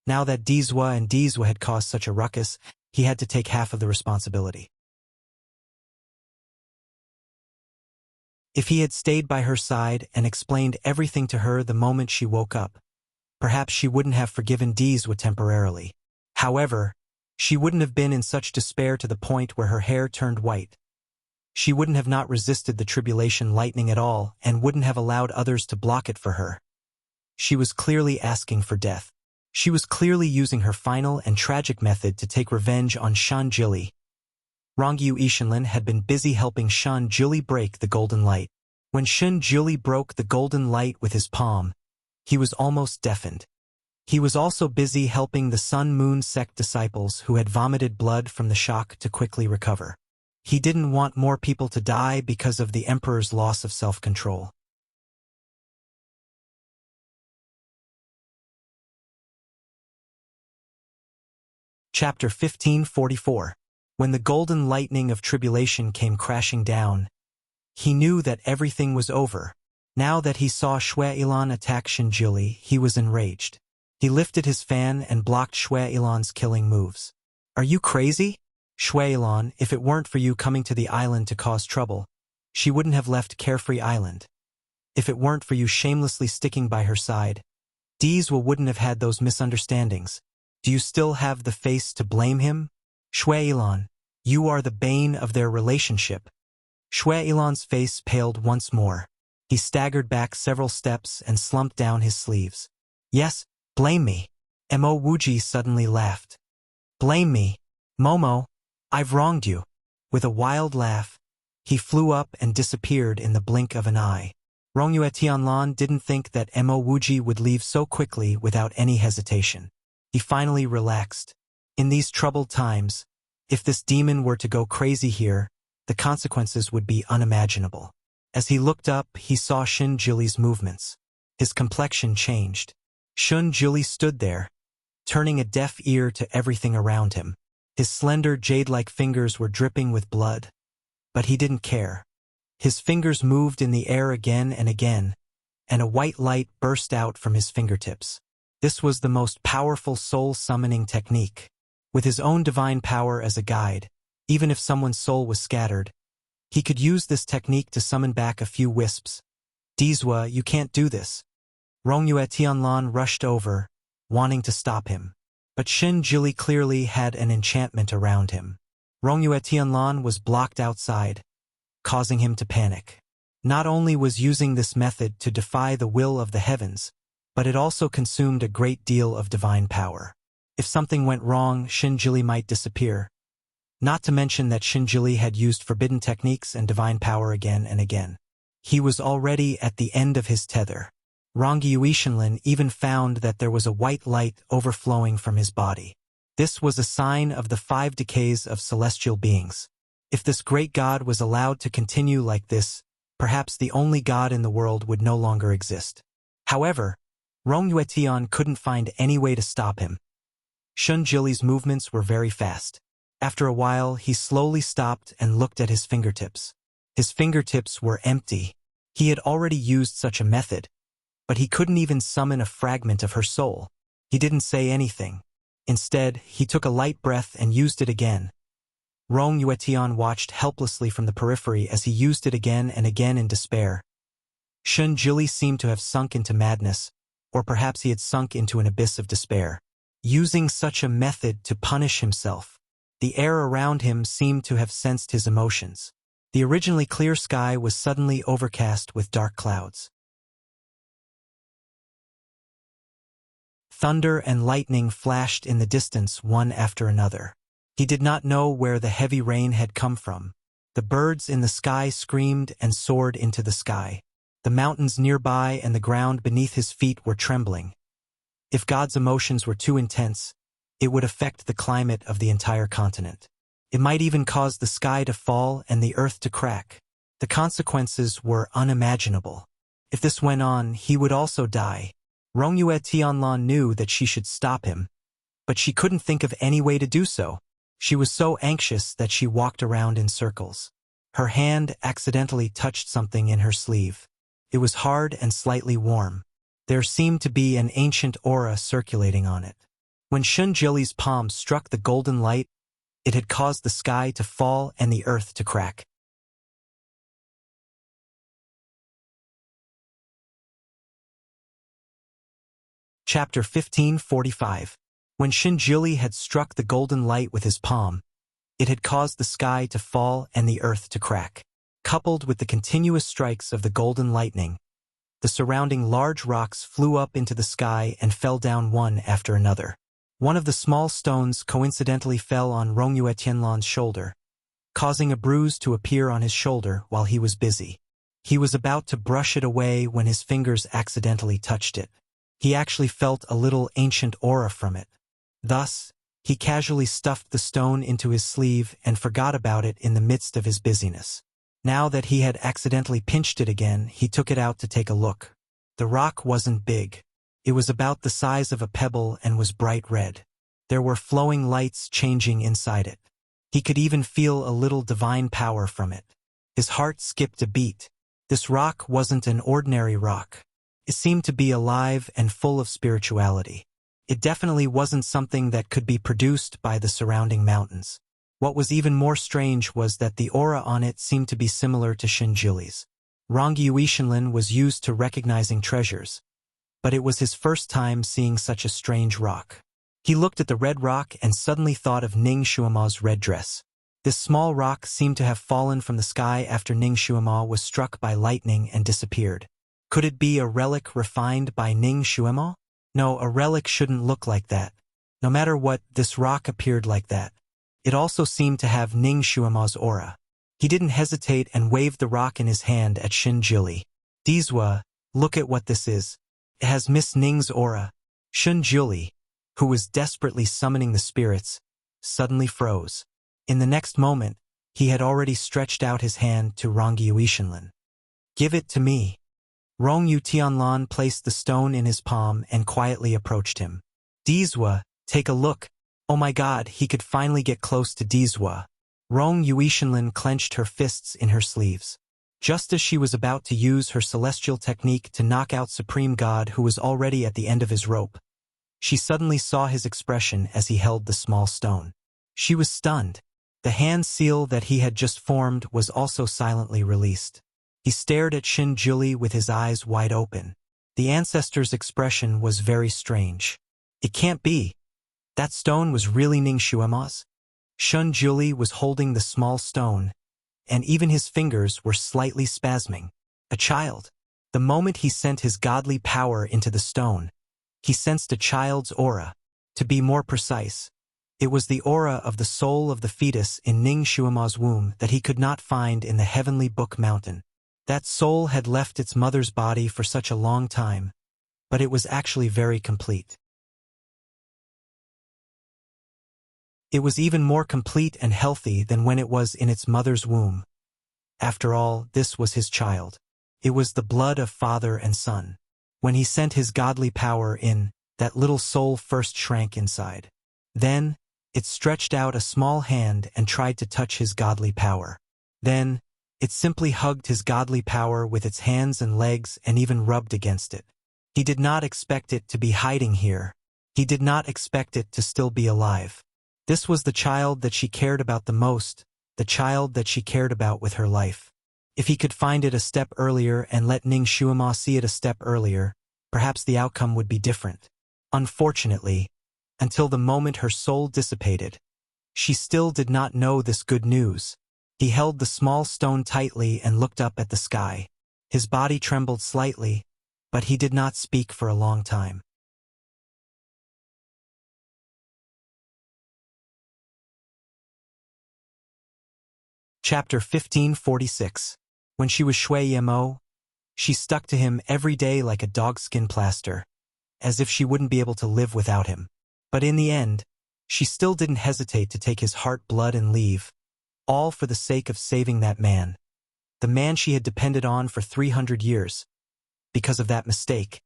Now that Dizwa had caused such a ruckus, he had to take half of the responsibility. If he had stayed by her side and explained everything to her the moment she woke up, perhaps she wouldn't have forgiven Dizwa temporarily. However, she wouldn't have been in such despair to the point where her hair turned white. She wouldn't have not resisted the tribulation lightning at all and wouldn't have allowed others to block it for her. She was clearly asking for death. She was clearly using her final and tragic method to take revenge on Shinjili. Rangyuishinlin had been busy helping Shinjili break the golden light. When Shinjili broke the golden light with his palm, he was almost deafened. He was also busy helping the Sun Moon sect disciples who had vomited blood from the shock to quickly recover. He didn't want more people to die because of the Emperor's loss of self-control. Chapter 1544. When the golden lightning of tribulation came crashing down, he knew that everything was over. Now that he saw Shui Ilan attack Shinjili, he was enraged. He lifted his fan and blocked Shui Ilan's killing moves. Are you crazy? Shueilon, if it weren't for you coming to the island to cause trouble, she wouldn't have left Carefree Island. If it weren't for you shamelessly sticking by her side, Deezwa wouldn't have had those misunderstandings. Do you still have the face to blame him? Shueilon, you are the bane of their relationship. Shueilon's face paled once more. He staggered back several steps and slumped down his sleeves. Yes, blame me. Mo Wuji suddenly laughed. Blame me. Momo, I've wronged you. With a wild laugh, he flew up and disappeared in the blink of an eye. Rongyue Tianlan didn't think that Mo Wuji would leave so quickly without any hesitation. He finally relaxed. In these troubled times, if this demon were to go crazy here, the consequences would be unimaginable. As he looked up, he saw Shun Jili's movements. His complexion changed. Shun Jili stood there, turning a deaf ear to everything around him. His slender jade-like fingers were dripping with blood, but he didn't care. His fingers moved in the air again and again, and a white light burst out from his fingertips. This was the most powerful soul-summoning technique. With his own divine power as a guide, even if someone's soul was scattered, he could use this technique to summon back a few wisps. Deezwa, you can't do this. Rongyue Tianlan rushed over, wanting to stop him. But Shun Jili clearly had an enchantment around him. Rongyue Tianlan was blocked outside, causing him to panic. Not only was using this method to defy the will of the heavens, but it also consumed a great deal of divine power. If something went wrong, Shun Jili might disappear. Not to mention that Shun Jili had used forbidden techniques and divine power again and again. He was already at the end of his tether. Rongyue Shenlin even found that there was a white light overflowing from his body. This was a sign of the 5 decays of celestial beings. If this great god was allowed to continue like this, perhaps the only god in the world would no longer exist. However, Rongyue Tian couldn't find any way to stop him. Shun Jili's movements were very fast. After a while, he slowly stopped and looked at his fingertips. His fingertips were empty. He had already used such a method, but he couldn't even summon a fragment of her soul. He didn't say anything. Instead, he took a light breath and used it again. Rongyue Tian watched helplessly from the periphery as he used it again and again in despair. Shun Jili seemed to have sunk into madness, or perhaps he had sunk into an abyss of despair. Using such a method to punish himself. The air around him seemed to have sensed his emotions. The originally clear sky was suddenly overcast with dark clouds. Thunder and lightning flashed in the distance one after another. He did not know where the heavy rain had come from. The birds in the sky screamed and soared into the sky. The mountains nearby and the ground beneath his feet were trembling. If God's emotions were too intense, it would affect the climate of the entire continent. It might even cause the sky to fall and the earth to crack. The consequences were unimaginable. If this went on, he would also die. Rongyue Tianlan knew that she should stop him, but she couldn't think of any way to do so. She was so anxious that she walked around in circles. Her hand accidentally touched something in her sleeve. It was hard and slightly warm. There seemed to be an ancient aura circulating on it. When Shun Jili's palm struck the golden light, it had caused the sky to fall and the earth to crack. Chapter 1545. When Shun Jili had struck the golden light with his palm, it had caused the sky to fall and the earth to crack. Coupled with the continuous strikes of the golden lightning, the surrounding large rocks flew up into the sky and fell down one after another. One of the small stones coincidentally fell on Rongyue Tianlan's shoulder, causing a bruise to appear on his shoulder while he was busy. He was about to brush it away when his fingers accidentally touched it. He actually felt a little ancient aura from it. Thus, he casually stuffed the stone into his sleeve and forgot about it in the midst of his busyness. Now that he had accidentally pinched it again, he took it out to take a look. The rock wasn't big. It was about the size of a pebble and was bright red. There were flowing lights changing inside it. He could even feel a little divine power from it. His heart skipped a beat. This rock wasn't an ordinary rock. It seemed to be alive and full of spirituality. It definitely wasn't something that could be produced by the surrounding mountains. What was even more strange was that the aura on it seemed to be similar to Shinjuli's. Rongyuishinlin was used to recognizing treasures, but it was his first time seeing such a strange rock. He looked at the red rock and suddenly thought of Ning Shuima's red dress. This small rock seemed to have fallen from the sky after Ning Shuima was struck by lightning and disappeared. Could it be a relic refined by Ning Shuima? No, a relic shouldn't look like that. No matter what, this rock appeared like that. It also seemed to have Ning Shuima's aura. He didn't hesitate and waved the rock in his hand at Shinjuli. Dizwa, look at what this is. It has Miss Ning's aura. Shinjuli, who was desperately summoning the spirits, suddenly froze. In the next moment, he had already stretched out his hand to Rongyuishinlin. Give it to me. Rongyu Tianlan placed the stone in his palm and quietly approached him. Dizwa, take a look. Oh my god, he could finally get close to Dizwa. Rongyuishinlin clenched her fists in her sleeves. Just as she was about to use her celestial technique to knock out Supreme God who was already at the end of his rope, she suddenly saw his expression as he held the small stone. She was stunned. The hand seal that he had just formed was also silently released. He stared at Shinjuli with his eyes wide open. The ancestor's expression was very strange. It can't be. That stone was really Ning Shuima's? Shinjuli was holding the small stone, and even his fingers were slightly spasming. A child. The moment he sent his godly power into the stone, he sensed a child's aura. To be more precise, it was the aura of the soul of the fetus in Ning Shuima's womb that he could not find in the Heavenly Book Mountain. That soul had left its mother's body for such a long time, but it was actually very complete. It was even more complete and healthy than when it was in its mother's womb. After all, this was his child. It was the blood of father and son. When he sent his godly power in, that little soul first shrank inside. Then, it stretched out a small hand and tried to touch his godly power. Then, it simply hugged his godly power with its hands and legs and even rubbed against it. He did not expect it to be hiding here. He did not expect it to still be alive. This was the child that she cared about the most, the child that she cared about with her life. If he could find it a step earlier and let Ning Shuima see it a step earlier, perhaps the outcome would be different. Unfortunately, until the moment her soul dissipated, she still did not know this good news. He held the small stone tightly and looked up at the sky. His body trembled slightly, but he did not speak for a long time. Chapter 1546. When she was Shui Yemo, she stuck to him every day like a dogskin plaster, as if she wouldn't be able to live without him. But in the end, she still didn't hesitate to take his heart blood and leave, all for the sake of saving that man. The man she had depended on for 300 years. Because of that mistake,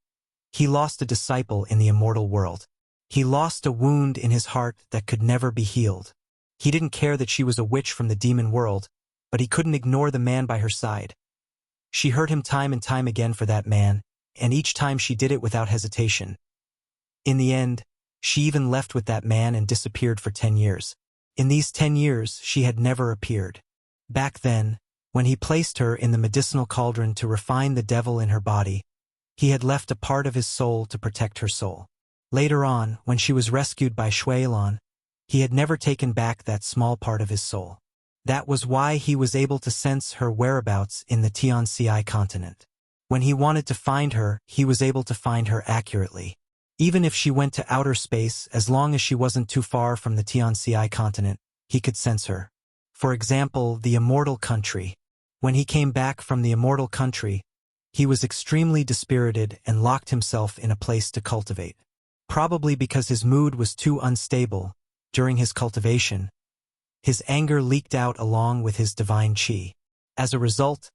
he lost a disciple in the immortal world. He lost a wound in his heart that could never be healed. He didn't care that she was a witch from the demon world, but he couldn't ignore the man by her side. She hurt him time and time again for that man, and each time she did it without hesitation. In the end, she even left with that man and disappeared for 10 years. In these 10 years, she had never appeared. Back then, when he placed her in the medicinal cauldron to refine the devil in her body, he had left a part of his soul to protect her soul. Later on, when she was rescued by Shuilan, he had never taken back that small part of his soul. That was why he was able to sense her whereabouts in the Tianxi continent. When he wanted to find her, he was able to find her accurately. Even if she went to outer space, as long as she wasn't too far from the Tianxi continent, he could sense her. For example, the immortal country. When he came back from the immortal country, he was extremely dispirited and locked himself in a place to cultivate. Probably because his mood was too unstable. During his cultivation, his anger leaked out along with his divine qi. As a result,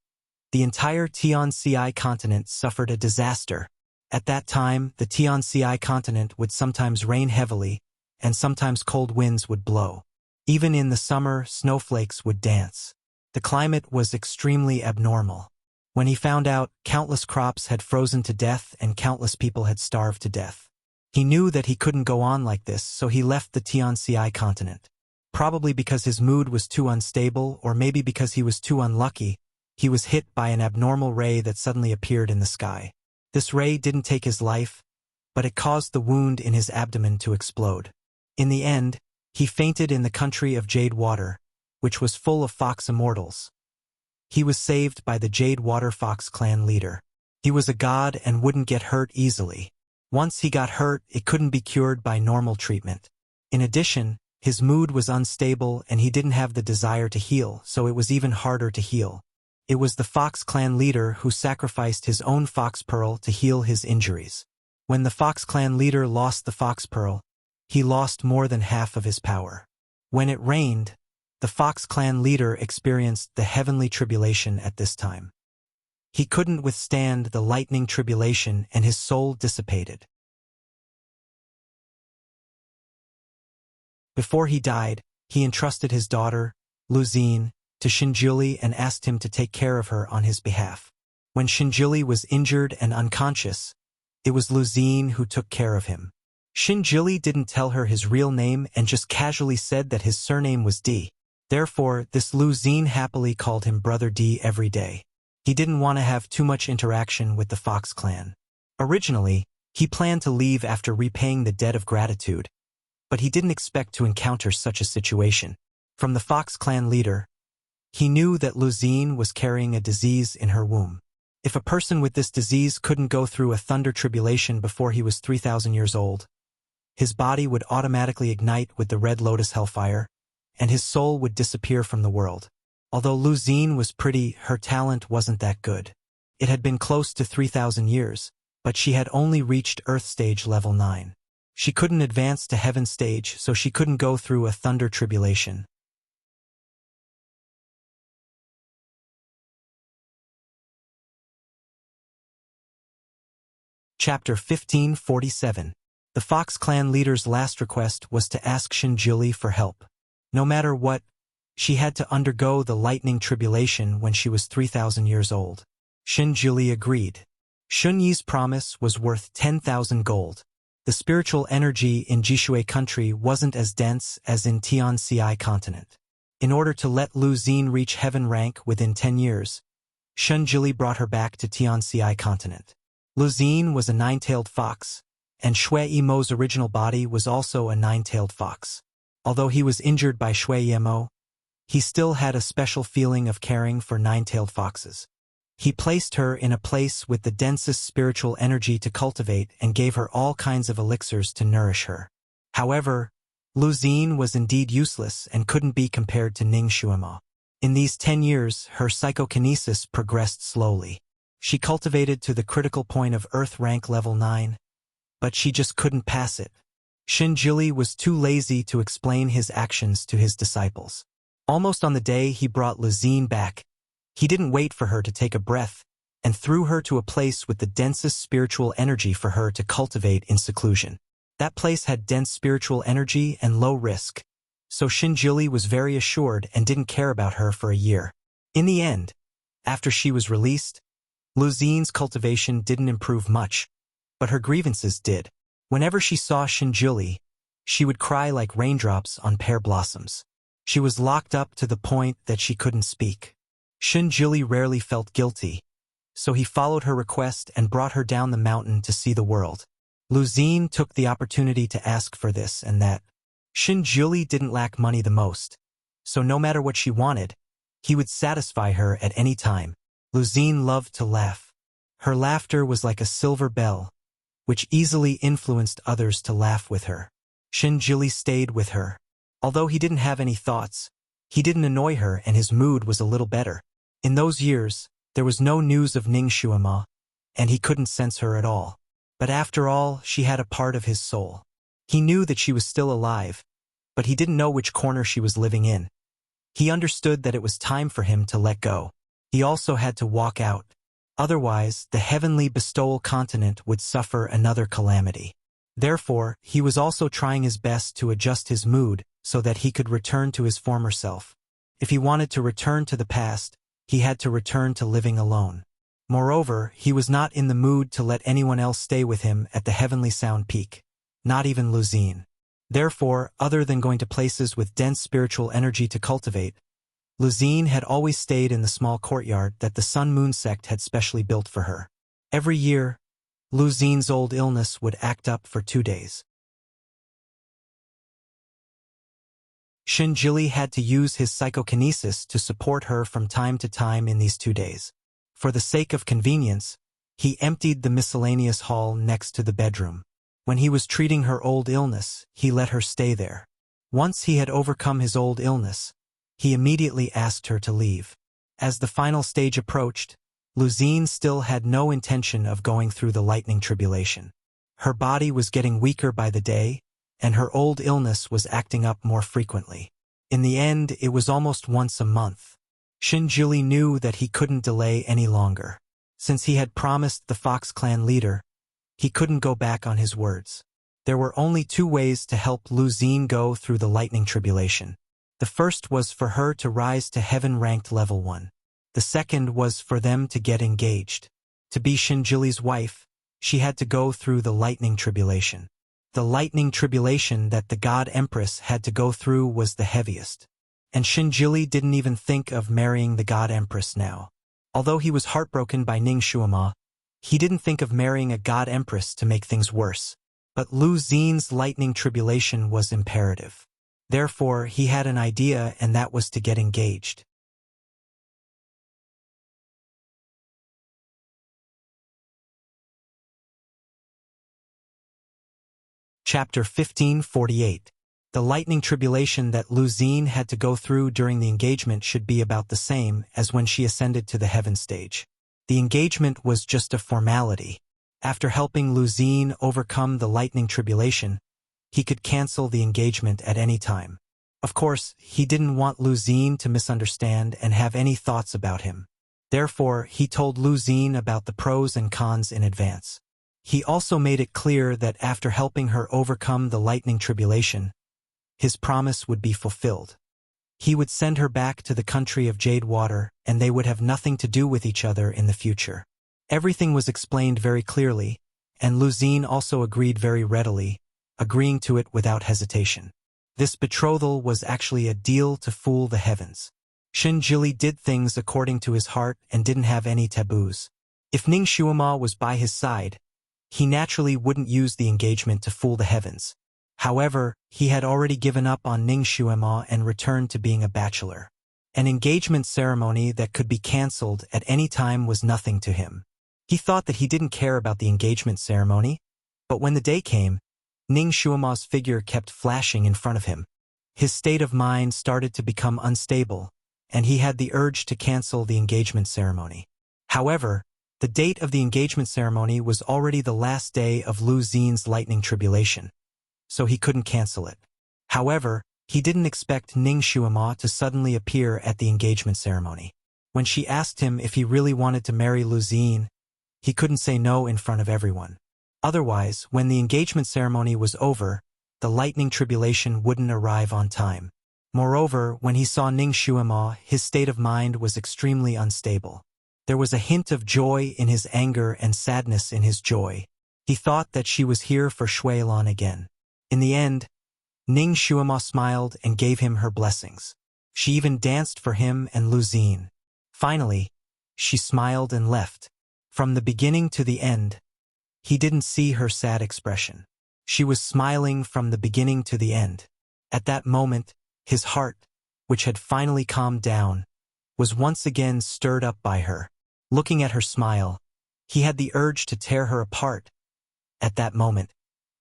the entire Tianxi continent suffered a disaster. At that time, the Tianxi continent would sometimes rain heavily, and sometimes cold winds would blow. Even in the summer, snowflakes would dance. The climate was extremely abnormal. When he found out, countless crops had frozen to death and countless people had starved to death. He knew that he couldn't go on like this, so he left the Tianxi continent. Probably because his mood was too unstable, or maybe because he was too unlucky, he was hit by an abnormal ray that suddenly appeared in the sky. This ray didn't take his life, but it caused the wound in his abdomen to explode. In the end, he fainted in the country of Jade Water, which was full of fox immortals. He was saved by the Jade Water Fox clan leader. He was a god and wouldn't get hurt easily. Once he got hurt, it couldn't be cured by normal treatment. In addition, his mood was unstable and he didn't have the desire to heal, so it was even harder to heal. It was the Fox clan leader who sacrificed his own fox pearl to heal his injuries. When the Fox clan leader lost the fox pearl, he lost more than half of his power. When it rained, the Fox clan leader experienced the heavenly tribulation at this time. He couldn't withstand the lightning tribulation and his soul dissipated. Before he died, he entrusted his daughter, Luzine, to Shinjuli and asked him to take care of her on his behalf. When Shinjuli was injured and unconscious, it was Luzine who took care of him. Shinjuli didn't tell her his real name and just casually said that his surname was D. Therefore, this Luzine happily called him Brother D every day. He didn't want to have too much interaction with the Fox clan. Originally, he planned to leave after repaying the debt of gratitude, but he didn't expect to encounter such a situation. From the Fox clan leader, he knew that Luzine was carrying a disease in her womb. If a person with this disease couldn't go through a thunder tribulation before he was 3,000 years old, his body would automatically ignite with the red lotus hellfire, and his soul would disappear from the world. Although Luzine was pretty, her talent wasn't that good. It had been close to 3,000 years, but she had only reached Earth stage level 9. She couldn't advance to Heaven stage, so she couldn't go through a thunder tribulation. Chapter 1547. The Fox clan leader's last request was to ask Shinjuli for help. No matter what, she had to undergo the lightning tribulation when she was 3,000 years old. Shinjuli agreed. Shunyi's promise was worth 10,000 gold. The spiritual energy in Jishui country wasn't as dense as in Tianxi continent. In order to let Luzine reach heaven rank within 10 years, Shinjuli brought her back to Tianxi continent. Luzine was a nine-tailed fox, and Shui Yimo's original body was also a nine-tailed fox. Although he was injured by Shui Yimo, he still had a special feeling of caring for nine-tailed foxes. He placed her in a place with the densest spiritual energy to cultivate and gave her all kinds of elixirs to nourish her. However, Luzine was indeed useless and couldn't be compared to Ning Shuima. In these 10 years, her psychokinesis progressed slowly. She cultivated to the critical point of Earth rank level 9, but she just couldn't pass it. Shinjuli was too lazy to explain his actions to his disciples. Almost on the day he brought Luzine back, he didn't wait for her to take a breath and threw her to a place with the densest spiritual energy for her to cultivate in seclusion. That place had dense spiritual energy and low risk, so Shinjuli was very assured and didn't care about her for a year. In the end, after she was released, Luzine's cultivation didn't improve much, but her grievances did. Whenever she saw Shinjuli, she would cry like raindrops on pear blossoms. She was locked up to the point that she couldn't speak. Shinjuli rarely felt guilty, so he followed her request and brought her down the mountain to see the world. Luzine took the opportunity to ask for this and that. Shinjuli didn't lack money the most, so no matter what she wanted, he would satisfy her at any time. Luzine loved to laugh. Her laughter was like a silver bell, which easily influenced others to laugh with her. Shinjuli stayed with her. Although he didn't have any thoughts, he didn't annoy her and his mood was a little better. In those years, there was no news of Ning Shuima, and he couldn't sense her at all. But after all, she had a part of his soul. He knew that she was still alive, but he didn't know which corner she was living in. He understood that it was time for him to let go. He also had to walk out. Otherwise, the heavenly bestowal continent would suffer another calamity. Therefore, he was also trying his best to adjust his mood so that he could return to his former self. If he wanted to return to the past, he had to return to living alone. Moreover, he was not in the mood to let anyone else stay with him at the heavenly sound peak. Not even Luzine. Therefore, other than going to places with dense spiritual energy to cultivate, Luzine had always stayed in the small courtyard that the Sun-Moon sect had specially built for her. Every year, Luzine's old illness would act up for 2 days. Shinjili had to use his psychokinesis to support her from time to time in these 2 days. For the sake of convenience, he emptied the miscellaneous hall next to the bedroom. When he was treating her old illness, he let her stay there. Once he had overcome his old illness, he immediately asked her to leave. As the final stage approached, Luzine still had no intention of going through the lightning tribulation. Her body was getting weaker by the day, and her old illness was acting up more frequently. In the end, it was almost once a month. Shinjili knew that he couldn't delay any longer. Since he had promised the Fox clan leader, he couldn't go back on his words. There were only 2 ways to help Luzine go through the lightning tribulation. The first was for her to rise to heaven-ranked level 1. The second was for them to get engaged. To be Shinjili's wife, she had to go through the lightning tribulation. The lightning tribulation that the god Empress had to go through was the heaviest. And Shinjili didn't even think of marrying the god Empress now. Although he was heartbroken by Ning Shuama, he didn't think of marrying a god Empress to make things worse. But Luzine's lightning tribulation was imperative. Therefore, he had an idea, and that was to get engaged. Chapter 1548. The lightning tribulation that Luzine had to go through during the engagement should be about the same as when she ascended to the heaven stage. The engagement was just a formality. After helping Luzine overcome the lightning tribulation, he could cancel the engagement at any time. Of course, he didn't want Luzine to misunderstand and have any thoughts about him. Therefore, he told Luzine about the pros and cons in advance. He also made it clear that after helping her overcome the lightning tribulation, his promise would be fulfilled. He would send her back to the country of Jade Water, and they would have nothing to do with each other in the future. Everything was explained very clearly, and Luzine also agreed very readily, agreeing to it without hesitation. This betrothal was actually a deal to fool the heavens. Shinjili did things according to his heart and didn't have any taboos. If Ning Shuama was by his side, he naturally wouldn't use the engagement to fool the heavens. However, he had already given up on Ning Shuama and returned to being a bachelor. An engagement ceremony that could be cancelled at any time was nothing to him. He thought that he didn't care about the engagement ceremony, but when the day came, Ning Shuama's figure kept flashing in front of him. His state of mind started to become unstable, and he had the urge to cancel the engagement ceremony. However, the date of the engagement ceremony was already the last day of Luzine's lightning tribulation, so he couldn't cancel it. However, he didn't expect Ning Shuama to suddenly appear at the engagement ceremony. When she asked him if he really wanted to marry Luzine, he couldn't say no in front of everyone. Otherwise, when the engagement ceremony was over, the lightning tribulation wouldn't arrive on time. Moreover, when he saw Ning Shuama, his state of mind was extremely unstable. There was a hint of joy in his anger and sadness in his joy. He thought that she was here for Shuilan again. In the end, Ning Shuama smiled and gave him her blessings. She even danced for him and Luzine. Finally, she smiled and left. From the beginning to the end, he didn't see her sad expression. She was smiling from the beginning to the end. At that moment, his heart, which had finally calmed down, was once again stirred up by her. Looking at her smile, he had the urge to tear her apart. At that moment,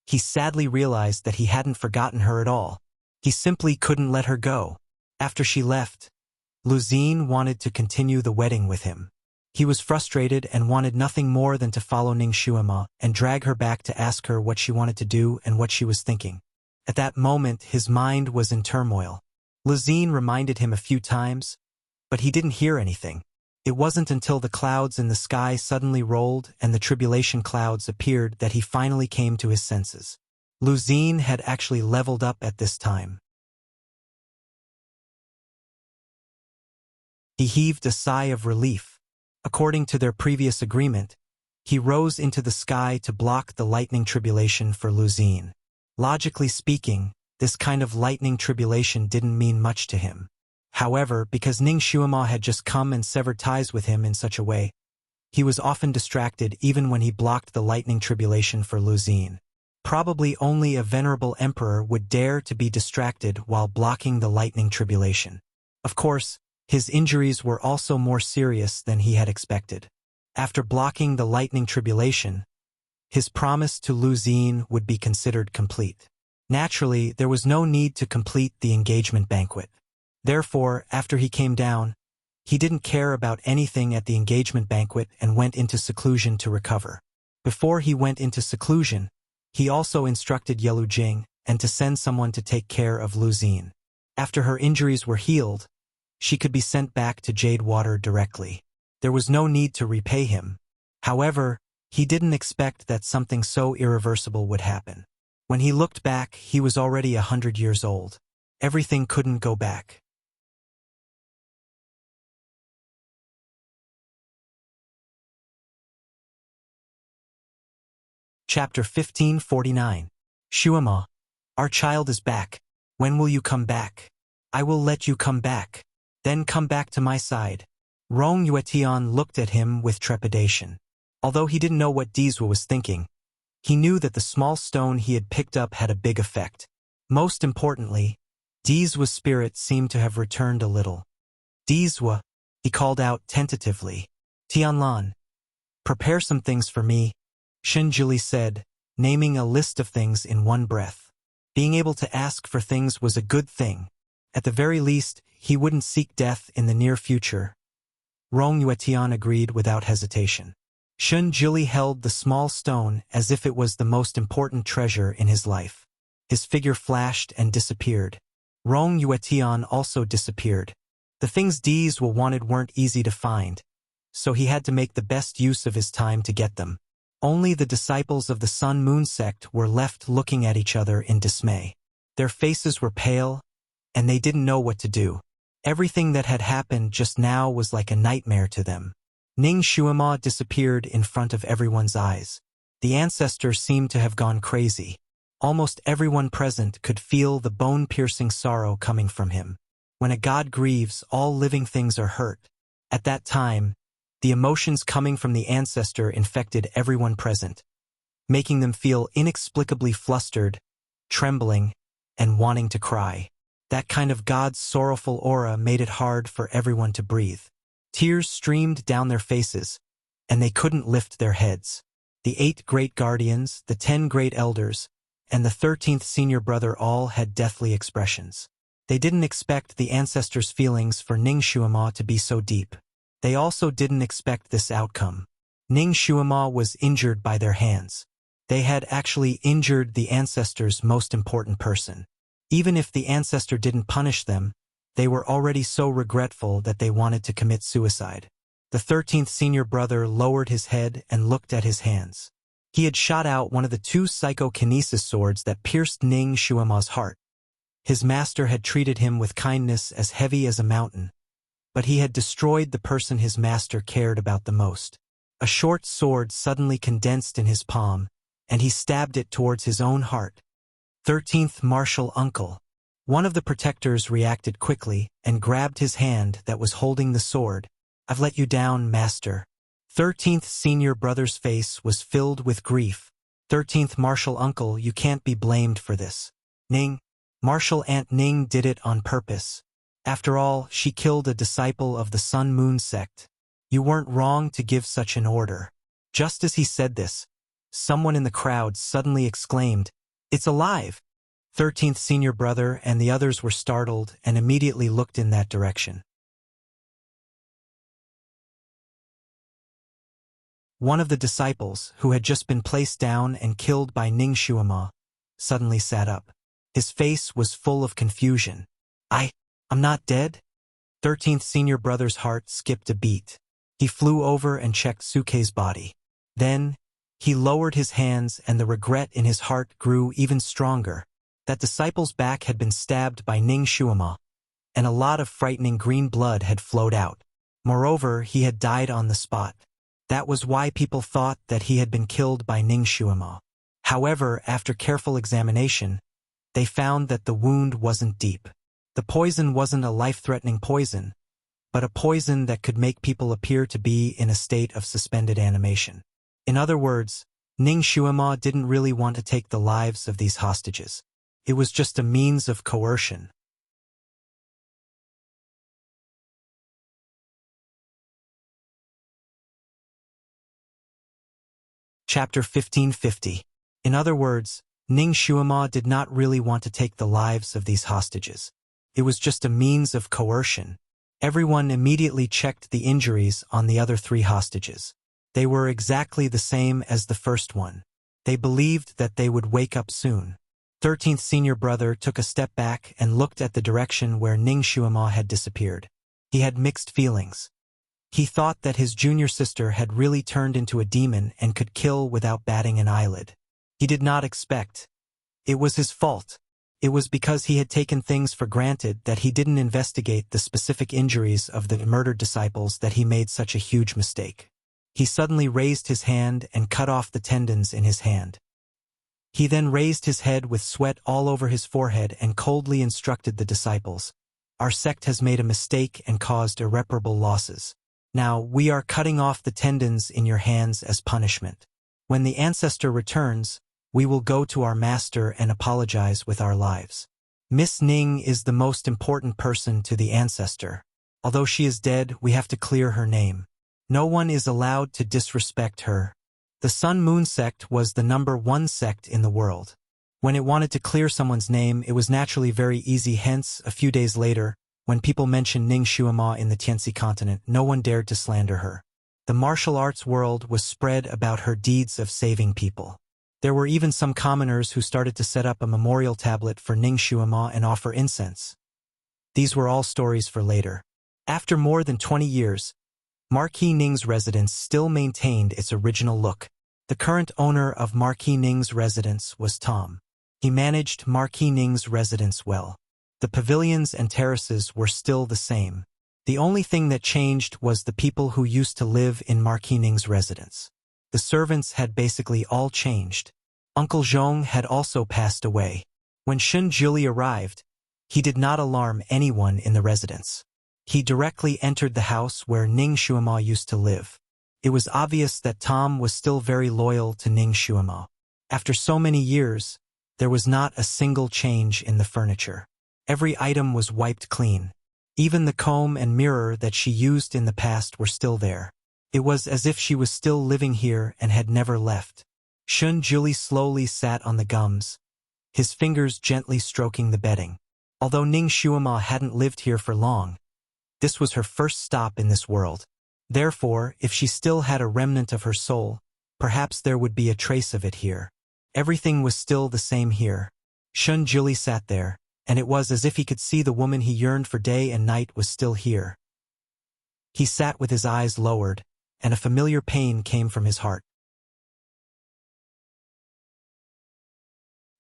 he sadly realized that he hadn't forgotten her at all. He simply couldn't let her go. After she left, Luzine wanted to continue the wedding with him. He was frustrated and wanted nothing more than to follow Ning Shuama and drag her back to ask her what she wanted to do and what she was thinking. At that moment, his mind was in turmoil. Luzine reminded him a few times, but he didn't hear anything. It wasn't until the clouds in the sky suddenly rolled and the tribulation clouds appeared that he finally came to his senses. Luzine had actually leveled up at this time. He heaved a sigh of relief. According to their previous agreement, he rose into the sky to block the lightning tribulation for Luzine. Logically speaking, this kind of lightning tribulation didn't mean much to him. However, because Ning Shuima had just come and severed ties with him in such a way, he was often distracted even when he blocked the lightning tribulation for Lu Xun. Probably only a venerable emperor would dare to be distracted while blocking the lightning tribulation. Of course, his injuries were also more serious than he had expected. After blocking the lightning tribulation, his promise to Lu Xun would be considered complete. Naturally, there was no need to complete the engagement banquet. Therefore, after he came down, he didn't care about anything at the engagement banquet and went into seclusion to recover. Before he went into seclusion, he also instructed Yelu Jing and to send someone to take care of Lu Xun. After her injuries were healed, she could be sent back to Jade Water directly. There was no need to repay him. However, he didn't expect that something so irreversible would happen. When he looked back, he was already 100 years old. Everything couldn't go back. Chapter 1549. Shuima, our child is back. When will you come back? I will let you come back. Then come back to my side. Rong Yuetian looked at him with trepidation. Although he didn't know what Dizwa was thinking, he knew that the small stone he had picked up had a big effect. Most importantly, Dizwa's spirit seemed to have returned a little. Dizwa, he called out tentatively. Tianlan, prepare some things for me, Shinjili said, naming a list of things in one breath. Being able to ask for things was a good thing. At the very least, he wouldn't seek death in the near future. Rong Yuetian agreed without hesitation. Shinjili held the small stone as if it was the most important treasure in his life. His figure flashed and disappeared. Rong Yuetian also disappeared. The things Dizwa wanted weren't easy to find, so he had to make the best use of his time to get them. Only the disciples of the Sun-Moon sect were left looking at each other in dismay. Their faces were pale, and they didn't know what to do. Everything that had happened just now was like a nightmare to them. Ning Shuima disappeared in front of everyone's eyes. The ancestor seemed to have gone crazy. Almost everyone present could feel the bone-piercing sorrow coming from him. When a god grieves, all living things are hurt. At that time, the emotions coming from the ancestor infected everyone present, making them feel inexplicably flustered, trembling, and wanting to cry. That kind of god's sorrowful aura made it hard for everyone to breathe. Tears streamed down their faces, and they couldn't lift their heads. The 8 great guardians, the 10 great elders, and the 13th senior brother all had deathly expressions. They didn't expect the ancestors' feelings for Ning Shuima to be so deep. They also didn't expect this outcome. Ning Shuima was injured by their hands. They had actually injured the ancestor's most important person. Even if the ancestor didn't punish them, they were already so regretful that they wanted to commit suicide. The 13th senior brother lowered his head and looked at his hands. He had shot out one of the 2 psychokinesis swords that pierced Ning Shuima's heart. His master had treated him with kindness as heavy as a mountain, but he had destroyed the person his master cared about the most. A short sword suddenly condensed in his palm, and he stabbed it towards his own heart. 13th Martial Uncle. One of the protectors reacted quickly and grabbed his hand that was holding the sword. I've let you down, master. 13th senior brother's face was filled with grief. 13th Martial Uncle, you can't be blamed for this. Ning, Martial Aunt Ning did it on purpose. After all, she killed a disciple of the Sun-Moon sect. You weren't wrong to give such an order. Just as he said this, someone in the crowd suddenly exclaimed, "It's alive!" 13th senior brother and the others were startled and immediately looked in that direction. One of the disciples, who had just been placed down and killed by Ning Shuima, suddenly sat up. His face was full of confusion. I'm not dead? 13th senior brother's heart skipped a beat. He flew over and checked Suke's body. Then, he lowered his hands and the regret in his heart grew even stronger. That disciple's back had been stabbed by Ning Shuima, and a lot of frightening green blood had flowed out. Moreover, he had died on the spot. That was why people thought that he had been killed by Ning Shuima. However, after careful examination, they found that the wound wasn't deep. The poison wasn't a life-threatening poison, but a poison that could make people appear to be in a state of suspended animation. In other words, Ning Xuema didn't really want to take the lives of these hostages. It was just a means of coercion. Chapter 1550. In other words, Ning Xuema did not really want to take the lives of these hostages. It was just a means of coercion. Everyone immediately checked the injuries on the other 3 hostages. They were exactly the same as the first one. They believed that they would wake up soon. 13th senior brother took a step back and looked at the direction where Ning Xuema had disappeared. He had mixed feelings. He thought that his junior sister had really turned into a demon and could kill without batting an eyelid. He did not expect. It was his fault. It was because he had taken things for granted that he didn't investigate the specific injuries of the murdered disciples that he made such a huge mistake. He suddenly raised his hand and cut off the tendons in his hand. He then raised his head with sweat all over his forehead and coldly instructed the disciples, "Our sect has made a mistake and caused irreparable losses. Now we are cutting off the tendons in your hands as punishment. When the ancestor returns, we will go to our master and apologize with our lives. Miss Ning is the most important person to the ancestor. Although she is dead, we have to clear her name. No one is allowed to disrespect her." The Sun-Moon sect was the #1 sect in the world. When it wanted to clear someone's name, it was naturally very easy. Hence, a few days later, when people mentioned Ning Xuema in the Tianxi continent, no one dared to slander her. The martial arts world was spread about her deeds of saving people. There were even some commoners who started to set up a memorial tablet for Ning Xuema and offer incense. These were all stories for later. After more than 20 years, Marquis Ning's residence still maintained its original look. The current owner of Marquis Ning's residence was Tom. He managed Marquis Ning's residence well. The pavilions and terraces were still the same. The only thing that changed was the people who used to live in Marquis Ning's residence. The servants had basically all changed. Uncle Zhong had also passed away. When Shun Juli arrived, he did not alarm anyone in the residence. He directly entered the house where Ning Xuema used to live. It was obvious that Tom was still very loyal to Ning Xuema. After so many years, there was not a single change in the furniture. Every item was wiped clean. Even the comb and mirror that she used in the past were still there. It was as if she was still living here and had never left. Shun Juli slowly sat on the gums, his fingers gently stroking the bedding. Although Ning Xuema hadn't lived here for long, this was her first stop in this world. Therefore, if she still had a remnant of her soul, perhaps there would be a trace of it here. Everything was still the same here. Shun Juli sat there, and it was as if he could see the woman he yearned for day and night was still here. He sat with his eyes lowered, and a familiar pain came from his heart.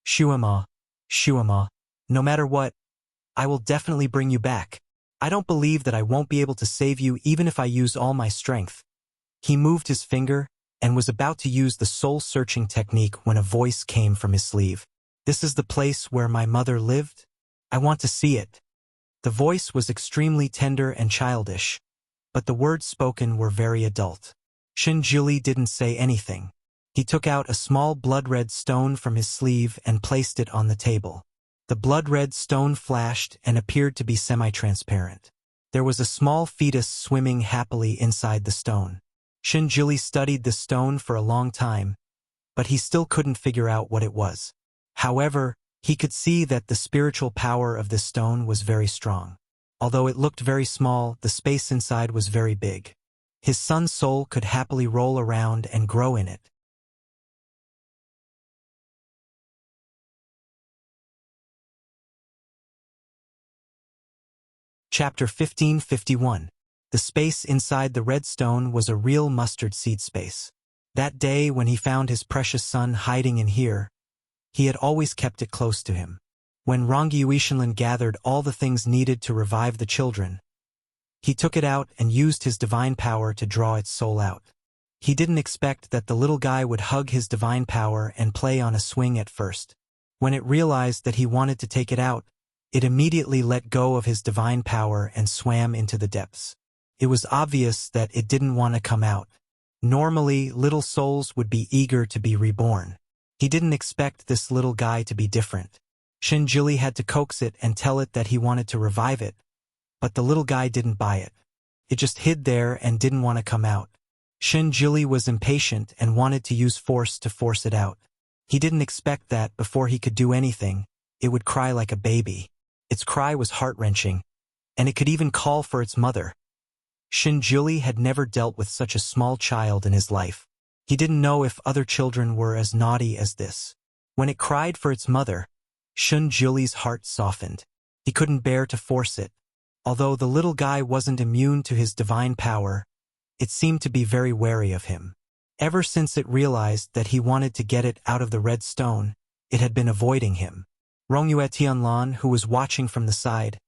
Xuema, Xuema, no matter what, I will definitely bring you back. I don't believe that I won't be able to save you even if I use all my strength. He moved his finger and was about to use the soul-searching technique when a voice came from his sleeve. "This is the place where my mother lived? I want to see it." The voice was extremely tender and childish, but the words spoken were very adult. Shun Juli didn't say anything. He took out a small blood-red stone from his sleeve and placed it on the table. The blood-red stone flashed and appeared to be semi-transparent. There was a small fetus swimming happily inside the stone. Shun Juli studied the stone for a long time, but he still couldn't figure out what it was. However, he could see that the spiritual power of this stone was very strong. Although it looked very small, the space inside was very big. His son's soul could happily roll around and grow in it. Chapter 1551. The space inside the red stone was a real mustard seed space. That day when he found his precious son hiding in here, he had always kept it close to him. When Rongyi Yuishinlin gathered all the things needed to revive the children, he took it out and used his divine power to draw its soul out. He didn't expect that the little guy would hug his divine power and play on a swing at first. When it realized that he wanted to take it out, it immediately let go of his divine power and swam into the depths. It was obvious that it didn't want to come out. Normally, little souls would be eager to be reborn. He didn't expect this little guy to be different. Shinjili had to coax it and tell it that he wanted to revive it, but the little guy didn't buy it. It just hid there and didn't want to come out. Shinjili was impatient and wanted to use force to force it out. He didn't expect that before he could do anything, it would cry like a baby. Its cry was heart-wrenching, and it could even call for its mother. Shinjili had never dealt with such a small child in his life. He didn't know if other children were as naughty as this. When it cried for its mother, Shinjili's heart softened. He couldn't bear to force it. Although the little guy wasn't immune to his divine power, it seemed to be very wary of him. Ever since it realized that he wanted to get it out of the red stone, it had been avoiding him. Rongyue Tianlan, who was watching from the side,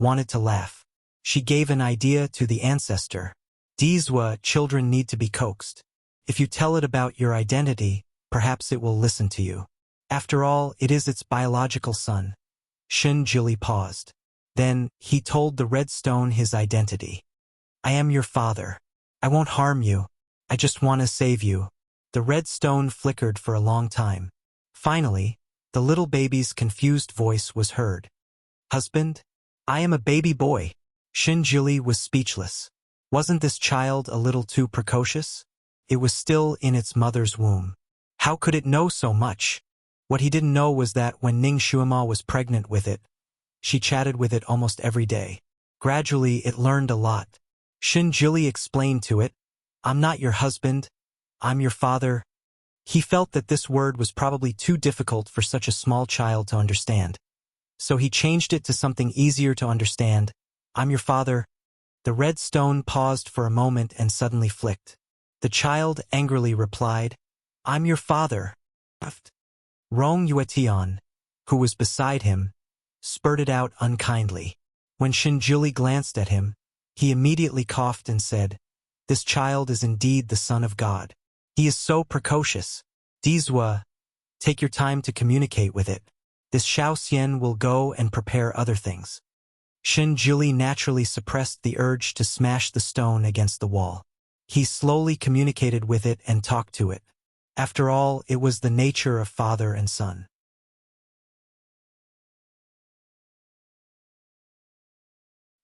wanted to laugh. She gave an idea to the ancestor. Dizwa, children need to be coaxed. If you tell it about your identity, perhaps it will listen to you. After all, it is its biological son. Shinjili paused. Then, he told the red stone his identity. I am your father. I won't harm you. I just want to save you. The red stone flickered for a long time. Finally, the little baby's confused voice was heard. Husband? I am a baby boy. Shinjili was speechless. Wasn't this child a little too precocious? It was still in its mother's womb. How could it know so much? What he didn't know was that when Ning Shuima was pregnant with it, she chatted with it almost every day. Gradually, it learned a lot. Shinjili explained to it, I'm not your husband, I'm your father. He felt that this word was probably too difficult for such a small child to understand. So he changed it to something easier to understand. I'm your father. The red stone paused for a moment and suddenly flicked. The child angrily replied, I'm your father. Rong Yuetian, who was beside him, spurted out unkindly. When Shinjili glanced at him, he immediately coughed and said, This child is indeed the son of God. He is so precocious. Dizwa, take your time to communicate with it. This Xiaoxian will go and prepare other things. Shinjili naturally suppressed the urge to smash the stone against the wall. He slowly communicated with it and talked to it. After all, it was the nature of father and son.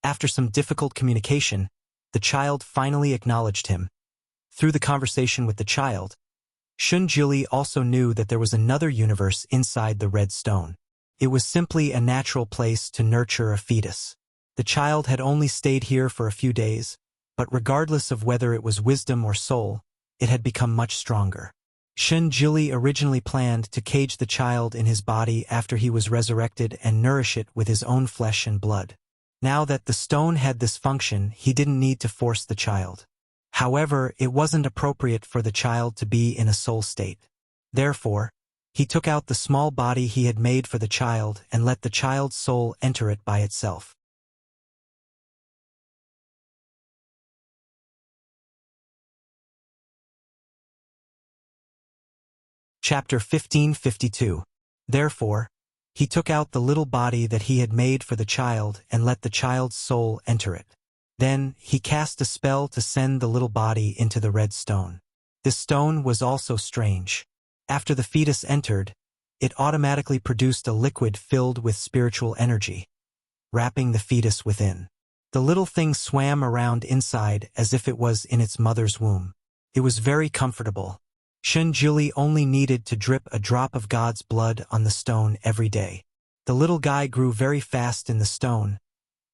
After some difficult communication, the child finally acknowledged him. Through the conversation with the child, Shinjili also knew that there was another universe inside the red stone. It was simply a natural place to nurture a fetus. The child had only stayed here for a few days, but regardless of whether it was wisdom or soul, it had become much stronger. Shinjili originally planned to cage the child in his body after he was resurrected and nourish it with his own flesh and blood. Now that the stone had this function, he didn't need to force the child. However, it wasn't appropriate for the child to be in a soul state. Therefore, he took out the small body he had made for the child and let the child's soul enter it by itself. Chapter 1552. Therefore, he took out the little body that he had made for the child and let the child's soul enter it. Then, he cast a spell to send the little body into the red stone. This stone was also strange. After the fetus entered, it automatically produced a liquid filled with spiritual energy, wrapping the fetus within. The little thing swam around inside as if it was in its mother's womb. It was very comfortable. Shinjili only needed to drip a drop of God's blood on the stone every day. The little guy grew very fast in the stone,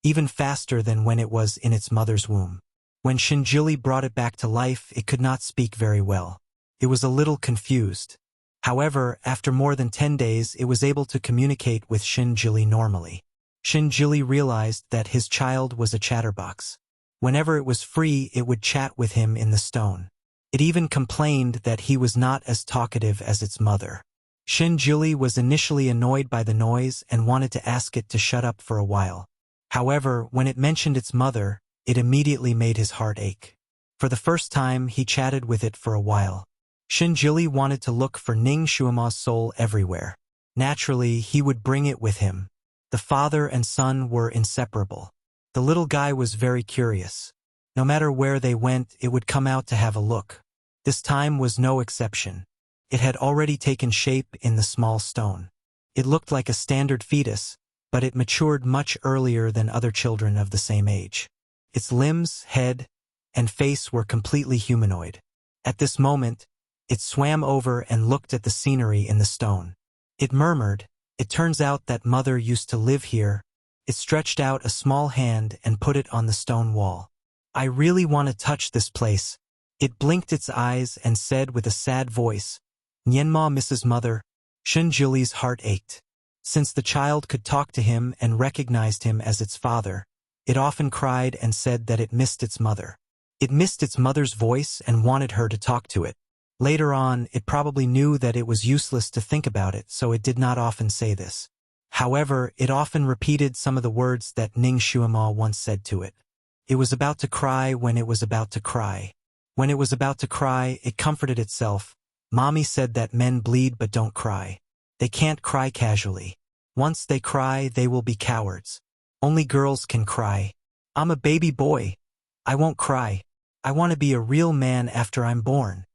even faster than when it was in its mother's womb. When Shinjili brought it back to life, it could not speak very well. It was a little confused. However, after more than 10 days, it was able to communicate with Shinjili normally. Shinjili realized that his child was a chatterbox. Whenever it was free, it would chat with him in the stone. It even complained that he was not as talkative as its mother. Shinjili was initially annoyed by the noise and wanted to ask it to shut up for a while. However, when it mentioned its mother, it immediately made his heart ache. For the first time, he chatted with it for a while. Shinjili wanted to look for Ning Shuima's soul everywhere. Naturally, he would bring it with him. The father and son were inseparable. The little guy was very curious. No matter where they went, it would come out to have a look. This time was no exception. It had already taken shape in the small stone. It looked like a standard fetus, but it matured much earlier than other children of the same age. Its limbs, head, and face were completely humanoid. At this moment, it swam over and looked at the scenery in the stone. It murmured, "It turns out that mother used to live here." It stretched out a small hand and put it on the stone wall. "I really want to touch this place." It blinked its eyes and said with a sad voice, "Nyenma, Mrs. Mother." Shinjuli's heart ached. Since the child could talk to him and recognized him as its father, it often cried and said that it missed its mother. It missed its mother's voice and wanted her to talk to it. Later on, it probably knew that it was useless to think about it, so it did not often say this. However, it often repeated some of the words that Ning Shuama once said to it. It was about to cry when it was about to cry. When it was about to cry, it comforted itself. Mommy said that men bleed but don't cry. They can't cry casually. Once they cry, they will be cowards. Only girls can cry. I'm a baby boy. I won't cry. I want to be a real man after I'm born.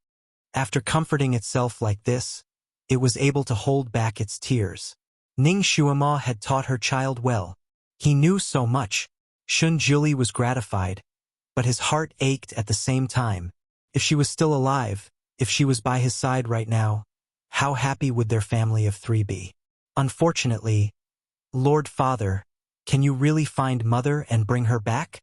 After comforting itself like this, it was able to hold back its tears. Ning Shuama had taught her child well. He knew so much. Shun Juli was gratified, but his heart ached at the same time. If she was still alive, if she was by his side right now, how happy would their family of three be? Unfortunately, Lord Father, can you really find mother and bring her back?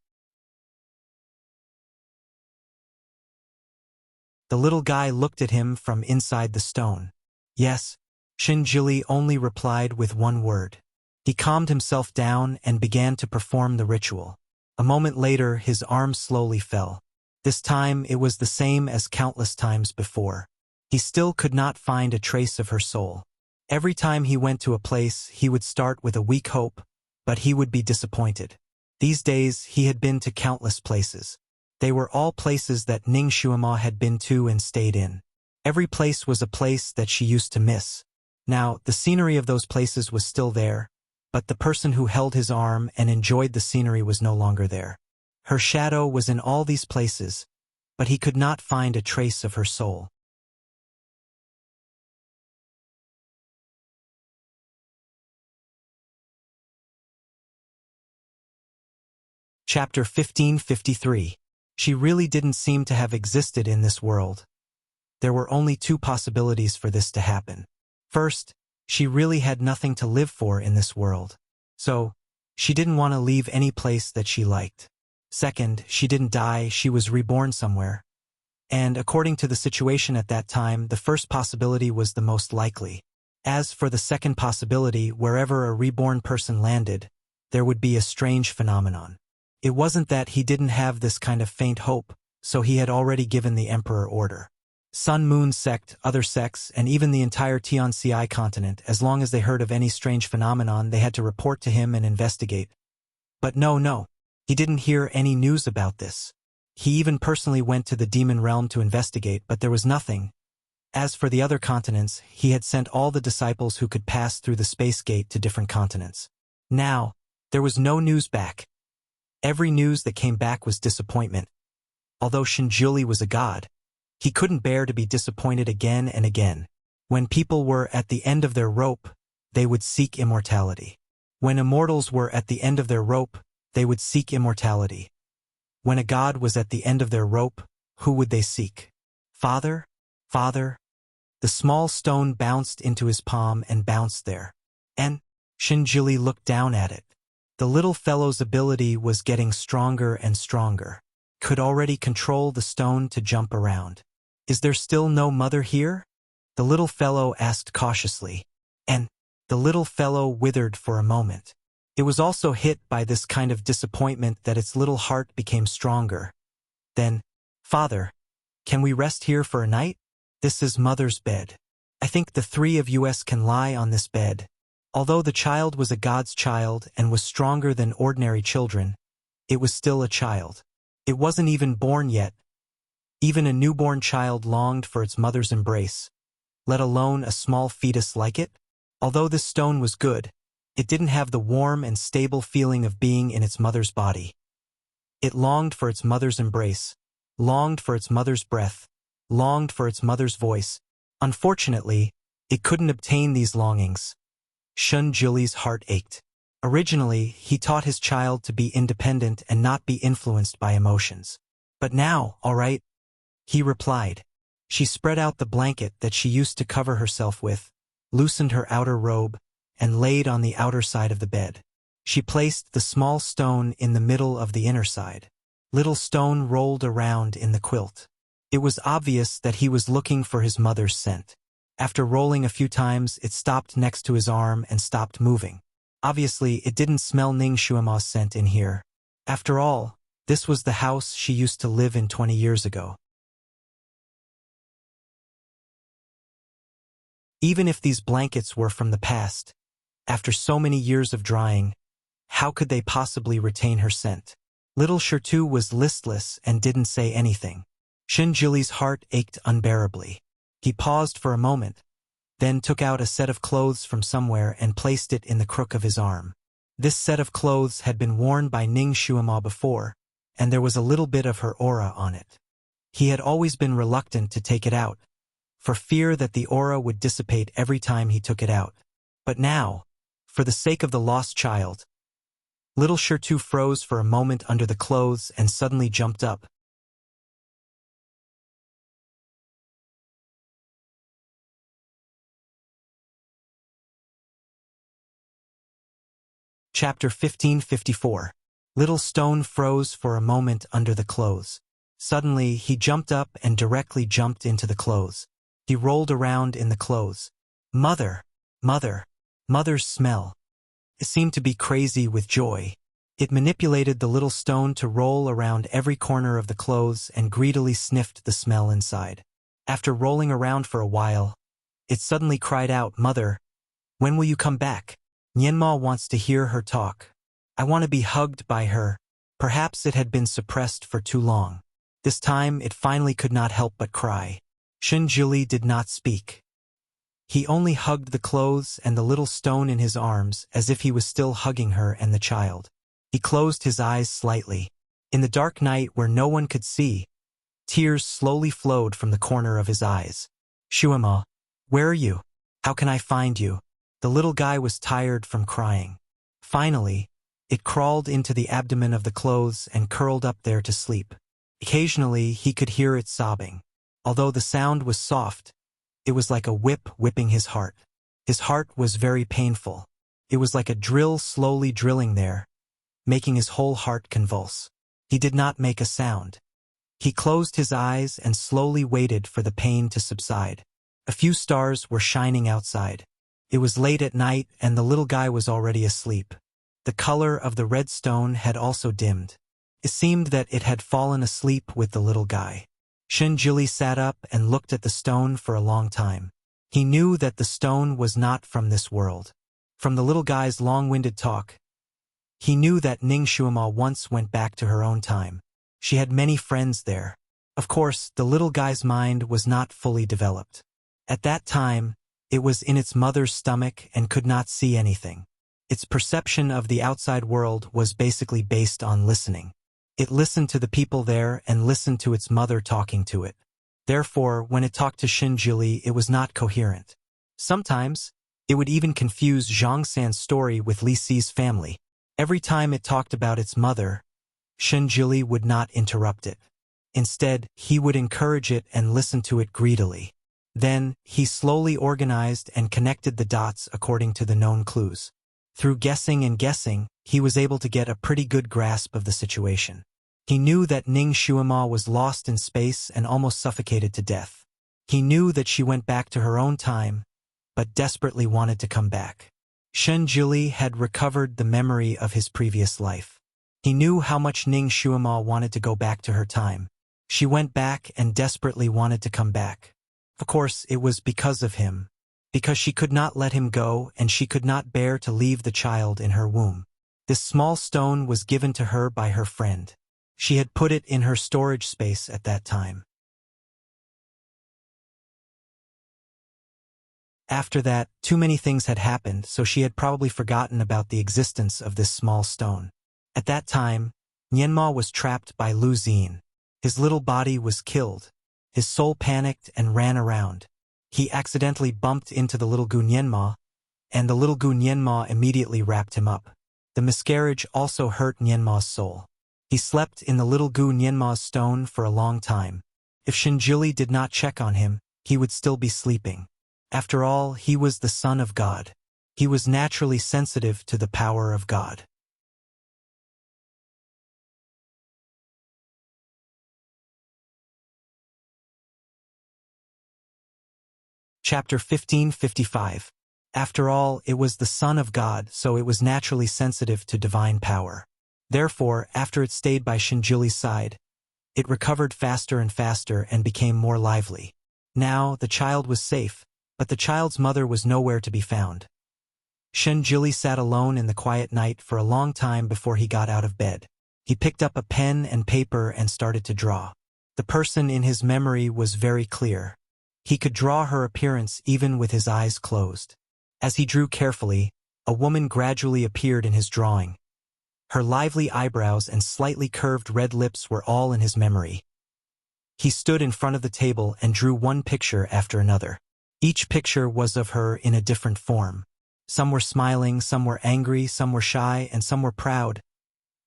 The little guy looked at him from inside the stone. Yes, Shinjili only replied with one word. He calmed himself down and began to perform the ritual. A moment later, his arm slowly fell. This time it was the same as countless times before. He still could not find a trace of her soul. Every time he went to a place, he would start with a weak hope, but he would be disappointed. These days, he had been to countless places. They were all places that Ning Shuama had been to and stayed in. Every place was a place that she used to miss. Now, the scenery of those places was still there, but the person who held his arm and enjoyed the scenery was no longer there. Her shadow was in all these places, but he could not find a trace of her soul. Chapter 1553. She really didn't seem to have existed in this world. There were only two possibilities for this to happen. First, she really had nothing to live for in this world. So, she didn't want to leave any place that she liked. Second, she didn't die, she was reborn somewhere. And according to the situation at that time, the first possibility was the most likely. As for the second possibility, wherever a reborn person landed, there would be a strange phenomenon. It wasn't that he didn't have this kind of faint hope, so he had already given the emperor order. Sun Moon sect, other sects, and even the entire Tianci continent, as long as they heard of any strange phenomenon, they had to report to him and investigate. But no, he didn't hear any news about this. He even personally went to the demon realm to investigate, but there was nothing. As for the other continents, he had sent all the disciples who could pass through the space gate to different continents. Now, there was no news back. Every news that came back was disappointment. Although Shinjuli was a god, he couldn't bear to be disappointed again and again. When people were at the end of their rope, they would seek immortality. When immortals were at the end of their rope, they would seek immortality. When a god was at the end of their rope, who would they seek? Father? Father? The small stone bounced into his palm and bounced there. And Shinjili looked down at it. The little fellow's ability was getting stronger and stronger. Could already control the stone to jump around. Is there still no mother here? The little fellow asked cautiously. And the little fellow withered for a moment. It was also hit by this kind of disappointment that its little heart became stronger. Then, Father, can we rest here for a night? This is Mother's bed. I think the three of us can lie on this bed. Although the child was a god's child and was stronger than ordinary children, it was still a child. It wasn't even born yet. Even a newborn child longed for its mother's embrace, let alone a small fetus like it. Although this stone was good, it didn't have the warm and stable feeling of being in its mother's body. It longed for its mother's embrace, longed for its mother's breath, longed for its mother's voice. Unfortunately, it couldn't obtain these longings. Shunjuli's heart ached. Originally, he taught his child to be independent and not be influenced by emotions. But now, all right, he replied. She spread out the blanket that she used to cover herself with, loosened her outer robe, and laid on the outer side of the bed. She placed the small stone in the middle of the inner side. Little stone rolled around in the quilt. It was obvious that he was looking for his mother's scent. After rolling a few times, it stopped next to his arm and stopped moving. Obviously, it didn't smell Ning Shuima's scent in here. After all, this was the house she used to live in 20 years ago. Even if these blankets were from the past, after so many years of drying, how could they possibly retain her scent? Little Shirtu was listless and didn't say anything. Shinjili's heart ached unbearably. He paused for a moment, then took out a set of clothes from somewhere and placed it in the crook of his arm. This set of clothes had been worn by Ning Shuima before, and there was a little bit of her aura on it. He had always been reluctant to take it out, for fear that the aura would dissipate every time he took it out. But now, for the sake of the lost child, little Shirtu froze for a moment under the clothes and suddenly jumped up. Chapter 1554. Little Stone froze for a moment under the clothes. Suddenly, he jumped up and directly jumped into the clothes. He rolled around in the clothes. Mother! Mother! Mother's smell. It seemed to be crazy with joy. It manipulated the little stone to roll around every corner of the clothes and greedily sniffed the smell inside. After rolling around for a while, it suddenly cried out, Mother, when will you come back? Nyenma wants to hear her talk. I want to be hugged by her. Perhaps it had been suppressed for too long. This time it finally could not help but cry. Shinjili did not speak. He only hugged the clothes and the little stone in his arms as if he was still hugging her and the child. He closed his eyes slightly. In the dark night where no one could see, tears slowly flowed from the corner of his eyes. Shuima, where are you? How can I find you? The little guy was tired from crying. Finally, it crawled into the abdomen of the clothes and curled up there to sleep. Occasionally, he could hear it sobbing. Although the sound was soft, it was like a whip whipping his heart. His heart was very painful. It was like a drill slowly drilling there, making his whole heart convulse. He did not make a sound. He closed his eyes and slowly waited for the pain to subside. A few stars were shining outside. It was late at night and the little guy was already asleep. The color of the red stone had also dimmed. It seemed that it had fallen asleep with the little guy. Shinjili sat up and looked at the stone for a long time. He knew that the stone was not from this world. From the little guy's long-winded talk, he knew that Ning Shuima once went back to her own time. She had many friends there. Of course, the little guy's mind was not fully developed. At that time, it was in its mother's stomach and could not see anything. Its perception of the outside world was basically based on listening. It listened to the people there and listened to its mother talking to it. Therefore, when it talked to Shinjili, it was not coherent. Sometimes, it would even confuse Zhang San's story with Li Si's family. Every time it talked about its mother, Shinjili would not interrupt it. Instead, he would encourage it and listen to it greedily. Then, he slowly organized and connected the dots according to the known clues. Through guessing and guessing, he was able to get a pretty good grasp of the situation. He knew that Ning Shuima was lost in space and almost suffocated to death. He knew that she went back to her own time, but desperately wanted to come back. Shinjili had recovered the memory of his previous life. He knew how much Ning Shuima wanted to go back to her time. She went back and desperately wanted to come back. Of course, it was because of him. Because she could not let him go and she could not bear to leave the child in her womb. This small stone was given to her by her friend. She had put it in her storage space at that time. After that, too many things had happened, so she had probably forgotten about the existence of this small stone. At that time, Nianma was trapped by Lu Xin. His little body was killed. His soul panicked and ran around. He accidentally bumped into the little Gu Nianma, and the little Gu Nianma immediately wrapped him up. The miscarriage also hurt Nianma's soul. He slept in the little Gu Nianma's stone for a long time. If Shinjili did not check on him, he would still be sleeping. After all, he was the son of God. He was naturally sensitive to the power of God. Chapter 1555. After all, it was the Son of God, so it was naturally sensitive to divine power. Therefore, after it stayed by Shinjili's side, it recovered faster and faster and became more lively. Now, the child was safe, but the child's mother was nowhere to be found. Shinjili sat alone in the quiet night for a long time before he got out of bed. He picked up a pen and paper and started to draw. The person in his memory was very clear. He could draw her appearance even with his eyes closed. As he drew carefully, a woman gradually appeared in his drawing. Her lively eyebrows and slightly curved red lips were all in his memory. He stood in front of the table and drew one picture after another. Each picture was of her in a different form. Some were smiling, some were angry, some were shy, and some were proud.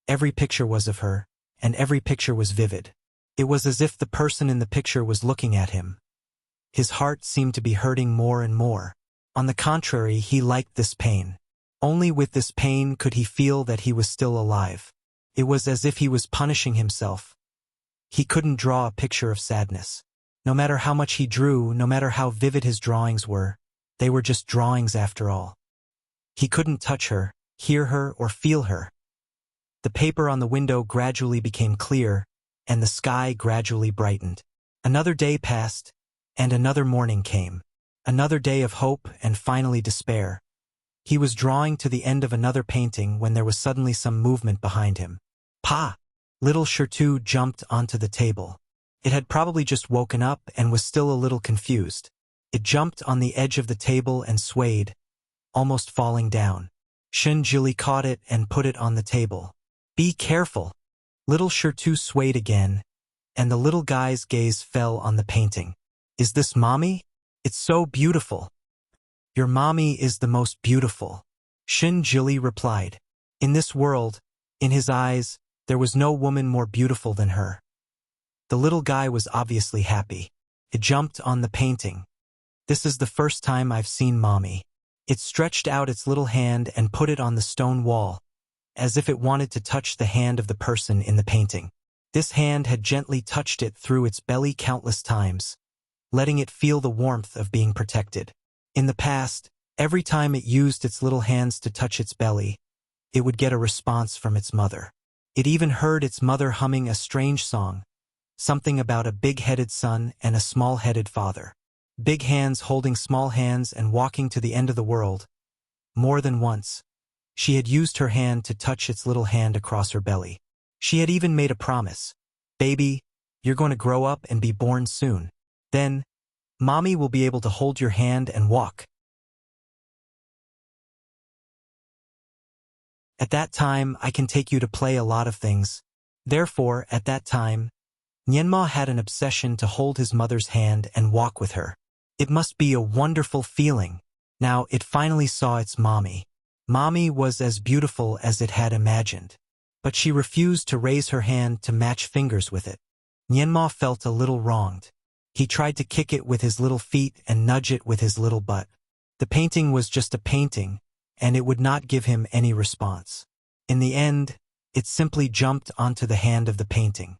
Every picture was of her, and every picture was vivid. It was as if the person in the picture was looking at him. His heart seemed to be hurting more and more. On the contrary, he liked this pain. Only with this pain could he feel that he was still alive. It was as if he was punishing himself. He couldn't draw a picture of sadness. No matter how much he drew, no matter how vivid his drawings were, they were just drawings after all. He couldn't touch her, hear her, or feel her. The paper on the window gradually became clear, and the sky gradually brightened. Another day passed, and another morning came. Another day of hope and finally despair. He was drawing to the end of another painting when there was suddenly some movement behind him. Pa! Little Shertu jumped onto the table. It had probably just woken up and was still a little confused. It jumped on the edge of the table and swayed, almost falling down. Shinjili caught it and put it on the table. Be careful! Little Shertu swayed again, and the little guy's gaze fell on the painting. Is this mommy? It's so beautiful. Your mommy is the most beautiful. Shinjili replied. In this world, in his eyes, there was no woman more beautiful than her. The little guy was obviously happy. It jumped on the painting. This is the first time I've seen mommy. It stretched out its little hand and put it on the stone wall, as if it wanted to touch the hand of the person in the painting. This hand had gently touched it through its belly countless times, letting it feel the warmth of being protected. In the past, every time it used its little hands to touch its belly, it would get a response from its mother. It even heard its mother humming a strange song, something about a big-headed son and a small-headed father. Big hands holding small hands and walking to the end of the world. More than once, she had used her hand to touch its little hand across her belly. She had even made a promise. Baby, you're going to grow up and be born soon. Then, mommy will be able to hold your hand and walk. At that time, I can take you to play a lot of things. Therefore, at that time, Nianma had an obsession to hold his mother's hand and walk with her. It must be a wonderful feeling. Now, it finally saw its mommy. Mommy was as beautiful as it had imagined. But she refused to raise her hand to match fingers with it. Nianma felt a little wronged. He tried to kick it with his little feet and nudge it with his little butt. The painting was just a painting, and it would not give him any response. In the end, it simply jumped onto the hand of the painting.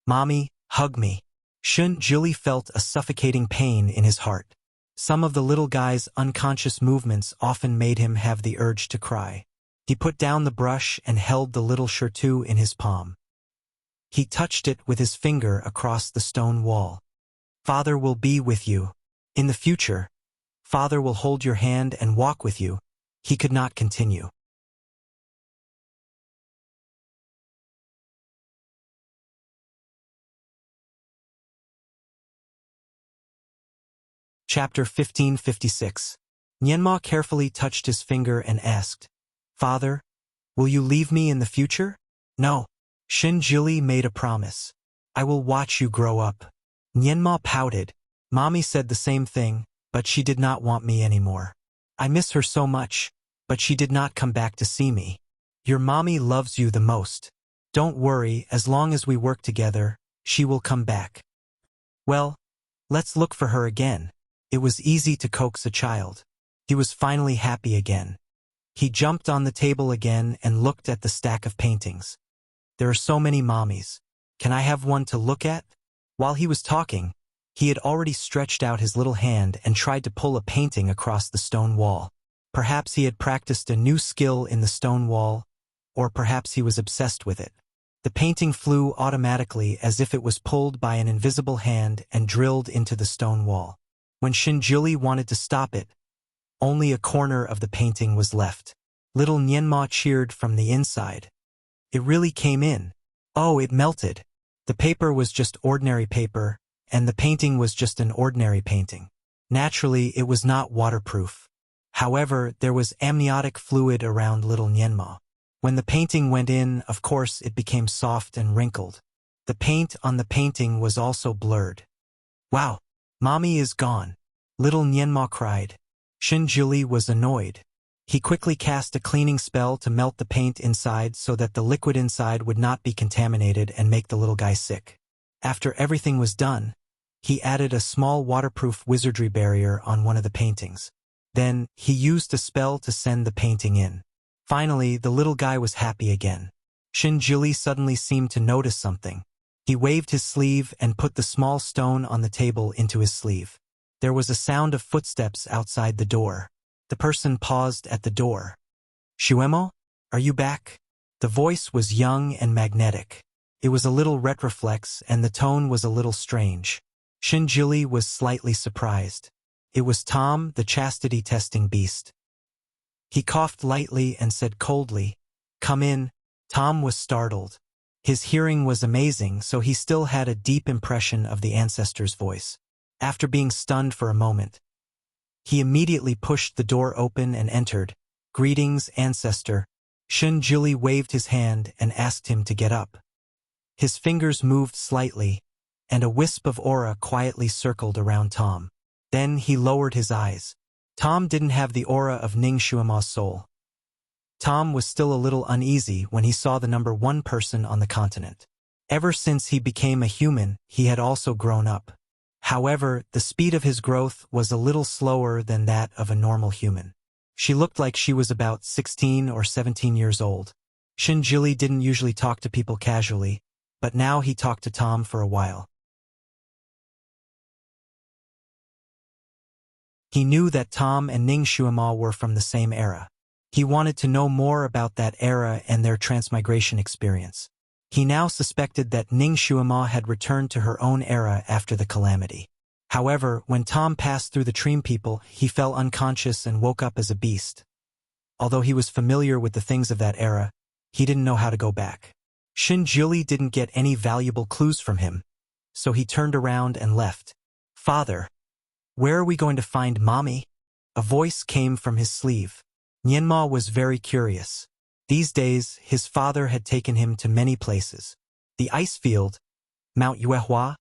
Mommy, hug me. Shinjili felt a suffocating pain in his heart. Some of the little guy's unconscious movements often made him have the urge to cry. He put down the brush and held the little Shertu in his palm. He touched it with his finger across the stone wall. Father will be with you. In the future, Father will hold your hand and walk with you. He could not continue. Chapter 1556. Nyenma carefully touched his finger and asked, "Father, will you leave me in the future?" "No." Shinjili made a promise. "I will watch you grow up." Nyenma pouted. "Mommy said the same thing, but she did not want me anymore. I miss her so much, but she did not come back to see me. Your mommy loves you the most. Don't worry, as long as we work together, she will come back." "Well, let's look for her again." It was easy to coax a child. He was finally happy again. He jumped on the table again and looked at the stack of paintings. "There are so many mommies. Can I have one to look at?" While he was talking, he had already stretched out his little hand and tried to pull a painting across the stone wall. Perhaps he had practiced a new skill in the stone wall, or perhaps he was obsessed with it. The painting flew automatically as if it was pulled by an invisible hand and drilled into the stone wall. When Shinjili wanted to stop it, only a corner of the painting was left. Little Nyenma cheered from the inside. It really came in. Oh, it melted. The paper was just ordinary paper, and the painting was just an ordinary painting. Naturally, it was not waterproof. However, there was amniotic fluid around little Nyenma. When the painting went in, of course, it became soft and wrinkled. The paint on the painting was also blurred. "Wow, Mommy is gone," little Nyenma cried. Shinjili was annoyed. He quickly cast a cleaning spell to melt the paint inside so that the liquid inside would not be contaminated and make the little guy sick. After everything was done, he added a small waterproof wizardry barrier on one of the paintings. Then, he used a spell to send the painting in. Finally, the little guy was happy again. Shinjili suddenly seemed to notice something. He waved his sleeve and put the small stone on the table into his sleeve. There was a sound of footsteps outside the door. The person paused at the door. "Shuemo, are you back?" The voice was young and magnetic. It was a little retroflex and the tone was a little strange. Shinjili was slightly surprised. It was Tom, the chastity-testing beast. He coughed lightly and said coldly, "Come in." Tom was startled. His hearing was amazing, so he still had a deep impression of the ancestor's voice. After being stunned for a moment, he immediately pushed the door open and entered. "Greetings, ancestor." Shinjili waved his hand and asked him to get up. His fingers moved slightly, and a wisp of aura quietly circled around Tom. Then he lowered his eyes. Tom didn't have the aura of Ning Shuama's soul. Tom was still a little uneasy when he saw the number 1 person on the continent. Ever since he became a human, he had also grown up. However, the speed of his growth was a little slower than that of a normal human. She looked like she was about 16 or 17 years old. Shinjili didn't usually talk to people casually, but now he talked to Tom for a while. He knew that Tom and Ning Shuama were from the same era. He wanted to know more about that era and their transmigration experience. He now suspected that Ning Shuama had returned to her own era after the calamity. However, when Tom passed through the Dream People, he fell unconscious and woke up as a beast. Although he was familiar with the things of that era, he didn't know how to go back. Shinjili didn't get any valuable clues from him, so he turned around and left. "Father, where are we going to find Mommy?" A voice came from his sleeve. Nyenma was very curious. These days, his father had taken him to many places. The ice field, Mount Yuehua,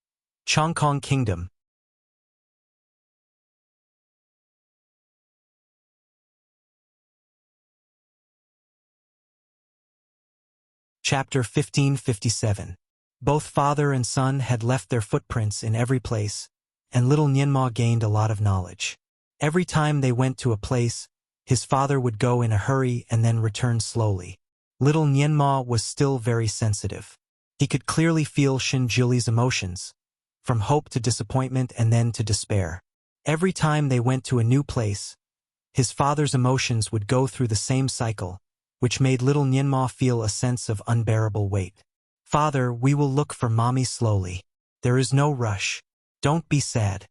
Chongkong Kingdom. Chapter 1557. Both father and son had left their footprints in every place, and little Nyenma gained a lot of knowledge. Every time they went to a place, his father would go in a hurry and then return slowly. Little Nyenma was still very sensitive. He could clearly feel Shinjili's emotions, from hope to disappointment and then to despair. Every time they went to a new place, his father's emotions would go through the same cycle, which made little Nyenma feel a sense of unbearable weight. "Father, we will look for Mommy slowly. There is no rush. Don't be sad."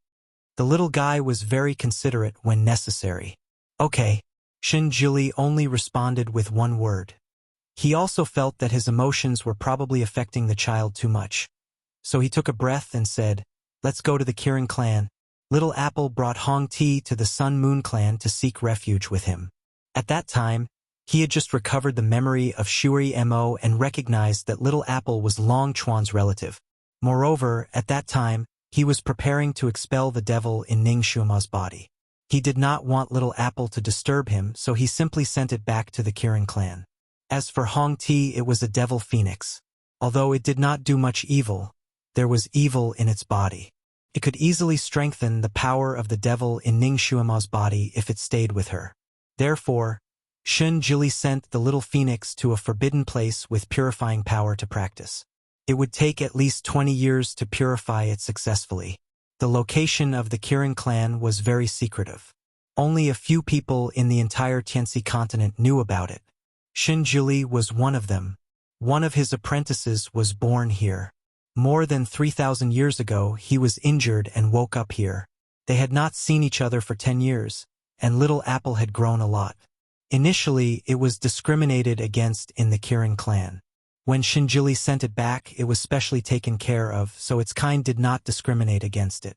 The little guy was very considerate when necessary. "Okay." Shinjili only responded with one word. He also felt that his emotions were probably affecting the child too much. So he took a breath and said, "Let's go to the Kirin clan." Little Apple brought Hong Ti to the Sun Moon clan to seek refuge with him. At that time, he had just recovered the memory of Shui Mo and recognized that Little Apple was Long Chuan's relative. Moreover, at that time, he was preparing to expel the devil in Ning Shuima's body. He did not want Little Apple to disturb him, so he simply sent it back to the Kirin clan. As for Hong Ti, it was a devil phoenix. Although it did not do much evil, there was evil in its body. It could easily strengthen the power of the devil in Ning Shuima's body if it stayed with her. Therefore, Shen Jili sent the little phoenix to a forbidden place with purifying power to practice. It would take at least 20 years to purify it successfully. The location of the Kirin clan was very secretive. Only a few people in the entire Tianxi continent knew about it. Shen Jili was one of them. One of his apprentices was born here. More than 3,000 years ago, he was injured and woke up here. They had not seen each other for 10 years, and Little Apple had grown a lot. Initially, it was discriminated against in the Kirin clan. When Shinjili sent it back, it was specially taken care of, so its kind did not discriminate against it.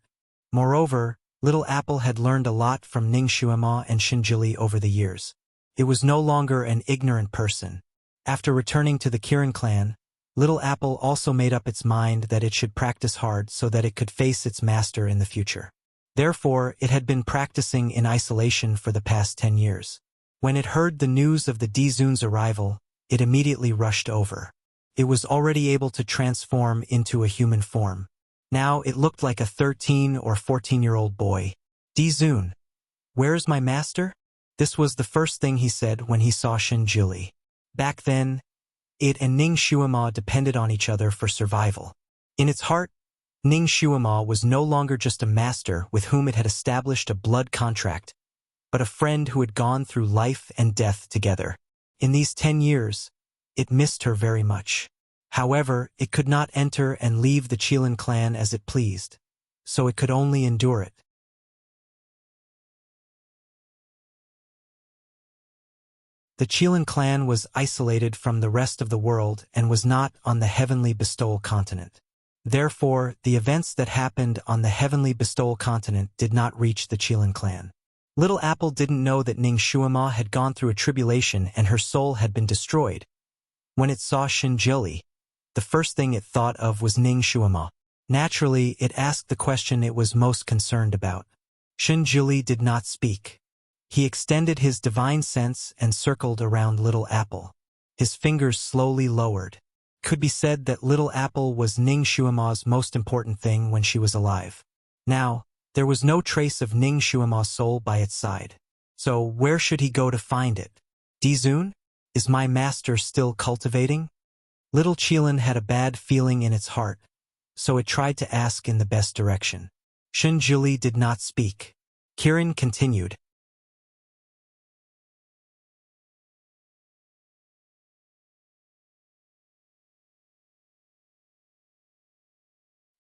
Moreover, Little Apple had learned a lot from Ning Shuima and Shinjili over the years. It was no longer an ignorant person. After returning to the Kirin clan, Little Apple also made up its mind that it should practice hard so that it could face its master in the future. Therefore, it had been practicing in isolation for the past 10 years. When it heard the news of the Dizun's arrival, it immediately rushed over. It was already able to transform into a human form. Now it looked like a 13 or 14-year-old boy. Dizun, where's my master? This was the first thing he said when he saw Shinjili. Back then, it and Ning Shuima depended on each other for survival. In its heart, Ning Shuima was no longer just a master with whom it had established a blood contract, but a friend who had gone through life and death together. In these 10 years, it missed her very much. However, it could not enter and leave the Qilin clan as it pleased, so it could only endure it. The Qilin clan was isolated from the rest of the world and was not on the Heavenly Bestowal continent. Therefore, the events that happened on the Heavenly Bestowal continent did not reach the Qilin clan. Little Apple didn't know that Ning Shuima had gone through a tribulation and her soul had been destroyed. When it saw Shinjili, the first thing it thought of was Ning Shuima. Naturally, it asked the question it was most concerned about. Shinjili did not speak. He extended his divine sense and circled around Little Apple. His fingers slowly lowered. Could be said that Little Apple was Ning Shuima's most important thing when she was alive. Now, there was no trace of Ning Shuima's soul by its side. So where should he go to find it? Dizun? Is my master still cultivating? Little Qilin had a bad feeling in its heart, so it tried to ask in the best direction. Shinjili did not speak. Kirin continued.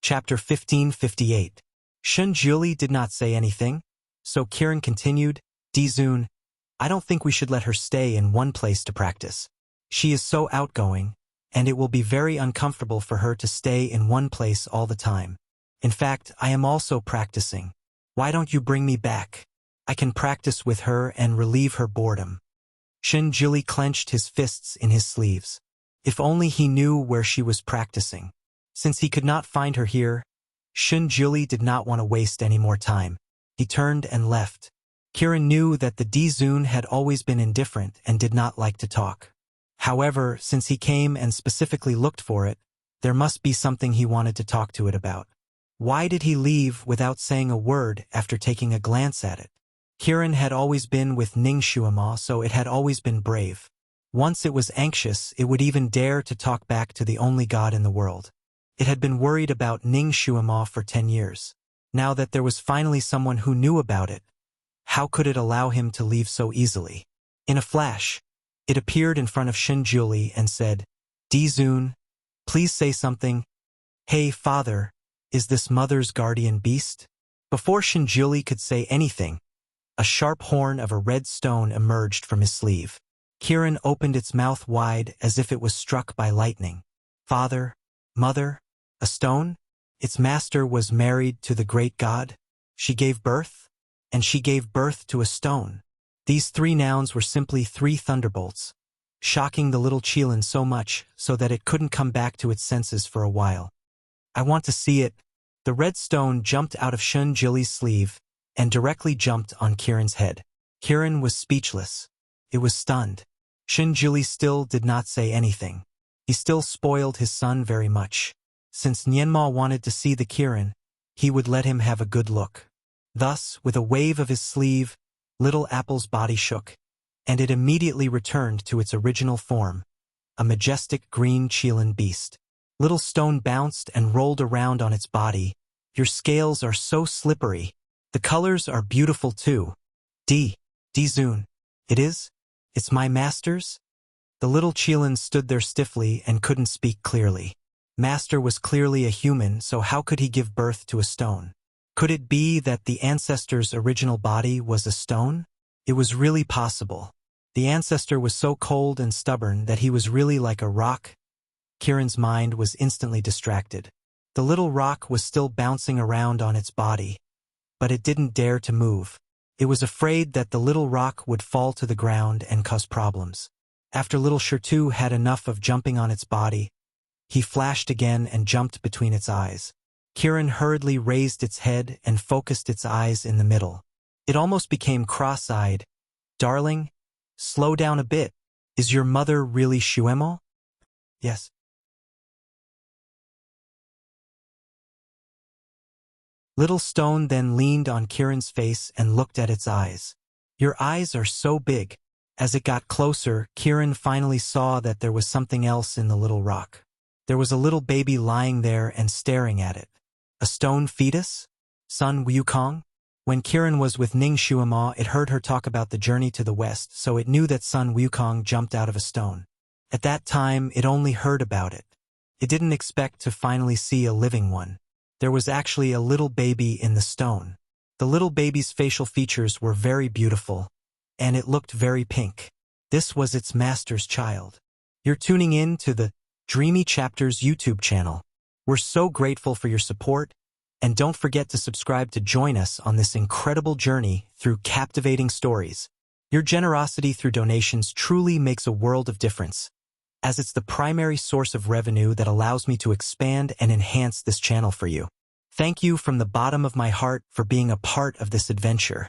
Chapter 1558. Shinjili did not say anything, so Kirin continued, Dizun, I don't think we should let her stay in one place to practice. She is so outgoing, and it will be very uncomfortable for her to stay in one place all the time. In fact, I am also practicing. Why don't you bring me back? I can practice with her and relieve her boredom. Shinjili clenched his fists in his sleeves. If only he knew where she was practicing. Since he could not find her here, Shinjili did not want to waste any more time. He turned and left. Kirin knew that the Dizun had always been indifferent and did not like to talk. However, since he came and specifically looked for it, there must be something he wanted to talk to it about. Why did he leave without saying a word after taking a glance at it? Kirin had always been with Ning Shuima, so it had always been brave. Once it was anxious, it would even dare to talk back to the only god in the world. It had been worried about Ning Shuima for 10 years. Now that there was finally someone who knew about it, how could it allow him to leave so easily? In a flash, it appeared in front of Shinjili and said, Dizun, please say something. Hey, father, is this mother's guardian beast? Before Shinjili could say anything, a sharp horn of a red stone emerged from his sleeve. Kirin opened its mouth wide as if it was struck by lightning. Father, mother, a stone? Its master was married to the great god? she gave birth, and she gave birth to a stone. These three nouns were simply three thunderbolts, shocking the little Qilin so much so that it couldn't come back to its senses for a while. I want to see it. The red stone jumped out of Shun Jili's sleeve and directly jumped on Kiran's head. Kiran was speechless. It was stunned. Shun Jili still did not say anything. He still spoiled his son very much. Since Nianma wanted to see the Kiran, he would let him have a good look. Thus, with a wave of his sleeve, Little Apple's body shook, and it immediately returned to its original form, a majestic green Qilin beast. Little Stone bounced and rolled around on its body. Your scales are so slippery. The colors are beautiful too. Zun. It is? It's my master's? The little Qilin stood there stiffly and couldn't speak clearly. Master was clearly a human, so how could he give birth to a stone? Could it be that the ancestor's original body was a stone? It was really possible. The ancestor was so cold and stubborn that he was really like a rock. Kiran's mind was instantly distracted. The little rock was still bouncing around on its body, but it didn't dare to move. It was afraid that the little rock would fall to the ground and cause problems. After little Shirtu had enough of jumping on its body, he flashed again and jumped between its eyes. Kiran hurriedly raised its head and focused its eyes in the middle. It almost became cross-eyed. Darling, slow down a bit. Is your mother really Shuemo? Yes. Little Stone then leaned on Kiran's face and looked at its eyes. Your eyes are so big. As it got closer, Kiran finally saw that there was something else in the little rock. There was a little baby lying there and staring at it. A stone fetus? Sun Wukong? When Kiran was with Ning Shuema, it heard her talk about the journey to the west, so it knew that Sun Wukong jumped out of a stone. At that time, it only heard about it. It didn't expect to finally see a living one. There was actually a little baby in the stone. The little baby's facial features were very beautiful, and it looked very pink. This was its master's child. You're tuning in to the Dreamy Chapters YouTube channel. We're so grateful for your support, and don't forget to subscribe to join us on this incredible journey through captivating stories. Your generosity through donations truly makes a world of difference, as it's the primary source of revenue that allows me to expand and enhance this channel for you. Thank you from the bottom of my heart for being a part of this adventure.